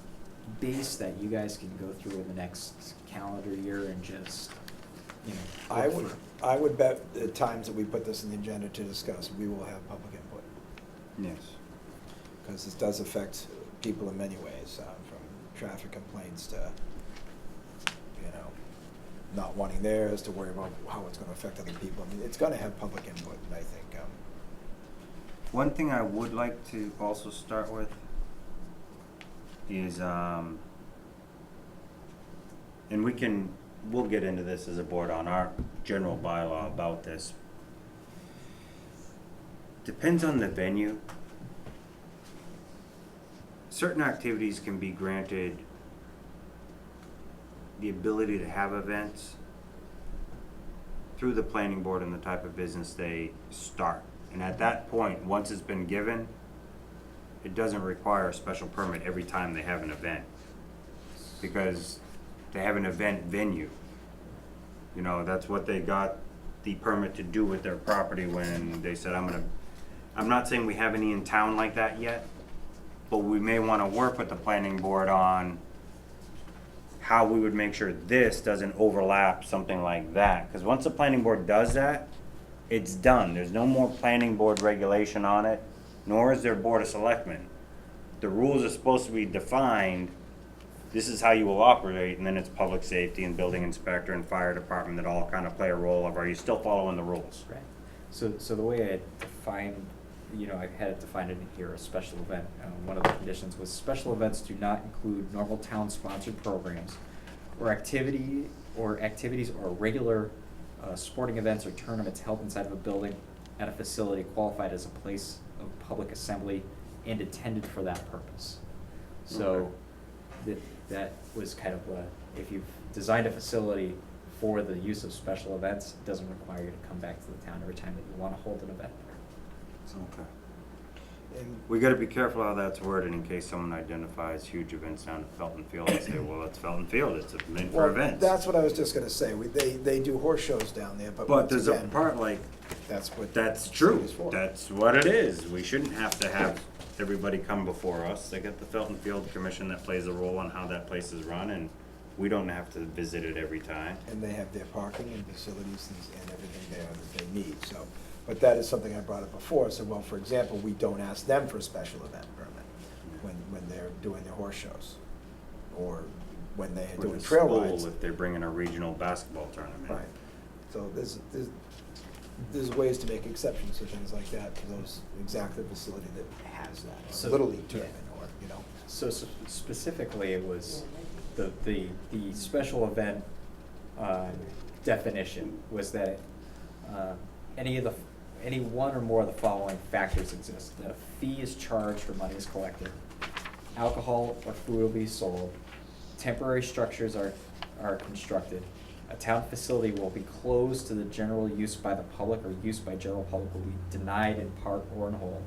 Speaker 10: base that you guys can go through in the next calendar year and just, you know.
Speaker 3: I
Speaker 10: look
Speaker 3: would,
Speaker 10: for-
Speaker 3: I would bet the times that we put this in the agenda to discuss, we will have public input.
Speaker 1: Yes.
Speaker 3: Because this does affect people in many ways, from traffic complaints to, you know, not wanting theirs, to worry about how it's gonna affect other people. I mean, it's gonna have public input, and I think,
Speaker 1: One thing I would like to also start with is, and we'll get into this as a board on our general bylaw about this. Depends on the venue. Certain activities can be granted the ability to have events through the planning board and the type of business they start. And at that point, once it's been given, it doesn't require a special permit every time they have an event. Because they have an event venue. You know, that's what they got the permit to do with their property when they said, I'm not saying we have any in town like that yet, but we may wanna work with the planning board on how we would make sure this doesn't overlap something like that. Cause once the planning board does that, it's done. There's no more planning board regulation on it, nor is there board of selectmen. The rules are supposed to be defined, this is how you will operate, and then it's public safety and building inspector and fire department that all kind of play a role of, are you still following the rules?
Speaker 10: Right, so the way I defined, you know, I had it defined in here, a special event, one of the conditions was special events do not include normal town-sponsored programs or activities or regular sporting events or tournaments held inside of a building at a facility qualified as a place of public assembly and intended for that purpose. So that was kind of if you've designed a facility for the use of special events, it doesn't require you to come back to the town every time that you wanna hold an event there.
Speaker 1: Okay.
Speaker 3: And
Speaker 1: We gotta be careful how that's worded in case someone identifies huge events down at Felton Field and say, well, it's Felton Field, it's meant for
Speaker 3: well,
Speaker 1: events.
Speaker 3: that's what I was just gonna say. They do horse shows down there, but
Speaker 1: But
Speaker 3: once
Speaker 1: there's a
Speaker 3: again,
Speaker 1: part like,
Speaker 3: that's what.
Speaker 1: that's
Speaker 3: the
Speaker 1: true,
Speaker 3: city's for.
Speaker 1: that's what it is. We shouldn't have to have everybody come before us. They got the Felton Field Commission that plays a role on how that place is run, and we don't have to visit it every time.
Speaker 3: And they have their parking and facilities and everything there that they need, so. But that is something I brought up before, so, well, for example, we don't ask them for a special event permit when they're doing their horse shows, or when they're
Speaker 1: With
Speaker 3: doing
Speaker 1: the
Speaker 3: trail
Speaker 1: school,
Speaker 3: rides.
Speaker 1: if they're bringing a regional basketball tournament.
Speaker 3: Right, so there's ways to make exceptions to things like that, for those, exactly the facility that has that, or
Speaker 10: So-
Speaker 3: Little League tournament, or, you know.
Speaker 10: So specifically, it was the special event definition was that any one or more of the following factors exist: that a fee is charged or money is collected, alcohol or food will be sold, temporary structures are constructed, a town facility will be closed to the general use by the public or use by general public will be denied in part or in whole.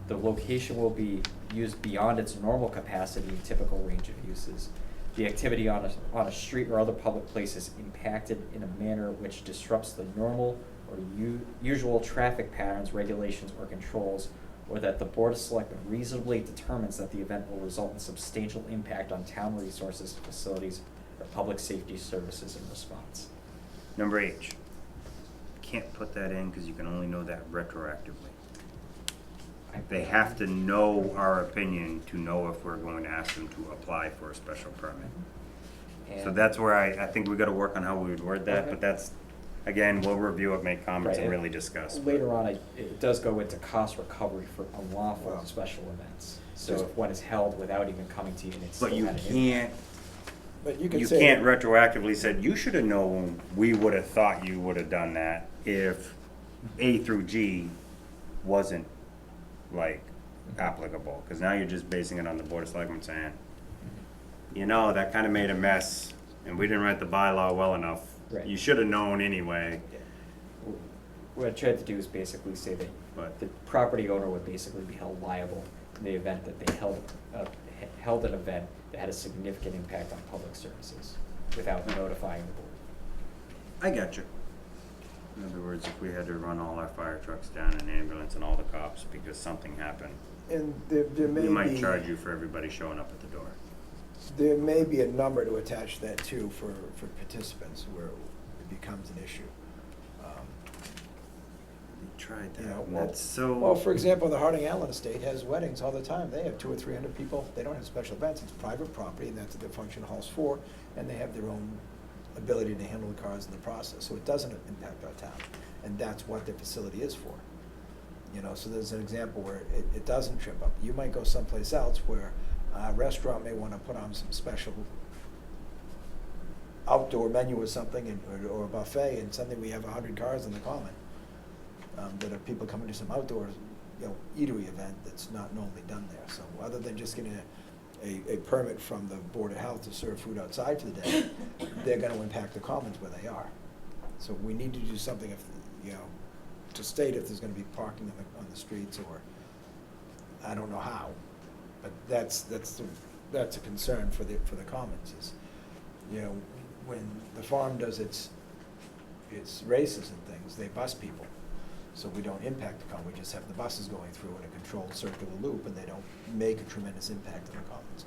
Speaker 10: The location will be used beyond its normal capacity and typical range of uses. The activity on a street or other public place is impacted in a manner which disrupts the normal or usual traffic patterns, regulations, or controls, or that the Board of Selectmen reasonably determines that the event will result in substantial impact on town resources, facilities, or public safety services in response.
Speaker 1: Number H, can't put that in because you can only know that retroactively. They have to know our opinion to know if we're going to ask them to apply for a special permit. So
Speaker 10: And-
Speaker 1: that's where I think we gotta work on how we would word that,
Speaker 10: Okay.
Speaker 1: but that's, again, we'll review it, make comments, and
Speaker 10: Right.
Speaker 1: really discuss.
Speaker 10: Later on, it does go into cost recovery for unlawful
Speaker 3: Wow.
Speaker 10: special events. So if one is held without even coming to you and it's still
Speaker 1: But you
Speaker 10: had an
Speaker 1: can't,
Speaker 3: But you can
Speaker 1: you
Speaker 3: say.
Speaker 1: can't retroactively said, you should have known, we would have thought you would have done that if A through G wasn't like applicable, because now you're just basing it on the Board of Selectmen saying, you know, that kind of made a mess, and we didn't write the bylaw well enough.
Speaker 10: Right.
Speaker 1: You should have known anyway.
Speaker 10: What I tried to do is basically say that
Speaker 1: But-
Speaker 10: the property owner would basically be held liable in the event that they held an event that had a significant impact on public services without notifying the board.
Speaker 1: I got you. In other words, if we had to run all our fire trucks down, an ambulance, and all the cops because something happened,
Speaker 3: And there may
Speaker 1: we
Speaker 3: be.
Speaker 1: might charge you for everybody showing up at the door.
Speaker 3: There may be a number to attach that to for participants where it becomes an issue.
Speaker 1: We tried
Speaker 3: You know,
Speaker 1: that,
Speaker 3: well,
Speaker 1: that's so.
Speaker 3: Well, for example, the Harding Allen Estate has weddings all the time. They have 200 or 300 people. They don't have special events. It's private property, and that's what the function hall's for. And they have their own ability to handle the cars in the process. So it doesn't impact our town. And that's what their facility is for. You know, so there's an example where it doesn't trip up. You might go someplace else where a restaurant may want to put on some special outdoor menu or something, or a buffet, and suddenly we have 100 cars in the common. That are people coming to some outdoor, you know, eatery event that's not normally done there. So other than just getting a permit from the Board of Health to serve food outside for the day, they're gonna impact the commons where they are. So we need to do something if, you know, to state if there's gonna be parking on the streets, or, I don't know how. But that's a concern for the commons is, you know, when the farm does its races and things, they bus people. So we don't impact the common, we just have the buses going through in a controlled circular loop, and they don't make a tremendous impact on the commons.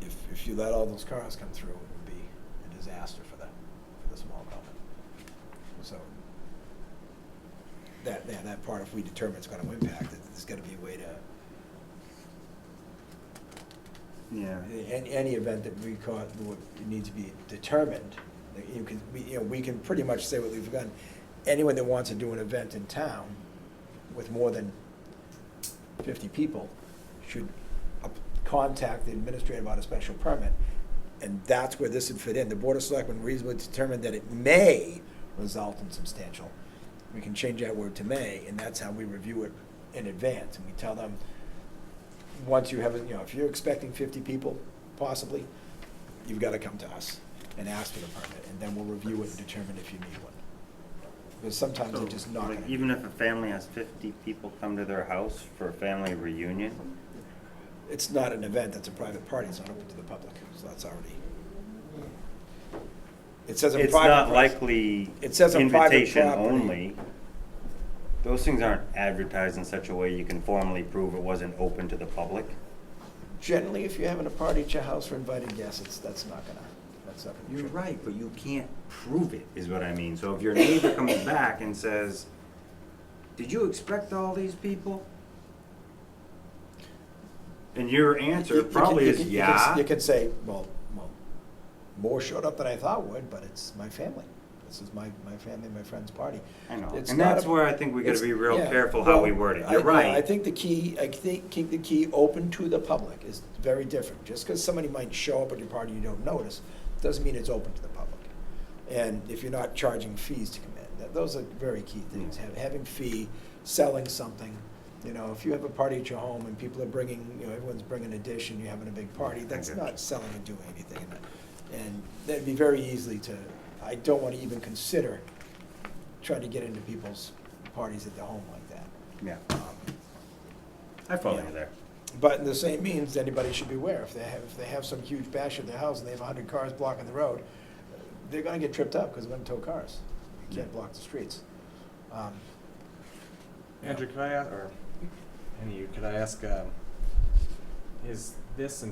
Speaker 3: If you let all those cars come through, it would be a disaster for the small common. So that part, if we determine it's gonna impact it, there's gotta be a way to,
Speaker 1: Yeah.
Speaker 3: any event that needs to be determined, we can pretty much say what we've done. Anyone that wants to do an event in town with more than 50 people should contact the administrator about a special permit, and that's where this would fit in. The Board of Selectmen reasonably determined that it may result in substantial. We can change that word to may, and that's how we review it in advance, and we tell them, once you have, if you're expecting 50 people, possibly, you've got to come to us. and ask for the permit, and then we'll review it and determine if you need one. Because sometimes
Speaker 1: So,
Speaker 3: they're just not
Speaker 1: like,
Speaker 3: gonna.
Speaker 1: even if a family has 50 people come to their house for a family reunion,
Speaker 3: It's not an event, it's a private party, it's not open to the public, so that's already. It says a
Speaker 1: it's
Speaker 3: private.
Speaker 1: not likely
Speaker 3: It says a private
Speaker 1: invitation
Speaker 3: property.
Speaker 1: only. Those things aren't advertised in such a way you can formally prove it wasn't open to the public.
Speaker 3: Generally, if you're having a party at your house for invited guests, that's not gonna.
Speaker 1: You're right, but you can't prove it, is what I mean. So if your neighbor comes back and says, "Did you expect all these people?" And your answer probably is, "Yeah."
Speaker 3: You could say, well, more showed up than I thought would, but it's my family. This is my family, my friend's party.
Speaker 1: I know,
Speaker 3: It's
Speaker 1: and
Speaker 3: not
Speaker 1: that's
Speaker 3: a-
Speaker 1: where I think we gotta
Speaker 3: it's-
Speaker 1: be real
Speaker 3: yeah,
Speaker 1: careful how
Speaker 3: well,
Speaker 1: we word it.
Speaker 3: I
Speaker 1: You're right.
Speaker 3: I think the key, keep the key open to the public is very different. Just because somebody might show up at your party you don't notice, doesn't mean it's open to the public. And if you're not charging fees to come in, those are very key things. Having fee, selling something. You know, if you have a party at your home and people are bringing, everyone's bringing a dish and you're having a big party, that's
Speaker 1: Okay.
Speaker 3: not selling and doing anything. And that'd be very easily to, I don't want to even consider trying to get into people's parties at their home like that.
Speaker 1: Yeah, I follow
Speaker 3: yeah.
Speaker 1: you there.
Speaker 3: But in the same means, anybody should be aware, if they have some huge bash at their house and they have 100 cars blocking the road, they're gonna get tripped up because they're gonna tow cars. You can't block the streets.
Speaker 10: Andrew, could I ask, or any of you, could I ask, is this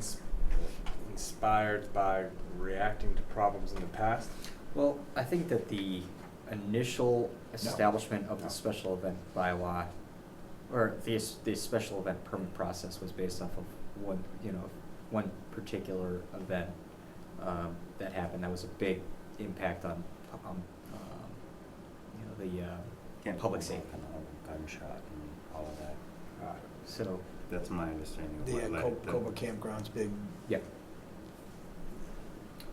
Speaker 10: inspired by reacting to problems in the past? Well, I think that the initial establishment of the special event bylaw, or the special event permit process was based off of one particular event that happened. That was a big impact on, the public safety.
Speaker 1: Gunshot and all of that.
Speaker 10: So,
Speaker 1: That's my understanding of
Speaker 3: The
Speaker 1: what led to.
Speaker 3: Cobra Campground's big,
Speaker 10: yeah.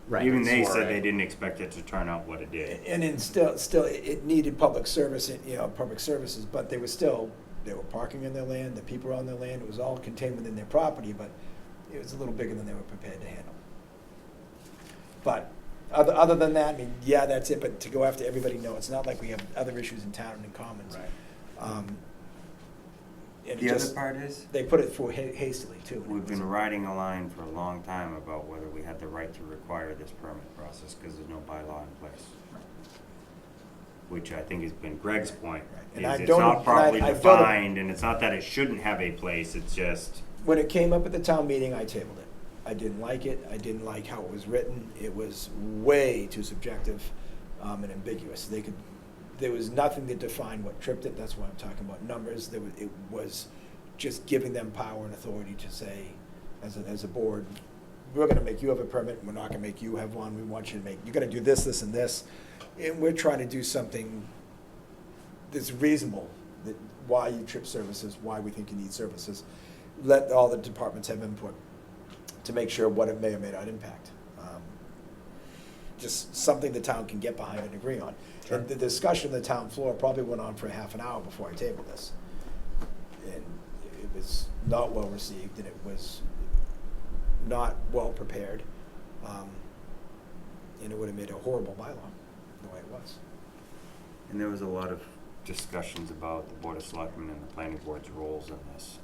Speaker 10: Right.
Speaker 1: Even they
Speaker 10: So,
Speaker 1: said they didn't expect it to turn out what it did.
Speaker 3: and then still, it needed public service, public services, but they were parking in their land, the people were on their land, it was all contained within their property, but it was a little bigger than they were prepared to handle. But other than that, I mean, yeah, that's it, but to go after everybody, no, it's not like we have other issues in town and commons.
Speaker 1: Right.
Speaker 3: And
Speaker 1: The other part is,
Speaker 3: they put it through hastily too.
Speaker 1: we've been riding a line for a long time about whether we had the right to require this permit process because there's no bylaw in place. Which I think has been Greg's point,
Speaker 3: Right. And
Speaker 1: is
Speaker 3: I
Speaker 1: it's
Speaker 3: don't-
Speaker 1: not
Speaker 3: and
Speaker 1: properly
Speaker 3: I don't-
Speaker 1: defined, and it's not that it shouldn't have a place, it's just,
Speaker 3: When it came up at the town meeting, I tabled it. I didn't like it, I didn't like how it was written, it was way too subjective and ambiguous. There was nothing that defined what tripped it, that's why I'm talking about numbers. It was just giving them power and authority to say, as a board, we're gonna make you have a permit, we're not gonna make you have one, we want you to you're gonna do this, this, and this. And we're trying to do something that's reasonable, that why you trip services, why we think you need services. Let all the departments have input to make sure what it may or may not impact. Just something the town can get behind and agree on.
Speaker 10: Sure.
Speaker 3: And the discussion on the town floor probably went on for half an hour before I tabled this. And it was not well received, and it was not well prepared. And it would have made a horrible bylaw, the way it was.
Speaker 1: and there was a lot of discussions about the Board of Selectmen and the Planning Board's roles in this.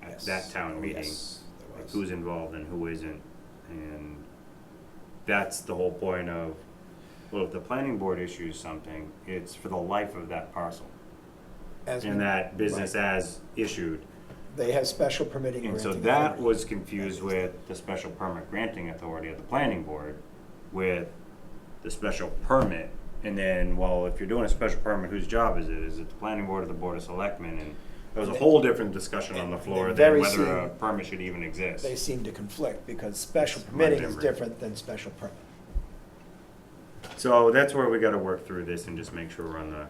Speaker 1: At
Speaker 3: Yes.
Speaker 1: that town
Speaker 3: Oh,
Speaker 1: meeting,
Speaker 3: yes, there
Speaker 1: like
Speaker 3: was.
Speaker 1: who's involved and who isn't, and that's the whole point of, well, if the planning board issues something, it's for the life of that parcel,
Speaker 3: As
Speaker 1: and
Speaker 3: we-
Speaker 1: that business
Speaker 3: right.
Speaker 1: as issued.
Speaker 3: They have special permitting
Speaker 1: And so
Speaker 3: granting
Speaker 1: that
Speaker 3: authority.
Speaker 1: was confused with the special permit granting authority of the planning board with the special permit. And then, well, if you're doing a special permit, whose job is it? Is it the planning board or the Board of Selectmen? And there was a whole different discussion on the floor
Speaker 3: And
Speaker 1: than
Speaker 3: very
Speaker 1: whether a
Speaker 3: soon-
Speaker 1: permit should even exist.
Speaker 3: They seem to conflict, because special
Speaker 1: My
Speaker 3: permitting is
Speaker 1: memory.
Speaker 3: different than special permit.
Speaker 1: So that's where we gotta work through this and just make sure we're on the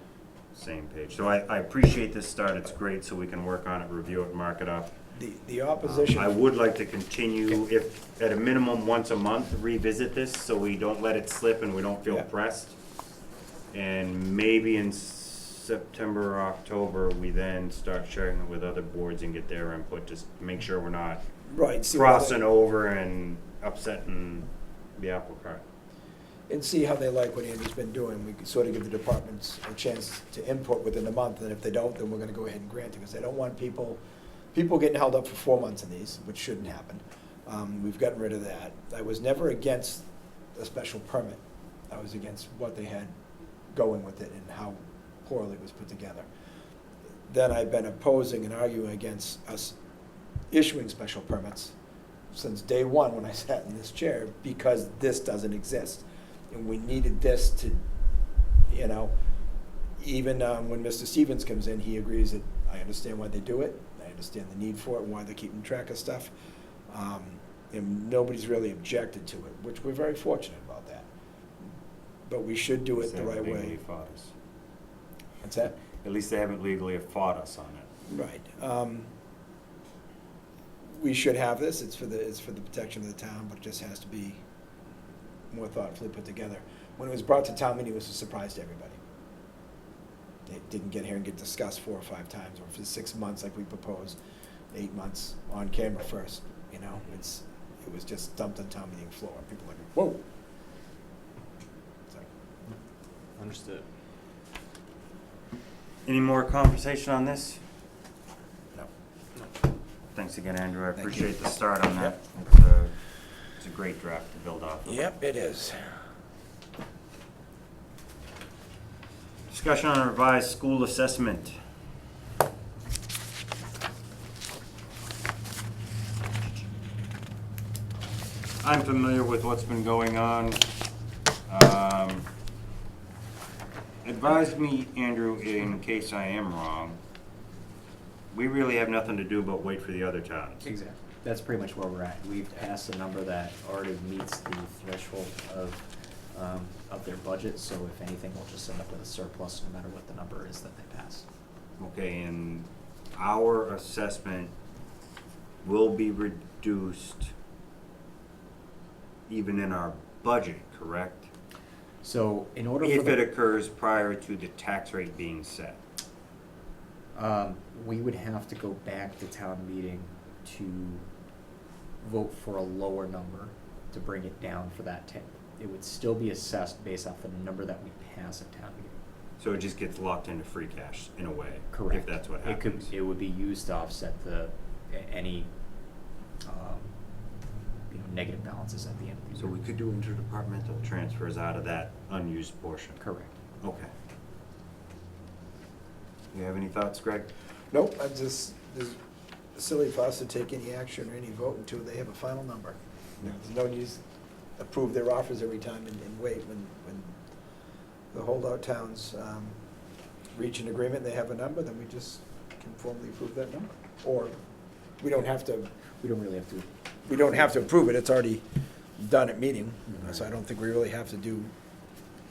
Speaker 1: same page. So I appreciate this start, it's great, so we can work on it, review it, mark it up.
Speaker 3: The opposition.
Speaker 1: I would like to continue, if, at a minimum, once a month, revisit this, so we don't let it slip and we don't feel
Speaker 3: Yeah.
Speaker 1: pressed. And maybe in September or October, we then start sharing it with other boards and get their input, just to make sure we're not
Speaker 3: Right. see what other-
Speaker 1: crossing over and upsetting the apple cart.
Speaker 3: and see how they like what Andrew's been doing. We could sort of give the departments a chance to input within a month, and if they don't, then we're gonna go ahead and grant it, because I don't want people getting held up for 4 months in these, which shouldn't happen. We've gotten rid of that. I was never against a special permit. I was against what they had going with it and how poorly it was put together. Then I've been opposing and arguing against us issuing special permits since day one when I sat in this chair, because this doesn't exist. And we needed this to, you know, even when Mr. Stevens comes in, he agrees that I understand why they do it, I understand the need for it and why they're keeping track of stuff. And nobody's really objected to it, which we're very fortunate about that. But we should do it the right way.
Speaker 1: Legally fought us.
Speaker 3: What's that?
Speaker 1: At least they haven't legally fought us on it.
Speaker 3: Right. We should have this, it's for the protection of the town, but it just has to be more thoughtfully put together. When it was brought to town meeting, it was a surprise to everybody. It didn't get here and get discussed 4 or 5 times, or for 6 months like we proposed, 8 months on camera first, you know? It was just dumped on town meeting floor, and people were like, whoa. So,
Speaker 4: Understood.
Speaker 1: Any more conversation on this?
Speaker 3: no.
Speaker 1: Thanks again, Andrew. I
Speaker 3: Thank you.
Speaker 1: appreciate the start on that.
Speaker 3: Yep.
Speaker 1: It's a great draft to build off of.
Speaker 3: Yep, it is.
Speaker 1: Discussion on revised school assessment. I'm familiar with what's been going on. Advise me, Andrew, in case I am wrong. We really have nothing to do but wait for the other towns.
Speaker 10: Exactly. That's pretty much where we're at. We've passed a number that already meets the threshold of their budget, so if anything, we'll just end up with a surplus no matter what the number is that they pass.
Speaker 1: Okay, and our assessment will be reduced even in our budget, correct?
Speaker 10: So in order
Speaker 1: If
Speaker 10: for
Speaker 1: it
Speaker 10: the,
Speaker 1: occurs prior to the tax rate being set.
Speaker 10: we would have to go back to town meeting to vote for a lower number to bring it down for that it would still be assessed based off the number that we pass at town meeting.
Speaker 1: So it just gets locked into free cash in a way.
Speaker 10: Correct.
Speaker 1: If that's what happens.
Speaker 10: It would be used to offset any negative balances at the end of the year.
Speaker 1: So we could do interdepartmental transfers out of that unused portion.
Speaker 10: Correct.
Speaker 1: Okay. You have any thoughts, Greg?
Speaker 3: Nope, it's silly for us to take any action or any vote until they have a final number. There's no use approve their offers every time and wait when the holdout towns reach an agreement, they have a number, then we just can formally approve that number. Or we don't have to.
Speaker 10: We don't really have to.
Speaker 3: We don't have to approve it, it's already done at meeting, so I don't think we really have to do.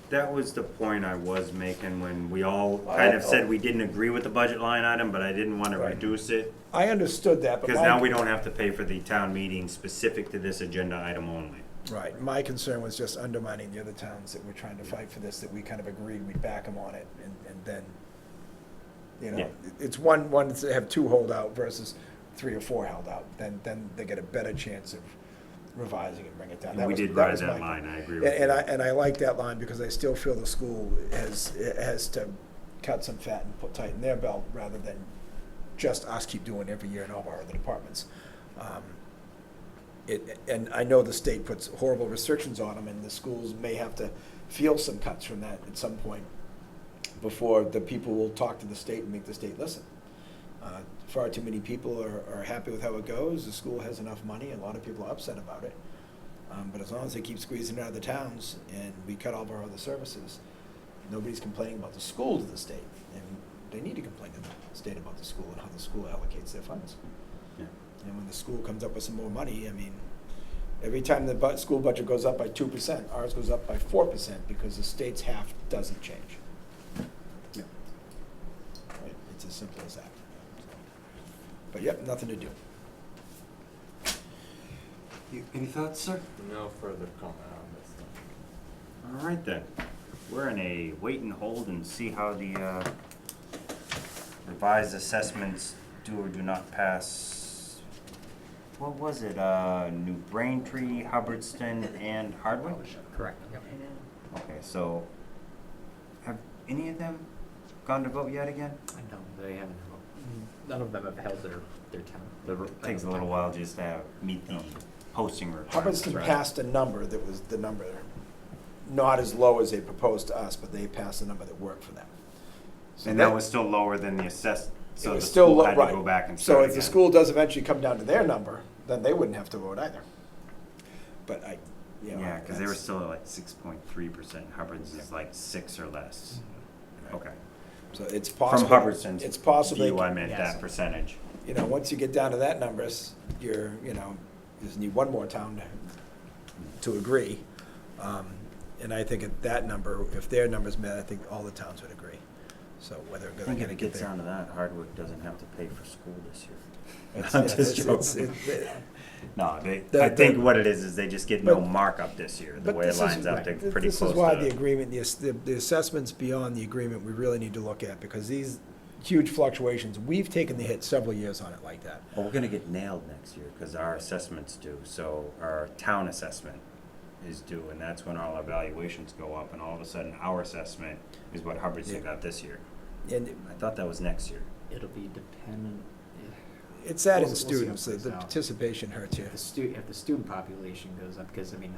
Speaker 1: That was the point I was making when we all kind of said we didn't agree with the budget line item, but I didn't want to
Speaker 3: Right.
Speaker 1: reduce it.
Speaker 3: I understood that, but
Speaker 1: Because now we don't have to pay for the town meeting specific to this agenda item only.
Speaker 3: Right, my concern was just undermining the other towns that were trying to fight for this, that we kind of agreed we'd back them on it, and then, you know,
Speaker 1: Yeah.
Speaker 3: it's one to have 2 hold out versus 3 or 4 held out, then they get a better chance of revising and bring it down.
Speaker 1: And
Speaker 3: That
Speaker 1: we
Speaker 3: was-
Speaker 1: did
Speaker 3: that
Speaker 1: ride
Speaker 3: was
Speaker 1: that
Speaker 3: my-
Speaker 1: line, I agree with you.
Speaker 3: And I like that line, because I still feel the school has to cut some fat and tighten their belt, rather than just us keep doing every year in all of our other departments. And I know the state puts horrible restrictions on them, and the schools may have to feel some cuts from that at some point before the people will talk to the state and make the state listen. Far too many people are happy with how it goes. The school has enough money, and a lot of people are upset about it. But as long as they keep squeezing it out of the towns and we cut all of our other services, nobody's complaining about the school to the state. And they need to complain to the state about the school and how the school allocates their funds.
Speaker 1: Yeah.
Speaker 3: And when the school comes up with some more money, I mean, every time the school budget goes up by 2%, ours goes up by 4%, because the state's half doesn't change.
Speaker 1: Yeah.
Speaker 3: Right? It's as simple as that. But yep, nothing to do.
Speaker 1: Any thoughts, sir?
Speaker 4: No further comment on this.
Speaker 1: All right then. We're in a wait and hold and see how the revised assessments do or do not pass what was it, New Braintree, Hubbardston, and Hardwick?
Speaker 10: Correct, yep.
Speaker 1: Okay, so have any of them gone to vote yet again?
Speaker 10: No, they haven't, none of them have held their town.
Speaker 1: It takes a little while just to meet the posting requirements.
Speaker 3: Hubbardston
Speaker 10: right.
Speaker 3: passed a number that was the number, not as low as they proposed to us, but they passed a number that worked for them. So
Speaker 1: And that was still lower than the assessed,
Speaker 3: it
Speaker 1: so the
Speaker 3: was still
Speaker 1: school
Speaker 3: low,
Speaker 1: had to
Speaker 3: right.
Speaker 1: go back and
Speaker 3: So
Speaker 1: start
Speaker 3: if the
Speaker 1: again.
Speaker 3: school does eventually come down to their number, then they wouldn't have to vote either. But
Speaker 1: Yeah, because they were
Speaker 3: that's-
Speaker 1: still at like 6.3%. Hubbard's is like 6 or less. Okay.
Speaker 3: So it's
Speaker 1: From
Speaker 3: possible.
Speaker 1: Hubbardston's
Speaker 3: It's possible.
Speaker 1: view, I meant
Speaker 10: yes.
Speaker 1: that percentage.
Speaker 3: Once you get down to that numbers, you just need one more town to agree. And I think at that number, if their number's met, I think all the towns would agree. So whether
Speaker 1: I
Speaker 3: they're
Speaker 1: think
Speaker 3: gonna
Speaker 1: if it
Speaker 3: get
Speaker 1: gets
Speaker 3: there.
Speaker 1: down to that, Hardwick doesn't have to pay for school this year.
Speaker 3: It's-
Speaker 1: I'm
Speaker 3: yeah,
Speaker 1: just
Speaker 3: it's-
Speaker 1: joking.
Speaker 3: it-
Speaker 1: No,
Speaker 3: The-
Speaker 1: I think
Speaker 3: the-
Speaker 1: what it is they just get no
Speaker 3: But-
Speaker 1: markup this year, the
Speaker 3: But
Speaker 1: way it
Speaker 3: this is-
Speaker 1: lines up, they're
Speaker 3: right.
Speaker 1: pretty
Speaker 3: This
Speaker 1: close
Speaker 3: is why
Speaker 1: to
Speaker 3: the agreement, the assessments beyond the agreement, we really need to look at, because these huge fluctuations, we've taken the hit several years on it like that.
Speaker 1: Well, we're gonna get nailed next year, because our assessment's due, so our town assessment is due, and that's when all our valuations go up, and all of a sudden, our assessment is what Hubbardston got this year.
Speaker 3: And
Speaker 1: I thought that was next year.
Speaker 10: It'll be dependent,
Speaker 3: it's that in
Speaker 10: We'll see how it
Speaker 3: students,
Speaker 10: plays
Speaker 3: the
Speaker 10: out.
Speaker 3: participation hurts you.
Speaker 10: if the student population goes up, because I mean,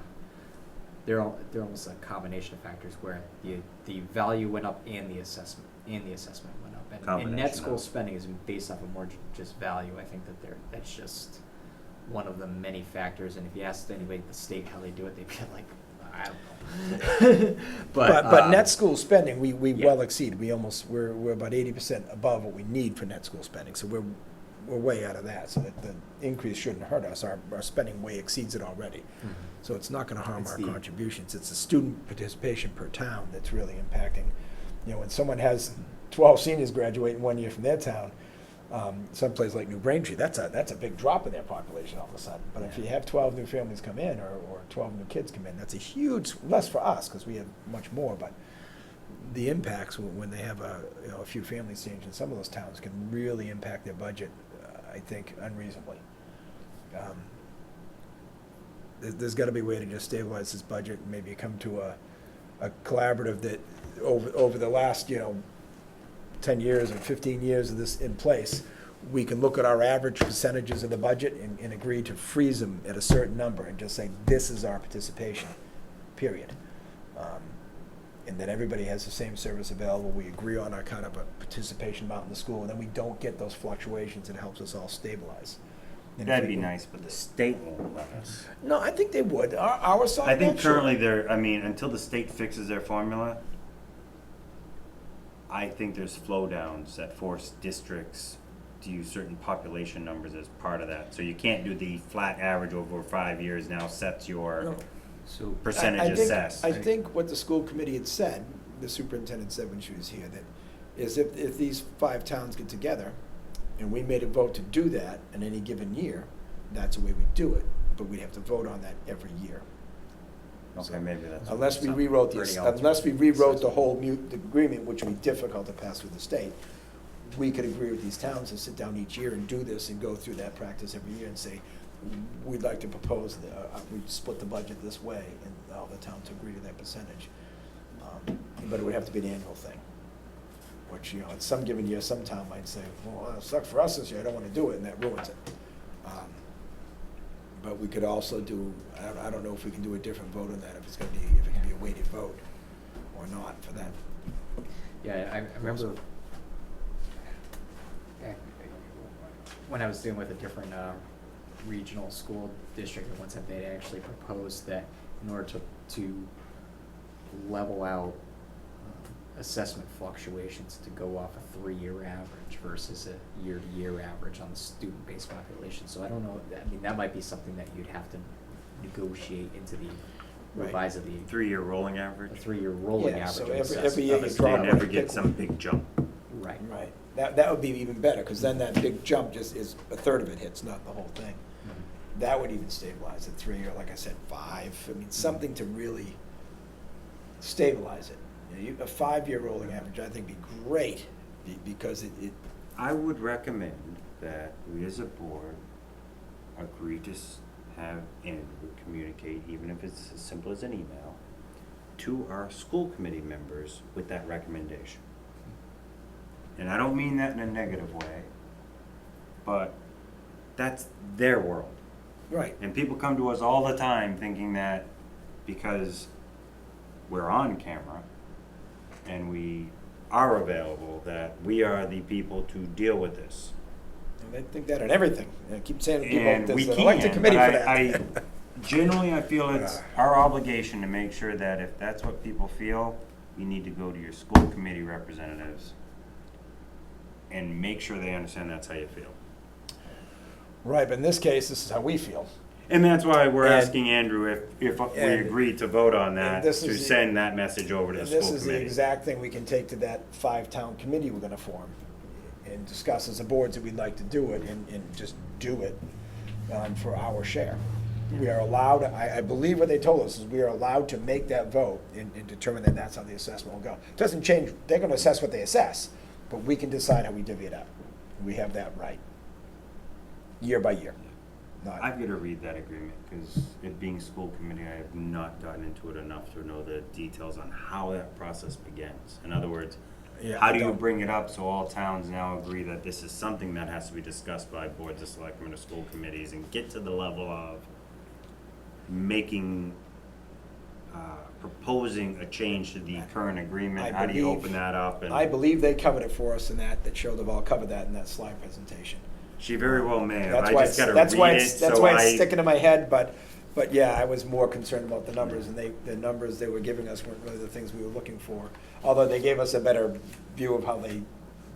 Speaker 10: they're almost a combination of factors where the value went up and the assessment went up. And
Speaker 1: Combination
Speaker 10: net school
Speaker 1: of.
Speaker 10: spending is based off of more just value. I think that's just one of the many factors. And if you asked anybody at the state how they do it, they'd be like, I don't know.
Speaker 3: But net school spending, we
Speaker 10: yeah.
Speaker 3: well exceed, we're about 80% above what we need for net school spending, so we're way out of that, so that the increase shouldn't hurt us, our spending way exceeds it already.
Speaker 10: Mhm.
Speaker 3: So it's not gonna harm
Speaker 10: It's
Speaker 3: our
Speaker 10: the-
Speaker 3: contributions, it's the student participation per town that's really impacting. When someone has 12 seniors graduate in 1 year from their town, someplace like New Braintree, that's a big drop in their population all of a sudden. But if you have 12 new families come in, or 12 new kids come in, that's a huge, less for us, because we have much more, but the impacts when they have a few families change in some of those towns can really impact their budget, I think, unreasonably. There's gotta be a way to just stabilize this budget and maybe come to a collaborative that over the last, 10 years or 15 years of this in place, we can look at our average percentages of the budget and agree to freeze them at a certain number and just say, this is our participation, period. And then everybody has the same service available, we agree on our kind of a participation amount in the school, and then we don't get those fluctuations, it helps us all stabilize. And if
Speaker 1: That'd
Speaker 3: we-
Speaker 1: be nice, but the state won't let us.
Speaker 3: No, I think they would, our side.
Speaker 1: I think
Speaker 3: not sure.
Speaker 1: currently until the state fixes their formula, I think there's flow downs that force districts to use certain population numbers as part of that. So you can't do the flat average over 5 years now sets your
Speaker 3: No.
Speaker 10: So
Speaker 1: percentage
Speaker 3: I think-
Speaker 1: assessed.
Speaker 3: I think what the school committee had said, the superintendent said when she was here, that is if these 5 towns get together and we made a vote to do that in any given year, that's the way we do it, but we'd have to vote on that every year.
Speaker 1: Okay, maybe that's.
Speaker 3: Unless we
Speaker 10: Sounds
Speaker 3: rewrote
Speaker 10: pretty
Speaker 3: the whole agreement, which would be difficult to pass with the state, we could agree with these towns and sit down each year and do this and go through that practice every year and say, we'd like to propose, we'd split the budget this way, and all the towns agree to that percentage. But it would have to be an annual thing, which, in some given year, some town might say, well, it sucks for us this year, I don't wanna do it, and that ruins it. But we could also do, I don't know if we can do a different vote on that, if it can be a weighted vote or not for that.
Speaker 10: yeah, I remember when I was dealing with a different regional school district, at one time they actually proposed that in order to level out assessment fluctuations, to go off a 3-year average versus a year-to-year average on the student-based population. So I don't know, I mean, that might be something that you'd have to negotiate into the
Speaker 3: Right.
Speaker 10: revise of the
Speaker 1: 3-year rolling average.
Speaker 10: 3-year rolling
Speaker 3: Yeah,
Speaker 10: average.
Speaker 3: so
Speaker 10: of
Speaker 3: every
Speaker 10: assessment.
Speaker 3: year
Speaker 10: of
Speaker 3: you
Speaker 10: assessment.
Speaker 3: draw
Speaker 1: They
Speaker 3: it.
Speaker 1: never get some big jump.
Speaker 10: Right.
Speaker 3: Right, that would be even better, because then that big jump just is, a third of it hits, not the whole thing.
Speaker 10: Mhm.
Speaker 3: That would even stabilize at 3, or like I said, 5, I mean, something to really stabilize it. A 5-year rolling average, I think, would be great, because it
Speaker 1: I would recommend that we as a board agree to have Andrew communicate, even if it's as simple as an email, to our school committee members with that recommendation. And I don't mean that in a negative way, but that's their world.
Speaker 3: Right.
Speaker 1: And people come to us all the time thinking that because we're on camera and we are available, that we are the people to deal with this.
Speaker 3: And they think that on everything. I keep saying to
Speaker 1: And
Speaker 3: people,
Speaker 1: we
Speaker 3: there's
Speaker 1: can,
Speaker 3: an elected committee
Speaker 1: but
Speaker 3: for that.
Speaker 1: I generally, I feel it's our obligation to make sure that if that's what people feel, you need to go to your school committee representatives and make sure they understand that's how you feel.
Speaker 3: Right, but in this case, this is how we feel.
Speaker 1: And that's why we're
Speaker 3: And-
Speaker 1: asking Andrew if we
Speaker 3: and-
Speaker 1: agree to vote on that,
Speaker 3: this
Speaker 1: to
Speaker 3: is the-
Speaker 1: send that message over to the
Speaker 3: And
Speaker 1: school
Speaker 3: this is the
Speaker 1: committee.
Speaker 3: exact thing we can take to that 5-town committee we're gonna form and discuss as a board that we'd like to do it and just do it for our share. We are allowed, I believe what they told us is we are allowed to make that vote and determine that that's how the assessment will go. Doesn't change, they're gonna assess what they assess, but we can decide how we divvy it up. We have that right, year by year. Not-
Speaker 1: I've got to read that agreement, because it being school committee, I have not gotten into it enough to know the details on how that process begins. In other words,
Speaker 3: Yeah,
Speaker 1: how
Speaker 3: I
Speaker 1: do you
Speaker 3: don't-
Speaker 1: bring it up so all towns now agree that this is something that has to be discussed by boards of selectmen or school committees and get to the level of making, proposing a change to the current agreement?
Speaker 3: I
Speaker 1: How do you
Speaker 3: believe-
Speaker 1: open that up? And
Speaker 3: I believe they covered it for us in that Showed all covered that in that slide presentation.
Speaker 1: she very well may have.
Speaker 3: That's
Speaker 1: I
Speaker 3: why
Speaker 1: just got to
Speaker 3: that's why
Speaker 1: read
Speaker 3: it's
Speaker 1: it,
Speaker 3: that's
Speaker 1: so
Speaker 3: why it's
Speaker 1: I.
Speaker 3: sticking in my head. But yeah, I was more concerned about the numbers, and the numbers they were giving us weren't really the things we were looking for. Although they gave us a better view of how they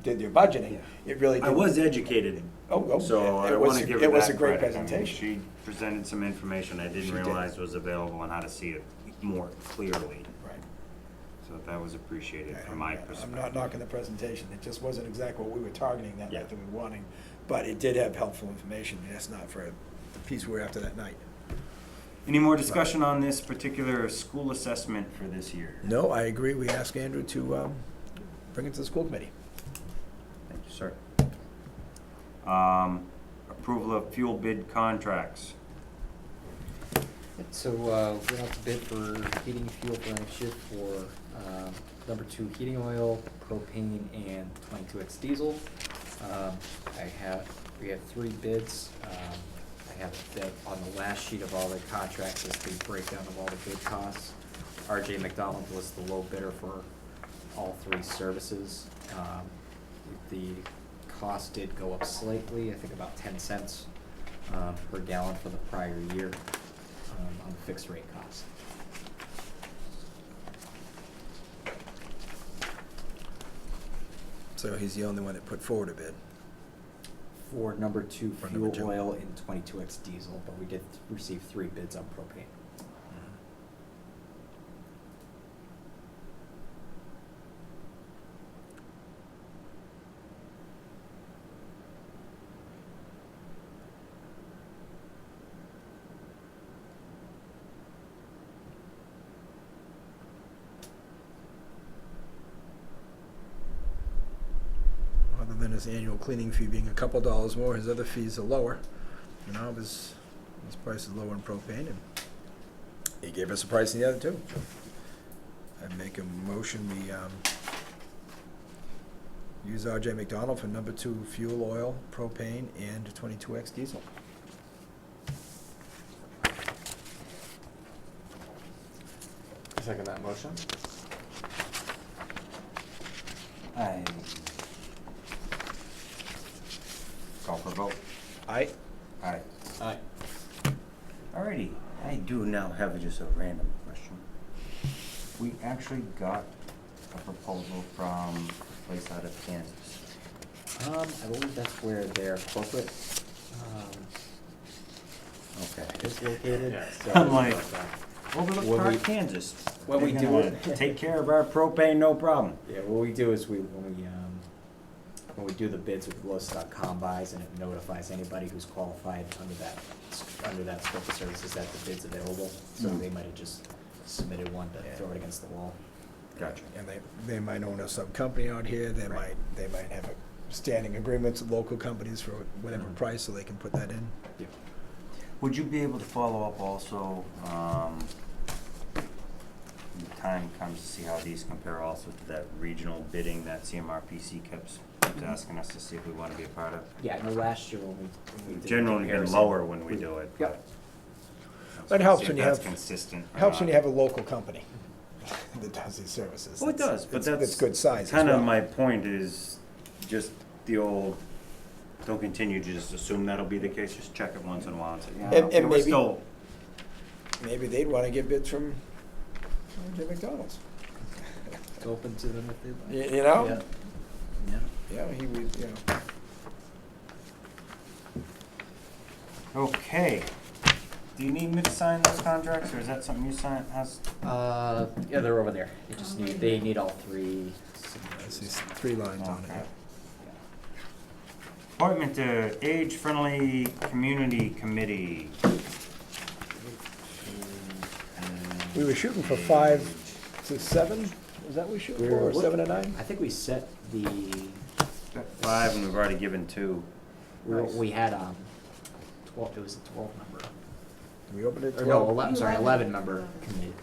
Speaker 3: did their budgeting, it really.
Speaker 1: I
Speaker 3: didn't-
Speaker 1: was educated,
Speaker 3: Oh,
Speaker 1: so I
Speaker 3: it
Speaker 1: want
Speaker 3: was
Speaker 1: to give her
Speaker 3: it was
Speaker 1: that
Speaker 3: a great
Speaker 1: credit. I mean,
Speaker 3: presentation.
Speaker 1: she presented some information I
Speaker 3: She
Speaker 1: didn't
Speaker 3: did.
Speaker 1: realize was available and how to see it more clearly.
Speaker 3: Right.
Speaker 1: So that was appreciated
Speaker 3: Yeah,
Speaker 1: from my
Speaker 3: I'm
Speaker 1: perspective.
Speaker 3: not knocking the presentation. It just wasn't exactly what we were targeting that
Speaker 1: Yeah.
Speaker 3: night that we were wanting, but it did have helpful information. Just not for the piece we were after that night.
Speaker 1: Any more discussion on this particular school assessment for this year?
Speaker 3: No, I agree. We asked Andrew to bring it to the school committee.
Speaker 1: Thank you, sir. Approval of fuel bid contracts.
Speaker 10: So, went out to bid for heating fuel for next year for, number 2 heating oil, propane, and 22X diesel. We have 3 bids. I have that on the last sheet of all the contracts is the breakdown of all the bid costs. RJ McDonald was the low bidder for all 3 services. The cost did go up slightly, I think about 10 cents per gallon for the prior year on fixed rate costs.
Speaker 3: So he's the only one that put forward a bid.
Speaker 10: For number 2
Speaker 3: For number
Speaker 10: fuel
Speaker 3: 2.
Speaker 10: oil and 22X diesel, but we did receive 3 bids on propane.
Speaker 3: Other than his annual cleaning fee being a couple dollars more, his other fees are lower. You know, his price is lower in propane, and he gave us a price in the other two. I'd make a motion, we use RJ McDonald for number 2 fuel oil, propane, and 22X diesel.
Speaker 10: Second that motion.
Speaker 1: I call for vote.
Speaker 3: Aye.
Speaker 1: Aye.
Speaker 10: Aye.
Speaker 1: Alrighty, I do now have just a random question. We actually got a proposal from a place out of Kansas.
Speaker 10: I believe that's where their corporate,
Speaker 1: Okay.
Speaker 10: is located.
Speaker 4: Yeah.
Speaker 10: So-
Speaker 1: I'm like, Overlook
Speaker 10: When
Speaker 1: Park,
Speaker 10: we-
Speaker 1: Kansas.
Speaker 10: when we
Speaker 1: They're
Speaker 10: do
Speaker 1: gonna
Speaker 10: it-
Speaker 1: Take care of our propane, no problem.
Speaker 10: Yeah, what we do is when we do the bids, we list out combis and it notifies anybody who's qualified under that scope of services that the bid's available. So
Speaker 1: Mhm.
Speaker 10: they might have just submitted one to throw it against the wall.
Speaker 1: Gotcha.
Speaker 3: And they might own a sub-company out here, they
Speaker 10: Right.
Speaker 3: might have a standing agreements with local companies for whatever
Speaker 10: Mhm.
Speaker 3: price, so they can put that in.
Speaker 10: Yep.
Speaker 1: Would you be able to follow up also, when the time comes to see how these compare also to that regional bidding that CMRPC keeps asking us to see if we wanna be a part of?
Speaker 10: Yeah, I know last year when we did the
Speaker 1: Generally been
Speaker 10: comparison-
Speaker 1: lower when we do it,
Speaker 10: Yep.
Speaker 1: but.
Speaker 3: It helps
Speaker 1: see
Speaker 3: when
Speaker 1: if
Speaker 3: you
Speaker 1: that's
Speaker 3: have-
Speaker 1: consistent. or
Speaker 3: Helps when you
Speaker 1: not.
Speaker 3: have a local company that does these services.
Speaker 1: Well, it does, but that's.
Speaker 3: It's good size as
Speaker 1: Kind of
Speaker 3: well.
Speaker 1: my point is just the old, don't continue to just assume that'll be the case, just check it once in a while and say, yeah,
Speaker 3: And
Speaker 1: okay, we're
Speaker 3: maybe-
Speaker 1: still.
Speaker 3: Maybe they'd wanna get bids from Jim McDonald's.
Speaker 10: It's open to them if they'd like.
Speaker 3: You know?
Speaker 10: Yeah. Yeah.
Speaker 3: Yeah, he would, you know.
Speaker 1: Okay. Do you need me to sign those contracts, or is that something you sign, has?
Speaker 10: Yeah, they're over there. They just need, they need all three.
Speaker 3: I see 3 lines on it.
Speaker 1: Okay. Appointment to Age-Friendly Community Committee.
Speaker 3: We were shooting for 5 to 7, is that what we shooting for, or 7 to 9?
Speaker 10: I think we set the,
Speaker 1: Got 5 and we've already given 2.
Speaker 10: we had, 12, it was a 12 member.
Speaker 3: Did we open it at
Speaker 10: Or no,
Speaker 3: 12?
Speaker 10: I'm sorry, 11 member committee.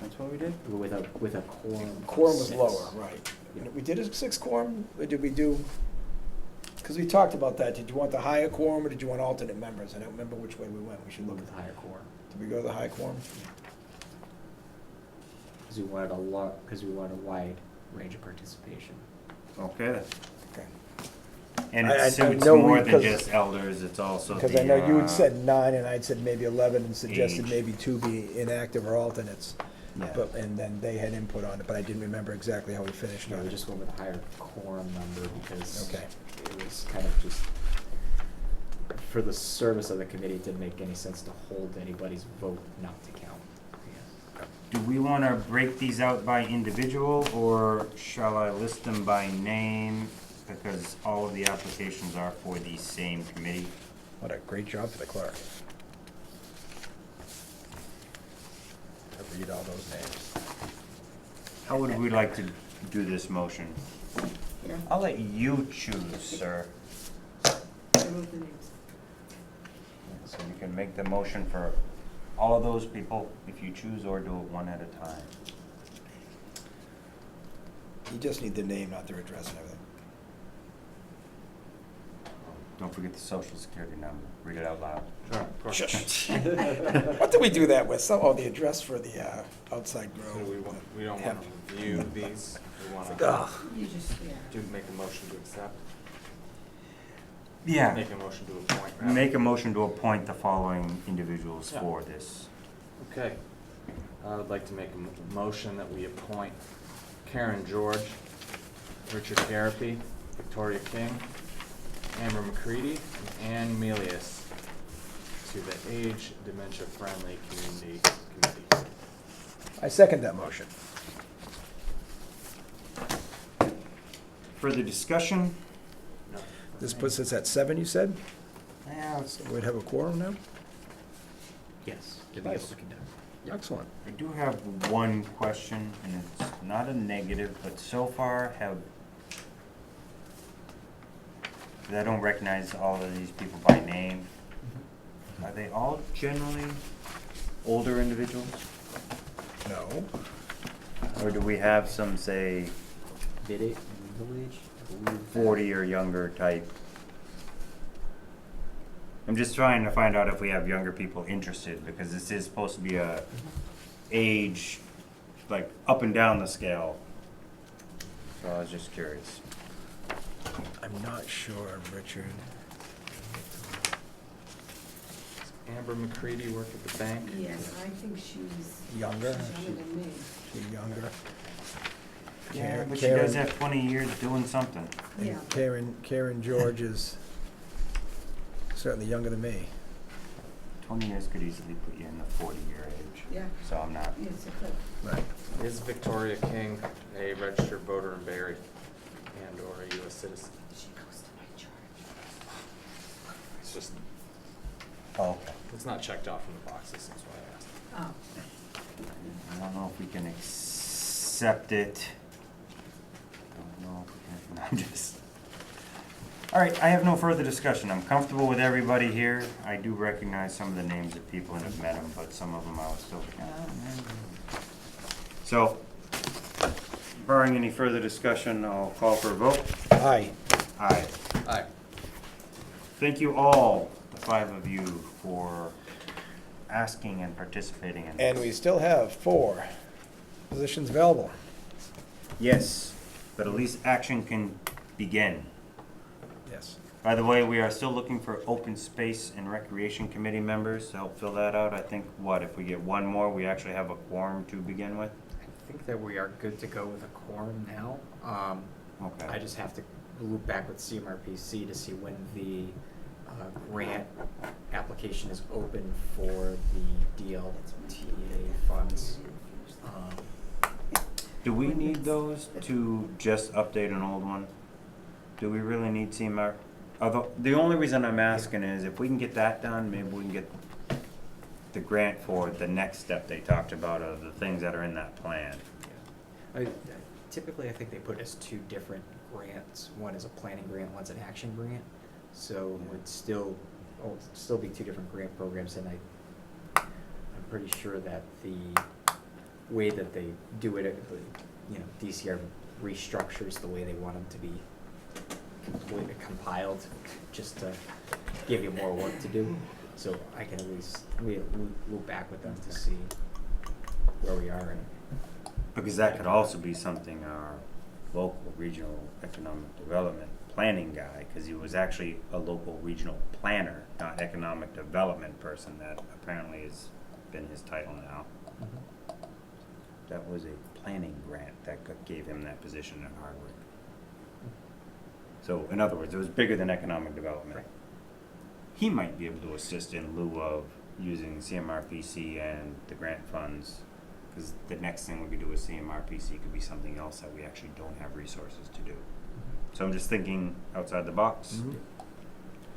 Speaker 1: That's what we did?
Speaker 10: With a quorum. of
Speaker 3: Quorum was
Speaker 10: 6.
Speaker 3: lower, right.
Speaker 10: Yeah.
Speaker 3: We did a 6 quorum, or did we do, because we talked about that, did you want the higher quorum, or did you want alternate members? I don't remember which way we went, we should look
Speaker 10: With
Speaker 3: at,
Speaker 10: higher quorum.
Speaker 3: did we go to the high quorum?
Speaker 10: Because we wanted a wide range of participation.
Speaker 1: Okay then.
Speaker 3: Okay.
Speaker 1: And
Speaker 3: I
Speaker 1: it suits
Speaker 3: know we-
Speaker 1: more than
Speaker 3: because-
Speaker 1: just elders, it's also the.
Speaker 3: Because I know you had said 9, and I'd said maybe 11, and suggested
Speaker 1: Age.
Speaker 3: maybe 2 be inactive or alternates.
Speaker 1: Yeah.
Speaker 3: But, and then they had input on it, but I didn't remember exactly how we finished
Speaker 10: Yeah,
Speaker 3: on
Speaker 10: we
Speaker 3: it.
Speaker 10: just went with a higher quorum number because
Speaker 3: Okay.
Speaker 10: it was kind of just, for the service of the committee, it didn't make any sense to hold anybody's vote not to count.
Speaker 1: Do we want to break these out by individual, or shall I list them by name? Because all of the applications are for the same committee.
Speaker 3: What a great job for the clerk. I read all those names.
Speaker 1: How would we like to do this motion?
Speaker 2: Yeah,
Speaker 1: I'll let you choose, sir.
Speaker 2: I wrote the names.
Speaker 1: So you can make the motion for all of those people if you choose, or do it one at a time.
Speaker 3: You just need the name, not their address and everything.
Speaker 1: Don't forget the social security number. Read it out loud.
Speaker 4: Sure, of course.
Speaker 3: Shush. What did we do that with? Oh, the address for the outside
Speaker 4: So
Speaker 3: grow.
Speaker 4: we don't
Speaker 3: Hemp.
Speaker 4: want to review these, we want
Speaker 3: Ugh.
Speaker 2: You just, yeah.
Speaker 4: to make a motion to accept,
Speaker 1: Yeah.
Speaker 4: make a motion to appoint. rather.
Speaker 1: Make a motion to appoint the following individuals
Speaker 4: Yeah.
Speaker 1: for this.
Speaker 4: Okay. I would like to make a motion that we appoint Karen George, Richard Garapi, Victoria King, Amber McCready, and Ann Melius to the Age Dementia Friendly Community Committee.
Speaker 3: I second that motion.
Speaker 1: Further discussion?
Speaker 4: No.
Speaker 3: This puts us at 7, you said?
Speaker 1: Yeah,
Speaker 3: So we'd have a quorum now?
Speaker 10: Yes. to be able
Speaker 3: Nice.
Speaker 10: to conduct.
Speaker 3: Excellent.
Speaker 1: I do have one question, and it's not a negative, but so far have, 'cause I don't recognize all of these people by name. Are they all generally older individuals?
Speaker 3: No.
Speaker 1: Or do we have some, say,
Speaker 10: Middle age, I believe.
Speaker 1: 40 or younger type? I'm just trying to find out if we have younger people interested, because this is supposed to be a age, like, up and down the scale. So I was just curious.
Speaker 3: I'm not sure, Richard.
Speaker 4: Amber McCready work at the bank?
Speaker 2: Yes, I think she's.
Speaker 3: Younger?
Speaker 2: She's younger than me.
Speaker 3: She's younger.
Speaker 1: Yeah,
Speaker 3: Karen-
Speaker 1: but she does
Speaker 3: Karen-
Speaker 1: have 20 years doing something.
Speaker 3: and
Speaker 2: Yeah.
Speaker 3: Karen George is certainly younger than me.
Speaker 1: 20 years could easily put you in the 40-year age.
Speaker 2: Yeah.
Speaker 1: So I'm not.
Speaker 2: Yes, it could.
Speaker 3: Right.
Speaker 4: Is Victoria King a registered voter in Barry and/or a U.S. citizen?
Speaker 2: She goes to my church.
Speaker 4: It's just,
Speaker 1: Oh, okay.
Speaker 4: it's not checked off from the boxes, that's why I asked.
Speaker 2: Oh.
Speaker 1: I don't know if we can accept it. I don't know if we can. I'm just. All right, I have no further discussion. I'm comfortable with everybody here. I do recognize some of the names of people and have met them, but some of them I was still. So, barring any further discussion, I'll call for a vote.
Speaker 3: Aye.
Speaker 1: Aye.
Speaker 10: Aye.
Speaker 1: Thank you all, the 5 of you, for asking and participating in this.
Speaker 3: And we still have 4 positions available.
Speaker 1: Yes, but at least action can begin.
Speaker 3: Yes.
Speaker 1: By the way, we are still looking for open space and recreation committee members to help fill that out. I think, if we get 1 more, we actually have a quorum to begin with?
Speaker 10: I think that we are good to go with a quorum now.
Speaker 1: Okay.
Speaker 10: I just have to loop back with CMRPC to see when the grant application is open for the DLTA funds.
Speaker 1: Do we need those to just update an old one? Do we really need CMR? Although, the only reason I'm asking is if we can get that done, maybe we can get the grant for the next step they talked about of the things that are in that plan.
Speaker 10: Typically, I think they put as 2 different grants. One is a planning grant, one's an action grant. So it'd still be 2 different grant programs, and I'm pretty sure that the way that they do it, DCR restructures the way they want them to be completely compiled, just to give you more work to do. So I can at least loop back with them to see where we are.
Speaker 1: Because that could also be something our local regional economic development planning guy, because he was actually a local regional planner, not economic development person. That apparently has been his title now. That was a planning grant that gave him that position at Hardwick. So in other words, it was bigger than economic development.
Speaker 10: Right.
Speaker 1: He might be able to assist in lieu of using CMRPC and the grant funds, because the next thing we could do with CMRPC could be something else that we actually don't have resources to do. So I'm just thinking outside the box.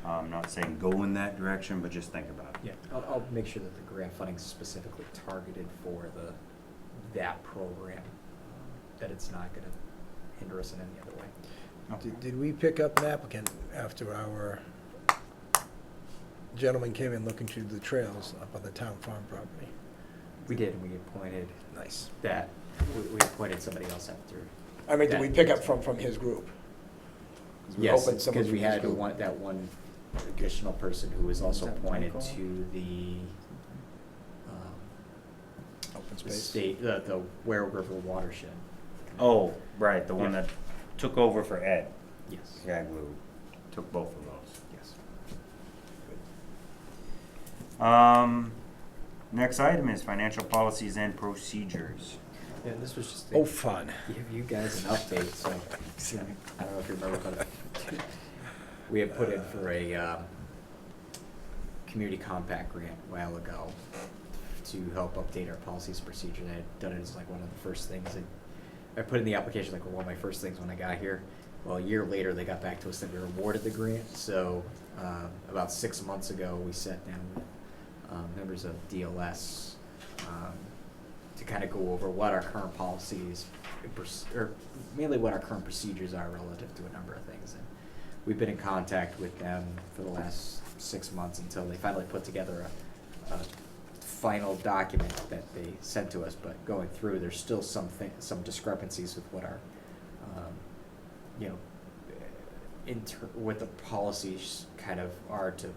Speaker 1: I'm not saying go in that direction, but just think about it.
Speaker 10: Yeah, I'll make sure that the grant funding is specifically targeted for that program, that it's not going to hinder us in any other way.
Speaker 3: Did we pick up an applicant after our gentleman came in looking through the trails up on the town farm property?
Speaker 10: We did, and we appointed
Speaker 3: Nice.
Speaker 10: that, we appointed somebody else after.
Speaker 3: I mean, did
Speaker 10: that.
Speaker 3: we pick up from his group? 'Cause we
Speaker 10: Yes,
Speaker 3: opened someone
Speaker 10: because we
Speaker 3: from his
Speaker 10: had
Speaker 3: group.
Speaker 10: one additional person who was also
Speaker 1: Is that
Speaker 10: appointed
Speaker 1: Michael?
Speaker 10: to the
Speaker 3: Open
Speaker 10: the
Speaker 3: space.
Speaker 10: state, the Ware River watershed.
Speaker 1: Oh, right, the one
Speaker 10: Yeah.
Speaker 1: that took over for Ed.
Speaker 10: Yes.
Speaker 1: Yeah, who took both of those.
Speaker 10: Yes.
Speaker 1: Next item is financial policies and procedures.
Speaker 10: Yeah, this was just
Speaker 3: Oh,
Speaker 10: to
Speaker 3: fun.
Speaker 10: give you guys an update, so, I don't know if you remember, but we had put in for a community compact grant a while ago to help update our policies and procedures. I had done it as like one of the first things, and I put in the application like one of my first things when I got here. Well, a year later, they got back to us that we were awarded the grant, so about 6 months ago, we sat down with members of DLS to kind of go over what our current policies, or mainly what our current procedures are relative to a number of things. And we've been in contact with them for the last 6 months until they finally put together a final document that they sent to us. But going through, there's still some discrepancies with what our, what the policies kind of are to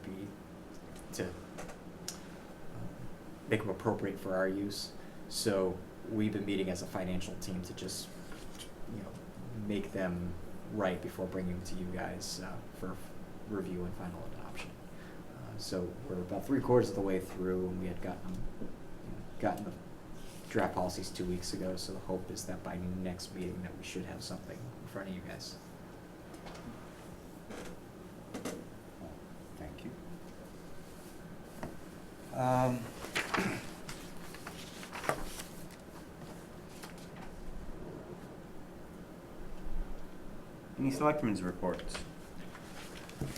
Speaker 10: make them appropriate for our use. So we've been meeting as a financial team to just, make them right before bringing them to you guys for review and final adoption. So we're about 3/4 of the way through, and we had gotten the draft policies 2 weeks ago. So the hope is that by next meeting that we should have something in front of you guys.
Speaker 1: Thank you. Any selectmen's reports? Would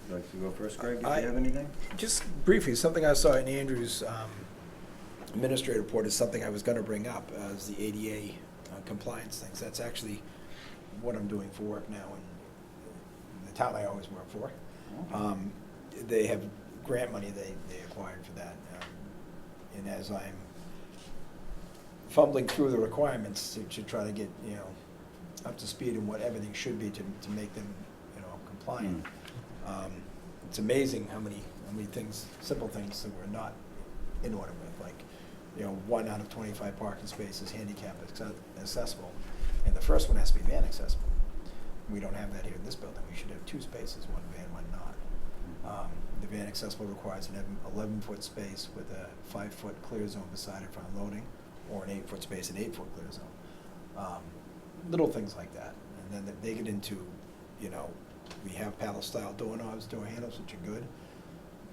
Speaker 1: you like to go first, Greg, if you have anything?
Speaker 3: Just briefly, something I saw in Andrew's administrative report is something I was going to bring up as the ADA compliance things. That's actually what I'm doing for work now, and the town I always work for. They have grant money they acquired for that. And as I'm fumbling through the requirements to try to get, up to speed in what everything should be to make them, compliant, it's amazing how many things, simple things that we're not in order with, like, 1 out of 25 parking spaces handicap accessible, and the first one has to be van accessible. We don't have that here in this building. We should have 2 spaces, 1 van, 1 not. The van accessible requires an 11-foot space with a 5-foot clear zone beside it for unloading, or an 8-foot space, an 8-foot clear zone. Little things like that. And then they get into, we have paddle style doorknobs, door handles, which are good,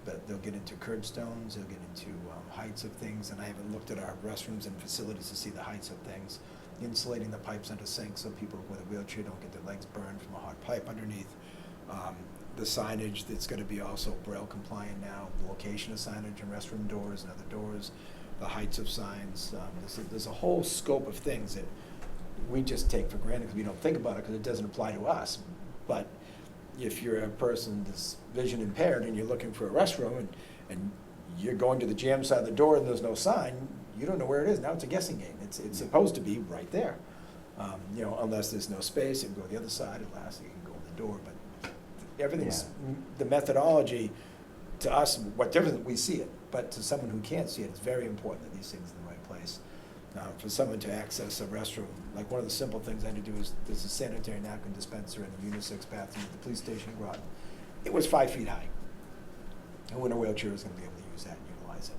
Speaker 3: but they'll get into curbstones, they'll get into heights of things, and I haven't looked at our restrooms and facilities to see the heights of things. Insulating the pipes under sinks so people with a wheelchair don't get their legs burned from a hot pipe underneath. The signage that's going to be also Braille compliant now, the location of signage in restroom doors and other doors, the heights of signs. There's a whole scope of things that we just take for granted because we don't think about it because it doesn't apply to us. But if you're a person that's vision impaired and you're looking for a restroom and you're going to the jam side of the door and there's no sign, you don't know where it is. Now it's a guessing game. It's supposed to be right there. Unless there's no space, you can go the other side, and last you can go in the door. But everything's, the methodology, to us, what different, we see it. But to someone who can't see it, it's very important that these things are in the right place. For someone to access a restroom, like one of the simple things I had to do is, there's a sanitary napkin dispenser in the unisex bathroom at the police station in Groton. It was 5 feet high. Who in a wheelchair is going to be able to use that and utilize it?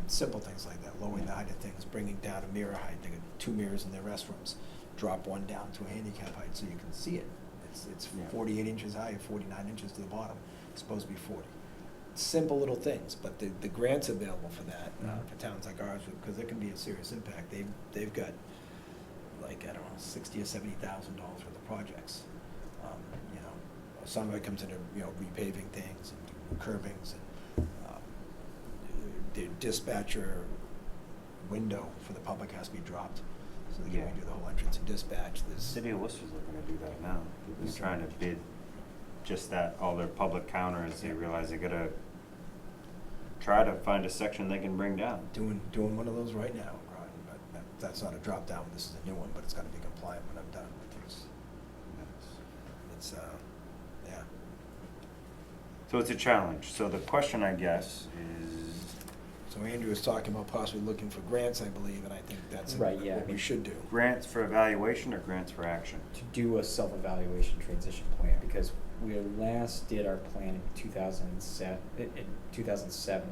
Speaker 3: Simple things like that, lowering the height of things, bringing down a mirror height. They got 2 mirrors in their restrooms. Drop one down to a handicap height so you can see it. It's 48 inches high, 49 inches to the bottom. It's supposed to be 40. Simple little things, but the grants available for that, for towns like ours, because there can be a serious impact. They've got, like, I don't know, $60,000 or $70,000 worth of projects. Some of it comes into repaving things and curbings, and the dispatcher window for the public has to be dropped, so they can do the whole entrance and dispatch.
Speaker 1: The city of Worcester's looking to do that now. They're trying to bid just that, all their public counters. They realize they gotta try to find a section they can bring down.
Speaker 3: Doing one of those right now, Groton, but that's not a drop down. This is a new one, but it's got to be compliant when I'm done. It's yeah.
Speaker 1: So it's a challenge. So the question, I guess, is,
Speaker 3: So Andrew was talking about possibly looking for grants, I believe, and I think that's
Speaker 10: Right, yeah, I
Speaker 3: what we
Speaker 10: mean-
Speaker 3: should do.
Speaker 1: grants for evaluation or grants for action?
Speaker 10: To do a self-evaluation transition plan, because we last did our plan in 2007,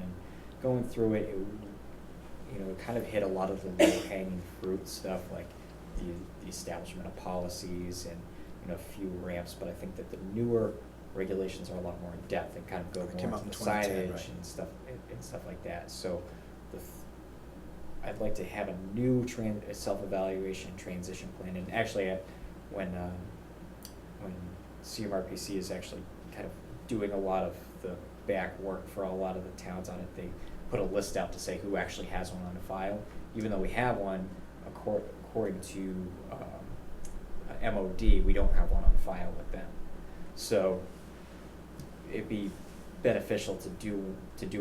Speaker 10: and going through it, it kind of hit a lot of the low-hanging fruit stuff, like the establishment of policies and, a few ramps, but I think that the newer regulations are a lot more in depth and kind of go
Speaker 3: It
Speaker 10: more
Speaker 3: came out
Speaker 10: into
Speaker 3: in
Speaker 10: the
Speaker 3: 2010,
Speaker 10: signage
Speaker 3: right.
Speaker 10: and stuff like that. So I'd like to have a new self-evaluation transition plan. And actually, when CMRPC is actually kind of doing a lot of the back work for a lot of the towns on it, they put a list out to say who actually has one on file. Even though we have one, according to MOD, we don't have one on file with them. So it'd be beneficial to do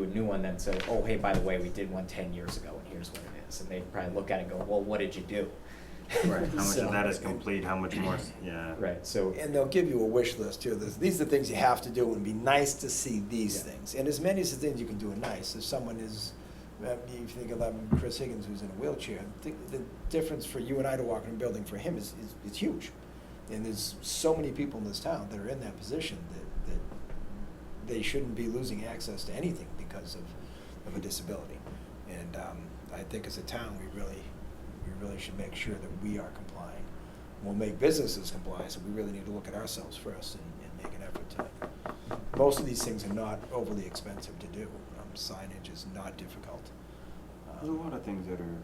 Speaker 10: a new one than say, oh, hey, by the way, we did one 10 years ago, and here's what it is. And they'd probably look at it and go, well, what did you do?
Speaker 1: Right. How much
Speaker 10: So-
Speaker 1: of that is complete? How much more? Yeah.
Speaker 10: Right. So
Speaker 3: And they'll give you a wish list too. These are the things you have to do, and it'd be nice to see these
Speaker 10: Yeah.
Speaker 3: things. And as many as the things you can do are nice. If someone is, if you think of Chris Higgins, who's in a wheelchair, the difference for you and I to walk in a building for him is huge. And there's so many people in this town that are in that position that they shouldn't be losing access to anything because of a disability. And I think as a town, we really should make sure that we are complying. We'll make businesses comply, so we really need to look at ourselves first and make an effort to. Most of these things are not overly expensive to do. Signage is not difficult.
Speaker 1: There's a lot of things that are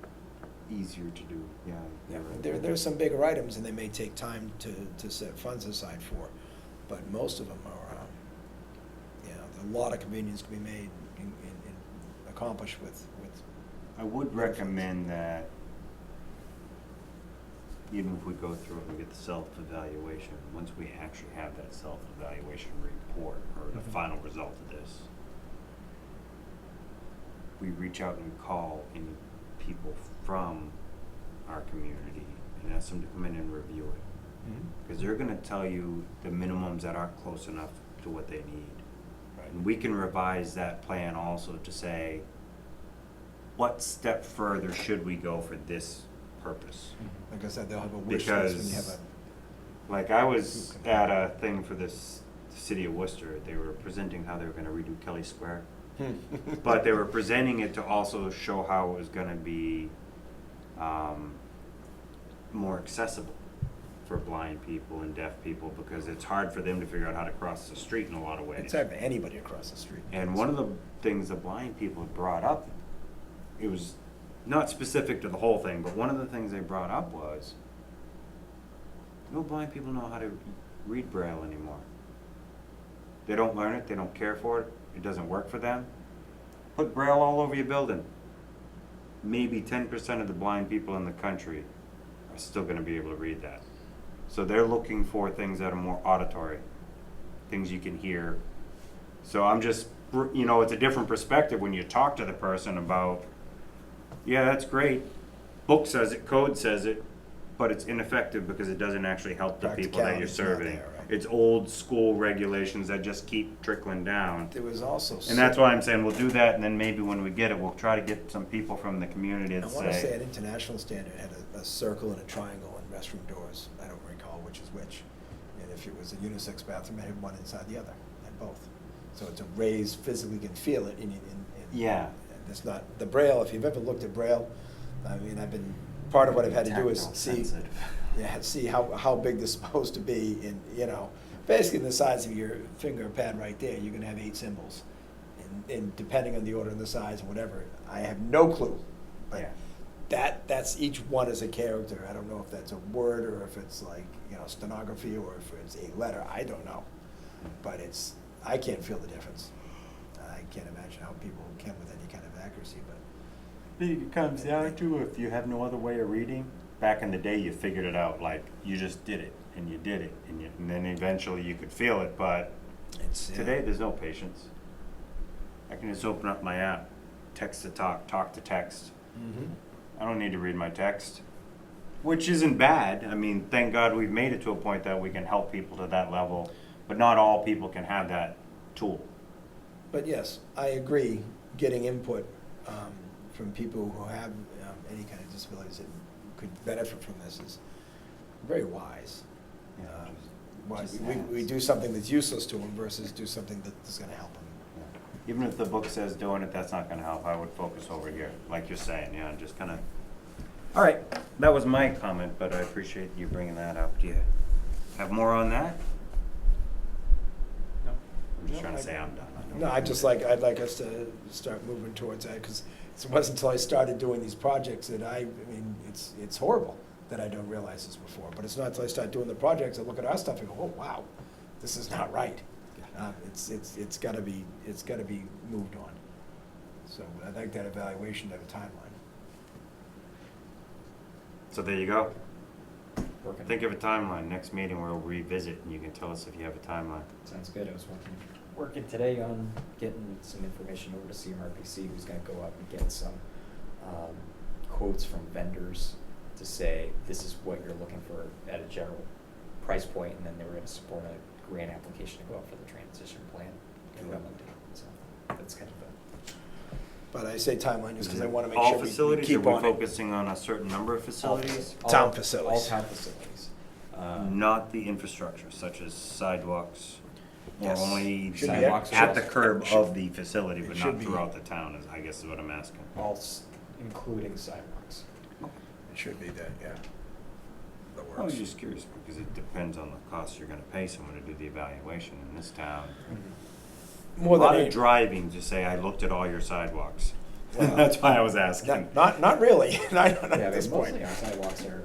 Speaker 1: easier to do. Yeah.
Speaker 3: Yeah,
Speaker 1: you're right.
Speaker 3: there's some bigger items, and they may take time to set funds aside for, but most of them are, a lot of convenience can be made and accomplished with.
Speaker 1: I would recommend that even if we go through it and get the self-evaluation, once we actually have that self-evaluation report or the
Speaker 3: Mhm.
Speaker 1: final result of this, we reach out and call any people from our community and ask them to come in and review it.
Speaker 3: Mhm.
Speaker 1: Because they're gonna tell you the minimums that aren't close enough to what they need.
Speaker 3: Right.
Speaker 1: And we can revise that plan also to say, what step further should we go for this purpose?
Speaker 3: Like I said, they'll have a wish list when you have
Speaker 1: Because, like, I was at a thing for this city of Worcester, they were presenting how they were gonna redo Kelly Square.
Speaker 3: a.
Speaker 1: But they were presenting it to also show how it was gonna be, more accessible for blind people and deaf people, because it's hard for them to figure out how to cross the street in a lot of ways.
Speaker 3: It's hard for anybody across the street.
Speaker 1: And one of the things the blind people brought up, it was not specific to the whole thing, but one of the things they brought up was, no blind people know how to read Braille anymore. They don't learn it, they don't care for it, it doesn't work for them. Put Braille all over your building. Maybe 10% of the blind people in the country are still gonna be able to read that. So they're looking for things that are more auditory, things you can hear. So I'm just, you know, it's a different perspective when you talk to the person about, yeah, that's great, book says it, code says it, but it's ineffective because it doesn't actually help the people that you're
Speaker 3: Practicality's not
Speaker 1: serving.
Speaker 3: there, right?
Speaker 1: It's old school regulations that just keep trickling down.
Speaker 3: There was also.
Speaker 1: And that's why I'm saying we'll do that, and then maybe when we get it, we'll try to get some people from the community
Speaker 3: I
Speaker 1: to
Speaker 3: want to say
Speaker 1: say,
Speaker 3: an international standard had a circle and a triangle in restroom doors. I don't recall which is which. And if it was a unisex bathroom, it had one inside the other, and both. So it's a raised, physically can feel it in
Speaker 1: yeah.
Speaker 3: it's not, the Braille, if you've ever looked at Braille, I mean, part of what I've had to do is
Speaker 1: Tactile,
Speaker 3: see,
Speaker 1: sensitive.
Speaker 3: yeah, see how big this is supposed to be in, you know, basically the size of your finger pad right there, you're gonna have 8 symbols. And depending on the order and the size and whatever, I have no clue.
Speaker 1: Yeah.
Speaker 3: But that's each one is a character. I don't know if that's a word or if it's like, you know, stenography or if it's a letter. I don't know. But I can't feel the difference. I can't imagine how people can with any kind of accuracy, but.
Speaker 1: It comes down to, if you have no other way of reading, back in the day, you figured it out, like, you just did it, and you did it, and then eventually you could feel it, but today, there's no patience. I can just open up my app, text to talk, talk to text.
Speaker 3: Mhm.
Speaker 1: I don't need to read my text, which isn't bad. I mean, thank God we've made it to a point that we can help people to that level, but not all people can have that tool.
Speaker 3: But yes, I agree, getting input from people who have any kind of disabilities that could benefit from this is very wise.
Speaker 1: Yeah,
Speaker 3: Why
Speaker 1: just
Speaker 3: we
Speaker 1: ask.
Speaker 3: do something that's useless to them versus do something that's gonna help them.
Speaker 1: Even if the book says doing it, that's not gonna help. I would focus over here, like you're saying, yeah, just kinda. All right, that was my comment, but I appreciate you bringing that up. Do you have more on that?
Speaker 4: No.
Speaker 1: I'm just trying to say I'm done. I don't
Speaker 3: No,
Speaker 1: know.
Speaker 3: I'd like us to start moving towards that, because it wasn't until I started doing these projects that I mean, it's horrible that I don't realize this before, but it's not until I start doing the projects, I look at our stuff and go, oh, wow, this is not right. It's gotta be moved on. So I'd like that evaluation to have a timeline.
Speaker 1: So there you go.
Speaker 10: Working.
Speaker 1: Think of a timeline. Next meeting, we'll revisit, and you can tell us if you have a timeline.
Speaker 10: Sounds good. I was working today on getting some information over to CMRPC, who's gonna go up and get some quotes from vendors to say, this is what you're looking for at a general price point, and then they were gonna support a grant application to go out for the transition plan. So that's kind of a.
Speaker 3: But I say timeline just because I wanna make
Speaker 1: All
Speaker 3: sure we
Speaker 1: facilities,
Speaker 3: keep
Speaker 1: are
Speaker 3: on
Speaker 1: we
Speaker 3: it.
Speaker 1: focusing on a certain number of facilities?
Speaker 3: Town facilities.
Speaker 10: All town facilities.
Speaker 1: Not the infrastructure, such as sidewalks, or
Speaker 3: Yes.
Speaker 1: only
Speaker 3: Should be
Speaker 10: Sidewalks
Speaker 1: at the
Speaker 10: should-
Speaker 1: curb
Speaker 3: should-
Speaker 1: of the facility,
Speaker 3: it
Speaker 1: but
Speaker 3: should
Speaker 1: not
Speaker 3: be-
Speaker 1: throughout the town, I guess is what I'm asking.
Speaker 10: Including sidewalks.
Speaker 3: It should be that, yeah. That
Speaker 1: I was
Speaker 3: works.
Speaker 1: just curious, because it depends on the cost you're gonna pay someone to do the evaluation in this town.
Speaker 3: More
Speaker 1: A lot
Speaker 3: than
Speaker 1: of
Speaker 3: any-
Speaker 1: driving to say, I looked at all your sidewalks.
Speaker 3: Well,
Speaker 1: That's why I was asking.
Speaker 3: Not really, not
Speaker 10: Yeah,
Speaker 3: at this
Speaker 10: but
Speaker 3: point.
Speaker 10: mostly our sidewalks are.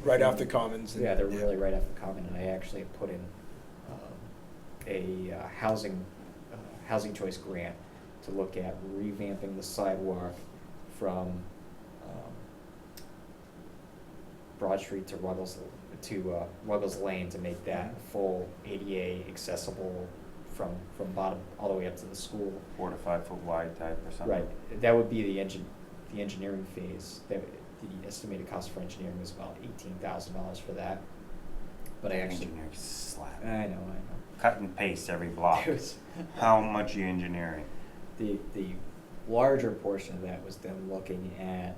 Speaker 3: Right off the commons. and-
Speaker 10: Yeah, they're really right off the common, and I actually have put in a housing choice grant to look at revamping the sidewalk from Broad Street to Ruggles Lane to make that full ADA accessible from bottom all the way up to the school.
Speaker 1: 4 to 5 foot wide type or something.
Speaker 10: Right, that would be the engineering phase. The estimated cost for engineering was about $18,000 for that. But I actually,
Speaker 1: Engineering slap.
Speaker 10: I know.
Speaker 1: Cut and paste every block.
Speaker 10: It was-
Speaker 1: How much are you engineering?
Speaker 10: The larger portion of that was them looking at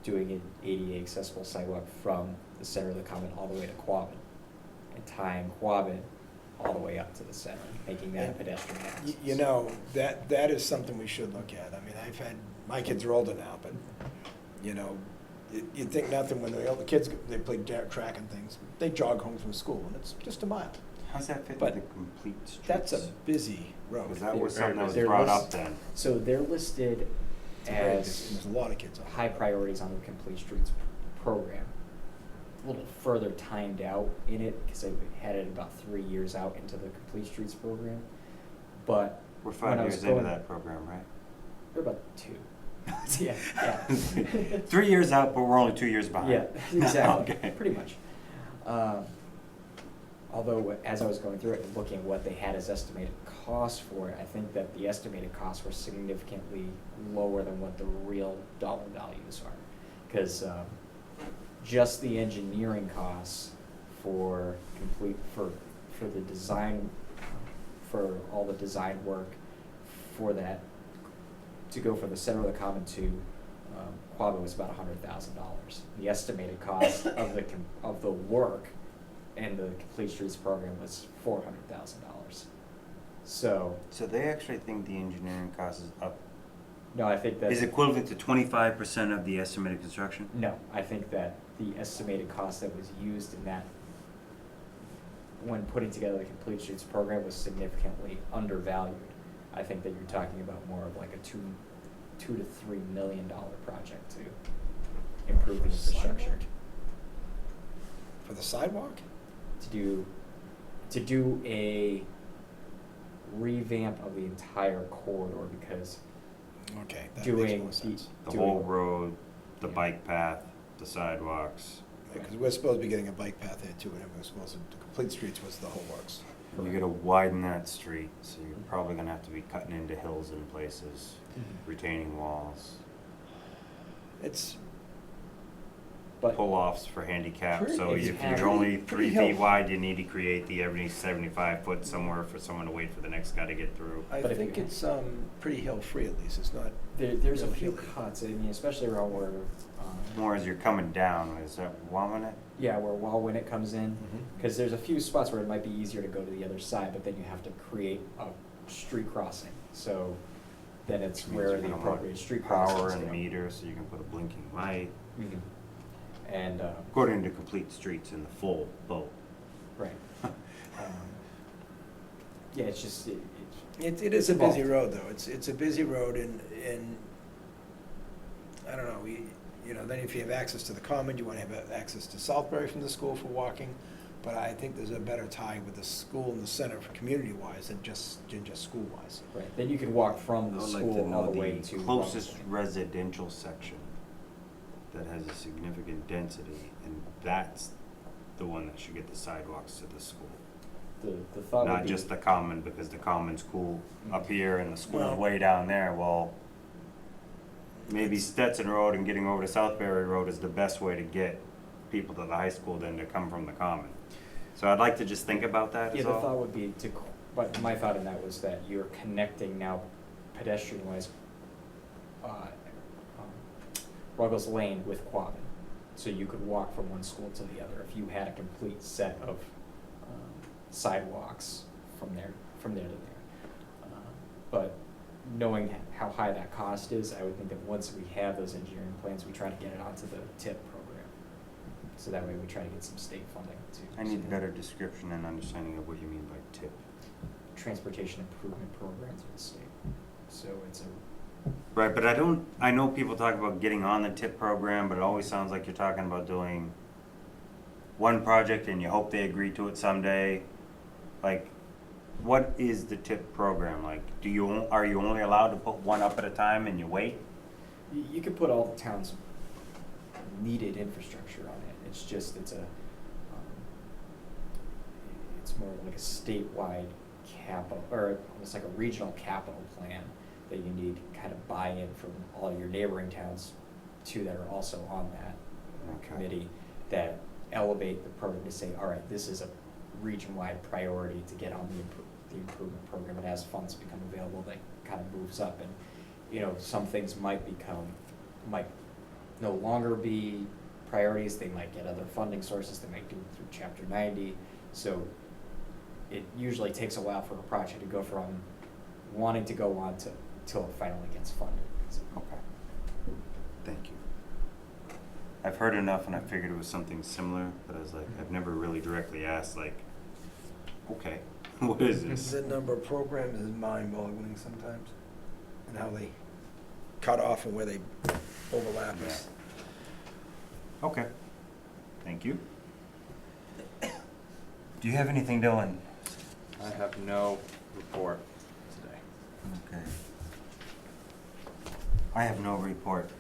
Speaker 10: doing an ADA accessible sidewalk from the center of the common all the way to Quabbin, and tying Quabbin all the way up to the center, making that a pedestrian access.
Speaker 3: You know, that is something we should look at. I mean, my kids are older now, but, you know, you'd think nothing when the kids, they play track and things. They jog home from school, and it's just a mile.
Speaker 1: How's that fit
Speaker 10: But
Speaker 1: into complete streets?
Speaker 3: That's a busy road.
Speaker 1: Because that was something that was
Speaker 10: They're
Speaker 1: brought up
Speaker 10: list-
Speaker 1: then.
Speaker 10: So they're listed
Speaker 3: It's very busy,
Speaker 10: as
Speaker 3: and there's a lot of kids on it.
Speaker 10: high priorities on the Complete Streets program. A little further timed out in it, because I had it about 3 years out into the Complete Streets program. But
Speaker 1: We're
Speaker 10: when
Speaker 1: 5
Speaker 10: I was
Speaker 1: years into
Speaker 10: going-
Speaker 1: that program, right?
Speaker 10: They're about 2. Yeah.
Speaker 1: 3 years out, but we're only 2 years behind.
Speaker 10: Yeah, exactly,
Speaker 1: Okay.
Speaker 10: pretty much. Although, as I was going through it and looking at what they had as estimated costs for it, I think that the estimated costs were significantly lower than what the real dollar values are. Because just the engineering costs for the design, for all the design work for that, to go from the center of the common to Quabbin was about $100,000. The estimated cost of the work and the Complete Streets program was $400,000. So
Speaker 1: they actually think the engineering cost is up,
Speaker 10: no, I think that
Speaker 1: is equivalent to 25% of the estimated construction?
Speaker 10: no, I think that the estimated cost that was used in that when putting together the Complete Streets program was significantly undervalued. I think that you're talking about more of like a $2 to $3 million project to improve the infrastructure.
Speaker 3: For the sidewalk?
Speaker 10: To do a revamp of the entire corridor, because
Speaker 3: Okay, that makes
Speaker 10: doing
Speaker 3: more sense.
Speaker 1: The
Speaker 10: doing-
Speaker 1: whole road, the
Speaker 10: Yeah.
Speaker 1: bike path, the sidewalks.
Speaker 3: Because we're supposed to be getting a bike path here too, and everyone's supposed to, the Complete Streets was the whole works.
Speaker 1: You gotta widen that street, so you're probably gonna have to be cutting into hills in places, retaining walls,
Speaker 3: It's,
Speaker 10: but
Speaker 1: pull-offs for handicap, so
Speaker 10: It's
Speaker 1: if
Speaker 10: pretty-
Speaker 1: you're only
Speaker 3: pretty
Speaker 1: 3 feet
Speaker 3: helpful.
Speaker 1: wide, you need to create the every 75 foot somewhere for someone to wait for the next guy to get through.
Speaker 3: I
Speaker 10: But if
Speaker 3: think
Speaker 10: you-
Speaker 3: it's pretty hill-free at least, it's not.
Speaker 10: there's a
Speaker 3: really
Speaker 10: few
Speaker 3: hilly.
Speaker 10: cuts, I mean, especially around where,
Speaker 1: More as you're coming down, is that Walnut?
Speaker 10: yeah, where Walwinet comes in,
Speaker 3: Mhm.
Speaker 10: because there's a few spots where it might be easier to go to the other side, but then you have to create a street crossing. So then it's
Speaker 1: Which means
Speaker 10: where
Speaker 1: you're
Speaker 10: the
Speaker 1: gonna want
Speaker 10: appropriate street crossing
Speaker 1: Power
Speaker 10: is
Speaker 1: and
Speaker 10: there.
Speaker 1: meters, so you can put a blinking light,
Speaker 10: Mhm. And,
Speaker 1: according to Complete Streets in the full boat.
Speaker 10: right. Yeah, it's just,
Speaker 3: It is a busy
Speaker 10: involved.
Speaker 3: road though, it's a busy road and, I don't know, then if you have access to the common, you wanna have access to Southbury from the school for walking. But I think there's a better tie with the school and the center for community-wise than just school-wise.
Speaker 10: right, then you can walk from
Speaker 1: I
Speaker 10: the
Speaker 1: would like to
Speaker 10: school all
Speaker 1: know
Speaker 10: the way
Speaker 1: the
Speaker 10: to.
Speaker 1: closest
Speaker 10: Walwinet.
Speaker 1: residential section that has a significant density, and that's the one that should get the sidewalks to the school.
Speaker 10: The thought would
Speaker 1: Not
Speaker 10: be.
Speaker 1: just the common, because the common's cool up here and the school's
Speaker 3: Well-
Speaker 1: way down there, well, maybe Stetson Road and getting over to Southbury Road is the best way to get people to the high school than to come from the common. So I'd like to just think about that
Speaker 10: Yeah,
Speaker 1: as
Speaker 10: the thought
Speaker 1: all.
Speaker 10: would be but my thought in that was that you're connecting now pedestrian-wise, Ruggles Lane with Quabbin. So you could walk from one school to the other if you had a complete set of sidewalks from there to there. But knowing how high that cost is, I would think that once we have those engineering plans, we try to get it onto the TIP program. So that way we try to get some state funding too.
Speaker 1: I need better description and understanding of what you mean by tip.
Speaker 10: Transportation improvement program through the state. So it's a,
Speaker 1: Right, but I know people talk about getting on the tip program, but it always sounds like you're talking about doing one project and you hope they agree to it someday. Like, what is the tip program? Like, are you only allowed to put one up at a time and you wait?
Speaker 10: you could put all the town's needed infrastructure on it. It's just, it's more like a statewide capital, or almost like a regional capital plan that you need kind of buy-in from all your neighboring towns too, that are also on that committee, that elevate the program to say, all right, this is a region-wide priority to get on the improvement program, and as funds become available, that kind of moves up. And, you know, some things might no longer be priorities, they might get other funding sources, they might do it through Chapter 90. So it usually takes a while for a project to go from wanting to go on to till it finally gets funded. So,
Speaker 1: Okay. Thank you. I've heard enough and I figured it was something similar, but I was like, I've never really directly asked, like, okay, what is this?
Speaker 3: The number of programs is mind-boggling sometimes, and how they cut off and where they overlap is.
Speaker 1: Okay. Thank you. Do you have anything, Dylan?
Speaker 4: I have no report today.
Speaker 1: Okay. I have no report.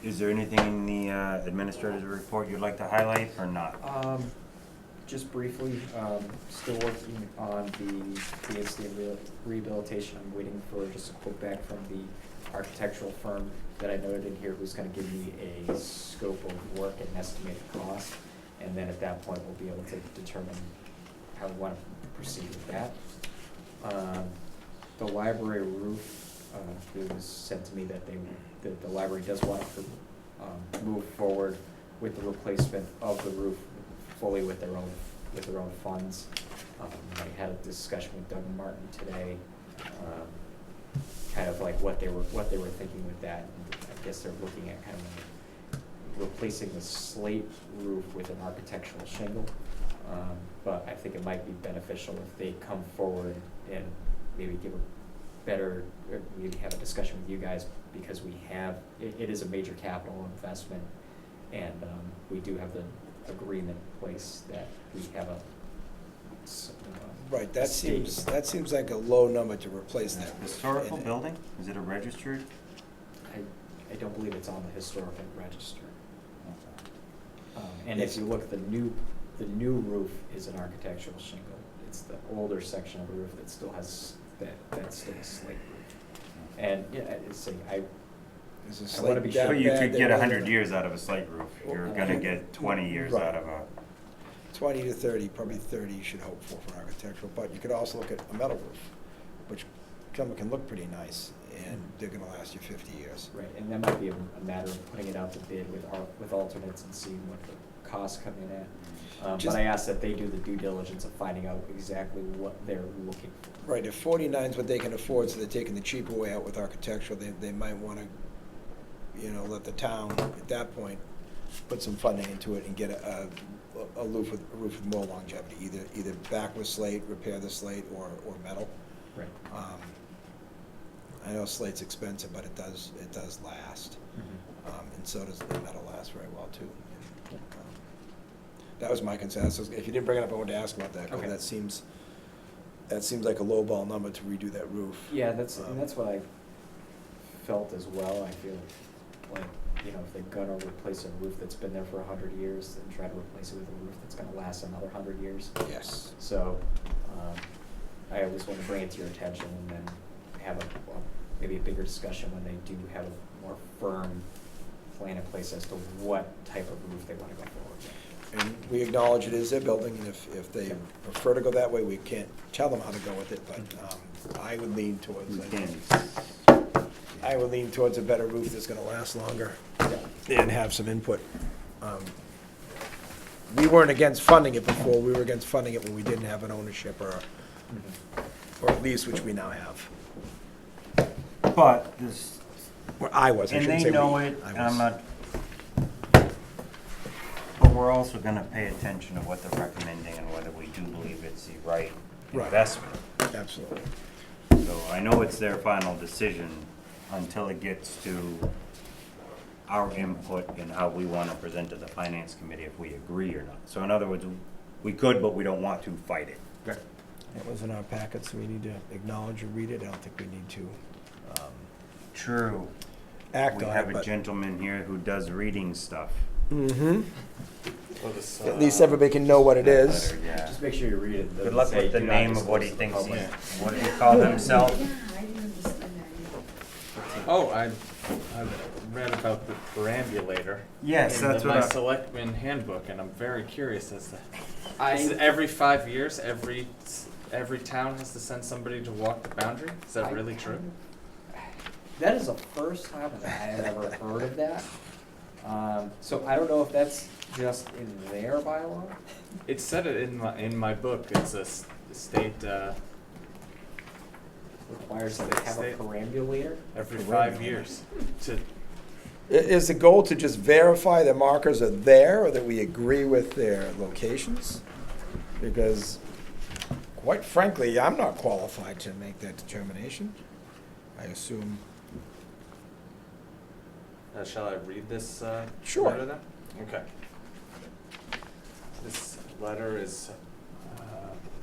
Speaker 1: Is there anything in the administrator's report you'd like to highlight or not?
Speaker 10: Just briefly, still working on the BCTV rehabilitation. I'm waiting for just a quote back from the architectural firm that I noted in here, who's going to give me a scope of work and estimated cost. And then at that point, we'll be able to determine how we want to proceed with that. The library roof, it was said to me that the library does want to move forward with the replacement of the roof fully with their own funds. I had a discussion with Doug Martin today, kind of like what they were thinking with that. And I guess they're looking at kind of replacing the slate roof with an architectural shingle. But I think it might be beneficial if they come forward and maybe give a better, or maybe have a discussion with you guys, because it is a major capital investment, and we do have the agreement in place that we have
Speaker 3: Right, that seems like a low number to replace that.
Speaker 1: Historical building? Is it a registered?
Speaker 10: I don't believe it's on the historical register. And if you look at the new roof is an architectural shingle. It's the older section of the roof that still has that's still a slate roof. And yeah, I want to be sure.
Speaker 1: So you could get 100 years out of a slate roof. You're gonna get 20 years
Speaker 3: Right.
Speaker 1: out of a.
Speaker 3: 20 to 30, probably 30 you should hope for architectural, but you could also look at a metal roof, which can look pretty nice, and they're gonna last you 50 years.
Speaker 10: Right, and that might be a matter of putting it out to bid with alternates and seeing what the costs come in at. But I ask that they do the due diligence of finding out exactly what they're looking for.
Speaker 3: Right, if 49 is what they can afford, so they're taking the cheaper way out with architectural, they might want to, let the town, at that point, put some funding into it and get a roof with more longevity, either back with slate, repair the slate, or metal.
Speaker 10: Right.
Speaker 3: I know slate's expensive, but it does last.
Speaker 10: Mm-hmm.
Speaker 3: And so does the metal last very well too. That was my concern. So if you didn't bring it up, I wanted to ask about that, because
Speaker 10: Okay.
Speaker 3: that seems like a low ball number to redo that roof.
Speaker 10: Yeah, that's what I felt as well. I feel like, if they're gonna replace a roof that's been there for 100 years, then try to replace it with a roof that's gonna last another 100 years.
Speaker 3: Yes.
Speaker 10: So, I always want to bring it to your attention and then have maybe a bigger discussion when they do have a more firm plan in place as to what type of roof they want to go forward with.
Speaker 3: And we acknowledge it is their building, and if they prefer to go that way, we can't tell them how to go with it, but I would lean towards. I would lean towards a better roof that's gonna last longer and have some input. We weren't against funding it before, we were against funding it when we didn't have an ownership or a lease, which we now have.
Speaker 1: But this,
Speaker 3: Well, I was, I
Speaker 1: and
Speaker 3: shouldn't
Speaker 1: they
Speaker 3: say we.
Speaker 1: know it,
Speaker 3: I
Speaker 1: and
Speaker 3: was.
Speaker 1: I'm not. But we're also gonna pay attention to what they're recommending and whether we do believe it's the right
Speaker 3: Right.
Speaker 1: investment.
Speaker 3: Absolutely.
Speaker 1: So I know it's their final decision until it gets to our input and how we want to present to the finance committee if we agree or not. So in other words, we could, but we don't want to fight it.
Speaker 10: Right.
Speaker 3: It was in our packet, so we need to acknowledge or read it. I don't think we need to
Speaker 1: True.
Speaker 3: act
Speaker 1: We
Speaker 3: on
Speaker 1: have
Speaker 3: it,
Speaker 1: a
Speaker 3: but
Speaker 1: gentleman here who does reading stuff.
Speaker 3: Mm-hmm.
Speaker 4: Well, this,
Speaker 3: At least everybody can know what it is.
Speaker 1: Letter, yeah.
Speaker 10: Just make sure you read it.
Speaker 1: Good luck with the name of what he thinks he, what did he call himself?
Speaker 2: Yeah, I didn't understand that either.
Speaker 4: Oh, I read about the perambulator.
Speaker 1: Yes,
Speaker 4: in
Speaker 1: that's
Speaker 4: my
Speaker 1: what I.
Speaker 4: selectman handbook, and I'm very curious as to.
Speaker 10: I-
Speaker 4: Is it every 5 years, every town has to send somebody to walk the boundary? Is that really true?
Speaker 10: That is the first time that I have ever heard of that. So I don't know if that's just in their bylaw.
Speaker 4: It said it in my book. It's a state
Speaker 10: Requires that they have a
Speaker 4: State-
Speaker 10: perambulator.
Speaker 4: every 5 years to.
Speaker 3: Is the goal to just verify the markers are there or that we agree with their locations? Because quite frankly, I'm not qualified to make that determination. I assume.
Speaker 4: Shall I read this
Speaker 3: Sure.
Speaker 4: letter then? Okay. This letter is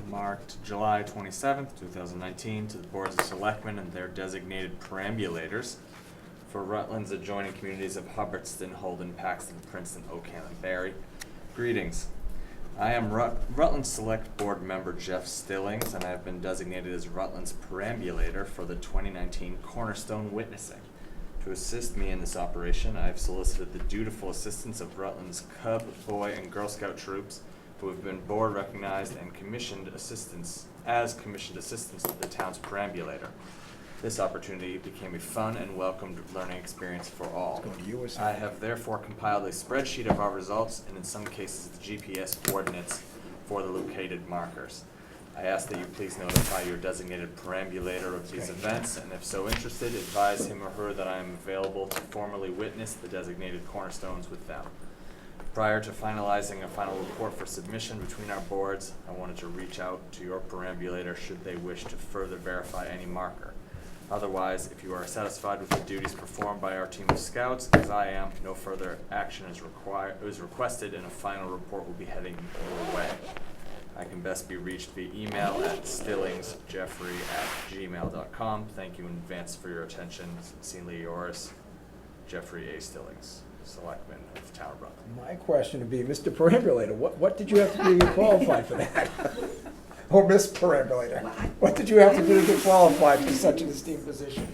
Speaker 4: marked July 27th, 2019, to the boards of selectmen and their designated perambulators for Rutland's adjoining communities of Hubbardston, Holden, Paxton, Princeton, Ocam, and Barry. Greetings. I am Rutland Select Board member Jeff Stillings, and I have been designated as Rutland's perambulator for the 2019 Cornerstone Witnessing. To assist me in this operation, I have solicited the dutiful assistance of Rutland's Cub, Boy, and Girl Scout troops, who have been board recognized and commissioned assistants to the town's perambulator. This opportunity became a fun and welcomed learning experience for all.
Speaker 3: It's going to you or
Speaker 4: I
Speaker 3: something?
Speaker 4: have therefore compiled a spreadsheet of our results and in some cases the GPS coordinates for the located markers. I ask that you please notify your designated perambulator of these
Speaker 3: Okay.
Speaker 4: events, and if so interested, advise him or her that I am available to formally witness the designated cornerstones with them. Prior to finalizing a final report for submission between our boards, I wanted to reach out to your perambulator should they wish to further verify any marker. Otherwise, if you are satisfied with the duties performed by our team of scouts, as I am, no further action is requested, and a final report will be heading your way. I can best be reached via email at stillingsjeffrey@gmail.com. Thank you in advance for your attention. Sincerely yours, Jeffrey A. Stillings, Selectman of the Town of Rutland.
Speaker 3: My question would be, Mr. Perambulator, what did you have to do to get qualified for that? Or Miss Perambulator, what did you have to do to get qualified for such an esteemed position?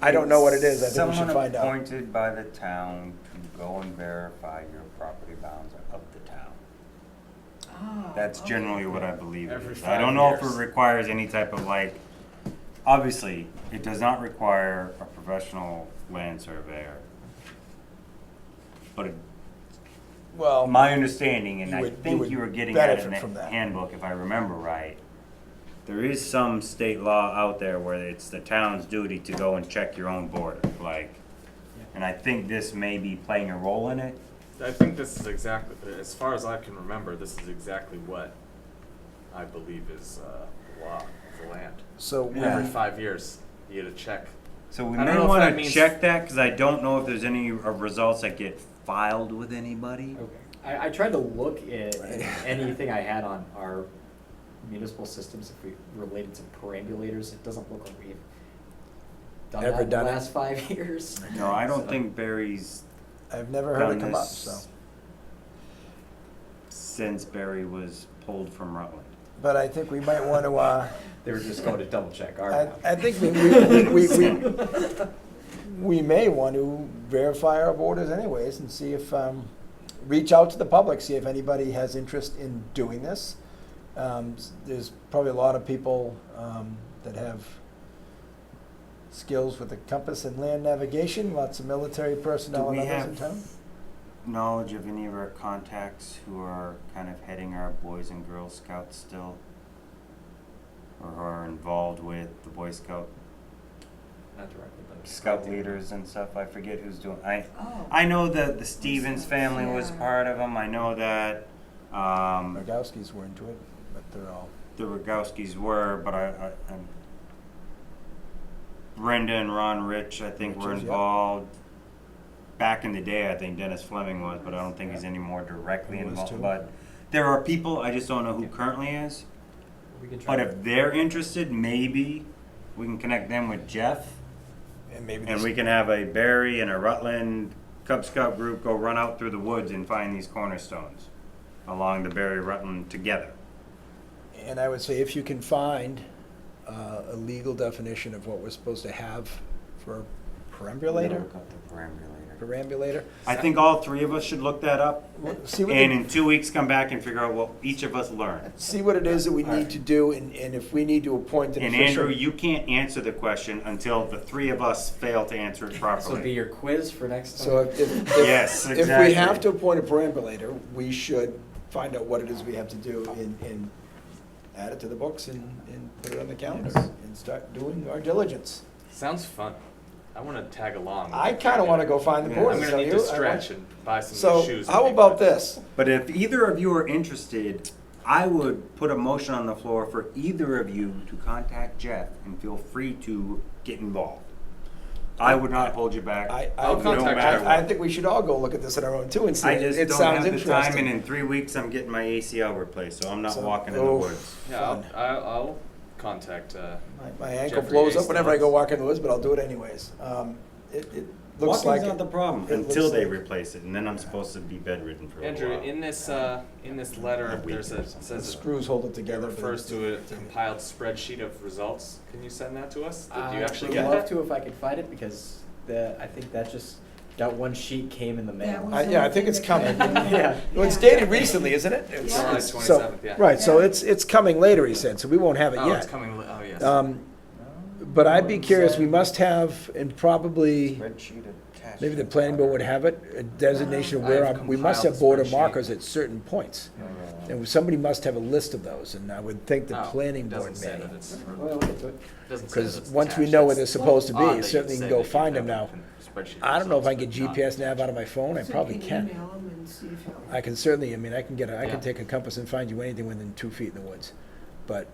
Speaker 3: I don't know what it is, I think we should find out.
Speaker 1: Someone appointed by the town to go and verify your property bounds of the town. That's generally what I believe it
Speaker 4: Every
Speaker 1: is. I don't
Speaker 4: 5
Speaker 1: know if
Speaker 4: years.
Speaker 1: it requires any type of obviously, it does not require a professional land surveyor. But
Speaker 3: Well,
Speaker 1: my understanding, and
Speaker 3: you
Speaker 1: I
Speaker 3: would- you
Speaker 1: think
Speaker 3: would
Speaker 1: you were getting at it in
Speaker 3: benefit from
Speaker 1: the
Speaker 3: that.
Speaker 1: handbook, if I remember right. There is some state law out there where it's the town's duty to go and check your own border, and I think this may be playing a role in it.
Speaker 4: I think this is exactly, as far as I can remember, this is exactly what I believe is the law of the land.
Speaker 3: so
Speaker 4: Every 5 years, you get a check.
Speaker 1: So we
Speaker 4: I don't
Speaker 1: may
Speaker 4: know if
Speaker 1: want
Speaker 4: that
Speaker 1: to
Speaker 4: means-
Speaker 1: check that, because I don't know if there's any results that get filed with anybody.
Speaker 10: Okay. I tried to look at anything I had on our municipal systems if we related to perambulators. It doesn't look like we've done
Speaker 3: Ever
Speaker 10: that in the
Speaker 3: done it?
Speaker 10: last 5 years.
Speaker 1: No, I don't
Speaker 10: So-
Speaker 1: think Barry's
Speaker 3: I've never heard it
Speaker 1: done
Speaker 3: come up,
Speaker 1: this
Speaker 3: so.
Speaker 1: since Barry was pulled from Rutland.
Speaker 3: But I think we might want to,
Speaker 10: They were just going to double check our
Speaker 3: I
Speaker 10: map.
Speaker 3: think we may want to verify our borders anyways and see if, reach out to the public, see if anybody has interest in doing this. There's probably a lot of people that have skills with the compass and land navigation, lots of military personnel
Speaker 1: Do
Speaker 3: and
Speaker 1: we
Speaker 3: others in
Speaker 1: have
Speaker 3: town.
Speaker 1: knowledge of any of our contacts who are kind of heading our Boys and Girl Scouts still? Or who are involved with the Boy Scout,
Speaker 10: Not directly, but.
Speaker 1: Scout leaders and stuff? I forget who's doing,
Speaker 2: Oh.
Speaker 1: I know that the Stevens family was
Speaker 2: Yeah.
Speaker 1: part of them. I know that,
Speaker 3: Rogowski's were into it, but they're all.
Speaker 1: the Rogowskis were, but I'm Brenda and Ron Rich, I think, were
Speaker 3: Richards, yeah.
Speaker 1: involved. Back in the day, I think Dennis Fleming was, but I don't think he's any more directly
Speaker 3: He was
Speaker 1: involved.
Speaker 3: too.
Speaker 1: But there are people, I just don't know who currently is.
Speaker 10: We can try
Speaker 1: But
Speaker 10: to-
Speaker 1: if they're interested, maybe we can connect them with Jeff,
Speaker 3: And maybe
Speaker 1: and
Speaker 3: this-
Speaker 1: we can have a Barry and a Rutland Cub Scout group go run out through the woods and find these cornerstones along the Berry Rutland together.
Speaker 3: And I would say if you can find a legal definition of what we're supposed to have for a perambulator,
Speaker 1: Look up the perambulator.
Speaker 3: perambulator.
Speaker 1: I think all three of us should look that up,
Speaker 3: See what
Speaker 1: and
Speaker 3: the-
Speaker 1: in 2 weeks, come back and figure out what each of us learned.
Speaker 3: See what it is that we need to do, and if we need to appoint an
Speaker 1: And
Speaker 3: official.
Speaker 1: Andrew, you can't answer the question until the three of us fail to answer it
Speaker 10: This will be
Speaker 1: properly.
Speaker 10: your quiz for next time.
Speaker 3: So if
Speaker 1: Yes,
Speaker 3: if
Speaker 1: exactly.
Speaker 3: we have to appoint a perambulator, we should find out what it is we have to do and add it to the books and put it on the calendar and start doing our diligence.
Speaker 4: Sounds fun. I wanna tag along.
Speaker 3: I kinda wanna go find the
Speaker 1: Yeah.
Speaker 3: board.
Speaker 4: I'm
Speaker 3: and
Speaker 4: gonna
Speaker 3: tell
Speaker 4: need to
Speaker 3: you, I
Speaker 4: stretch
Speaker 3: want-
Speaker 4: and buy some
Speaker 3: So
Speaker 4: new shoes. and
Speaker 3: how
Speaker 4: make
Speaker 3: about
Speaker 4: my-
Speaker 3: this?
Speaker 1: But if either of you are interested, I would put a motion on the floor for either of you to contact Jeff and feel free to get involved. I would not hold you back.
Speaker 4: I'll contact
Speaker 1: matter
Speaker 3: I
Speaker 1: what.
Speaker 3: think we should all go look at this on our own too and see.
Speaker 1: I just
Speaker 3: It
Speaker 1: don't
Speaker 3: sounds
Speaker 1: have the time, and
Speaker 3: interesting.
Speaker 1: in 3 weeks, I'm getting my ACL replaced, so I'm not
Speaker 3: So-
Speaker 1: walking in the
Speaker 3: oh.
Speaker 1: woods.
Speaker 4: Yeah,
Speaker 3: Fun.
Speaker 4: I'll contact,
Speaker 3: My ankle
Speaker 4: Jeffrey
Speaker 3: blows up
Speaker 4: Ace
Speaker 3: whenever I go
Speaker 4: Stevens.
Speaker 3: walk in the woods, but I'll do it anyways. It looks like.
Speaker 1: Walking's not the problem
Speaker 3: it looks
Speaker 1: until they
Speaker 3: like-
Speaker 1: replace it, and then I'm supposed to be bedridden for a
Speaker 4: Andrew,
Speaker 1: little while.
Speaker 4: in this letter,
Speaker 1: A week
Speaker 4: there's
Speaker 1: or
Speaker 4: a,
Speaker 1: something.
Speaker 3: The
Speaker 4: says,
Speaker 3: screws hold it
Speaker 4: it
Speaker 3: together. but
Speaker 4: refers
Speaker 3: it's-
Speaker 4: to a compiled spreadsheet of results. Can you send that to us? Did you
Speaker 10: I
Speaker 4: actually
Speaker 10: would
Speaker 4: get
Speaker 10: love
Speaker 4: that?
Speaker 10: to if I could find it, because I think that one sheet came in the
Speaker 2: That
Speaker 10: mail.
Speaker 2: was
Speaker 3: Yeah, I think it's coming.
Speaker 10: Yeah.
Speaker 3: Well, it's dated recently, isn't it? It's-
Speaker 4: July
Speaker 3: it's-
Speaker 4: 27th, yeah.
Speaker 3: Right, so
Speaker 2: Yeah.
Speaker 3: it's coming later, he said, so we won't have it
Speaker 4: Oh, it's
Speaker 3: yet.
Speaker 4: coming, oh, yes.
Speaker 3: But I'd be curious, we must have, and probably,
Speaker 1: Spreadsheet attached.
Speaker 3: maybe the planning board would have it, a designation of
Speaker 4: I
Speaker 3: where,
Speaker 4: have
Speaker 3: we must
Speaker 4: compiled
Speaker 3: have border
Speaker 4: spreadsheet.
Speaker 3: markers at certain points. And somebody must have a list of those, and I would think the
Speaker 4: Oh,
Speaker 3: planning
Speaker 4: it
Speaker 3: board
Speaker 4: doesn't say
Speaker 3: may.
Speaker 4: that it's-
Speaker 3: Well, we'll get to it.
Speaker 4: doesn't say that
Speaker 3: Because
Speaker 4: it's
Speaker 3: once we
Speaker 4: attached.
Speaker 3: know where they're
Speaker 4: That's
Speaker 3: supposed to
Speaker 4: odd
Speaker 3: be,
Speaker 4: that you
Speaker 3: certainly
Speaker 4: say
Speaker 3: can go
Speaker 4: that you
Speaker 3: find them
Speaker 4: have
Speaker 3: now.
Speaker 4: a spreadsheet
Speaker 3: I don't know if I can
Speaker 4: results,
Speaker 3: get
Speaker 4: but
Speaker 3: GPS
Speaker 4: not-
Speaker 3: nav out of my phone, I
Speaker 2: So you
Speaker 3: probably
Speaker 2: can
Speaker 3: can.
Speaker 2: email them and see if you'll.
Speaker 3: I can certainly, I mean, I can
Speaker 4: Yeah.
Speaker 3: take a compass and find you anything within 2 feet in the woods. But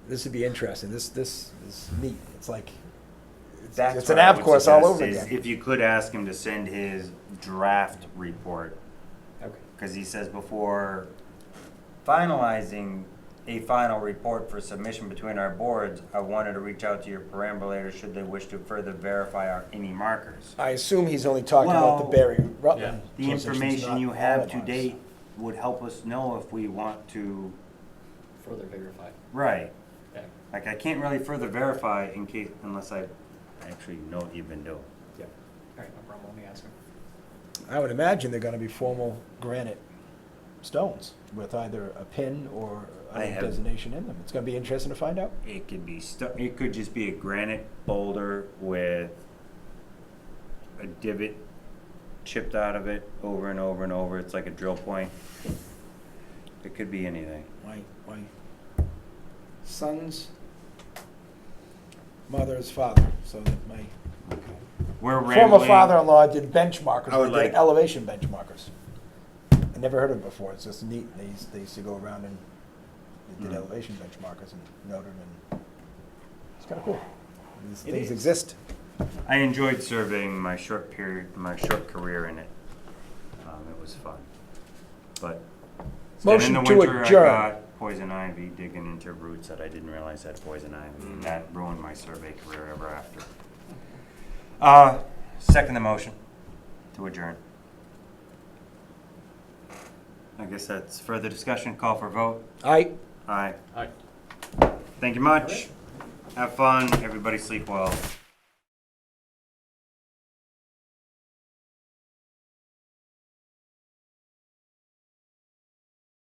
Speaker 3: this would be interesting. This is neat. It's like,
Speaker 1: That's
Speaker 3: it's an
Speaker 1: what I
Speaker 3: app
Speaker 1: would
Speaker 3: course all
Speaker 1: suggest
Speaker 3: over
Speaker 1: is
Speaker 3: again.
Speaker 1: If you could ask him to send his draft report,
Speaker 10: Okay.
Speaker 1: because he says before finalizing a final report for submission between our boards, I wanted to reach out to your perambulators should they wish to further verify any markers.
Speaker 3: I assume he's only talking about the
Speaker 1: Well,
Speaker 3: Berry Rutland.
Speaker 1: The
Speaker 3: positions,
Speaker 1: information
Speaker 3: not
Speaker 1: you
Speaker 3: all
Speaker 1: have
Speaker 3: of
Speaker 1: to
Speaker 3: ours.
Speaker 1: date would help us know if we want to,
Speaker 10: Further verified.
Speaker 1: right.
Speaker 10: Yeah.
Speaker 1: Like, I can't really further verify unless I actually know what you've been doing.
Speaker 10: Yep. All right, no problem. Let me ask him.
Speaker 3: I would imagine they're gonna be formal granite stones with either a pin or
Speaker 1: I
Speaker 3: a
Speaker 1: have-
Speaker 3: designation in them. It's gonna be interesting to find out.
Speaker 1: It could be it could just be a granite boulder with a divot chipped out of it over and over and over. It's like a drill point. It could be anything.
Speaker 3: My son's mother's father, so that my
Speaker 1: We're
Speaker 3: former
Speaker 1: rambling.
Speaker 3: father-in-law did bench markers,
Speaker 1: I would
Speaker 3: they did
Speaker 1: like-
Speaker 3: elevation bench markers. I never heard of it before, it's just neat, they used to go around and they did
Speaker 1: Hmm.
Speaker 3: elevation bench markers and noted, and it's kinda cool. These
Speaker 10: It
Speaker 3: things
Speaker 10: is.
Speaker 3: exist.
Speaker 1: I enjoyed surveying my short career in it. It was fun. But then
Speaker 3: Motion
Speaker 1: in the
Speaker 3: to
Speaker 1: winter,
Speaker 3: adjourn.
Speaker 1: I got poison ivy digging into roots that I didn't realize had poison ivy, and that ruined my survey career ever after. Second the motion to adjourn. I guess that's further discussion. Call for vote.
Speaker 3: Aye.
Speaker 1: Aye.
Speaker 4: Aye.
Speaker 1: Thank you much. Have fun. Everybody sleep well.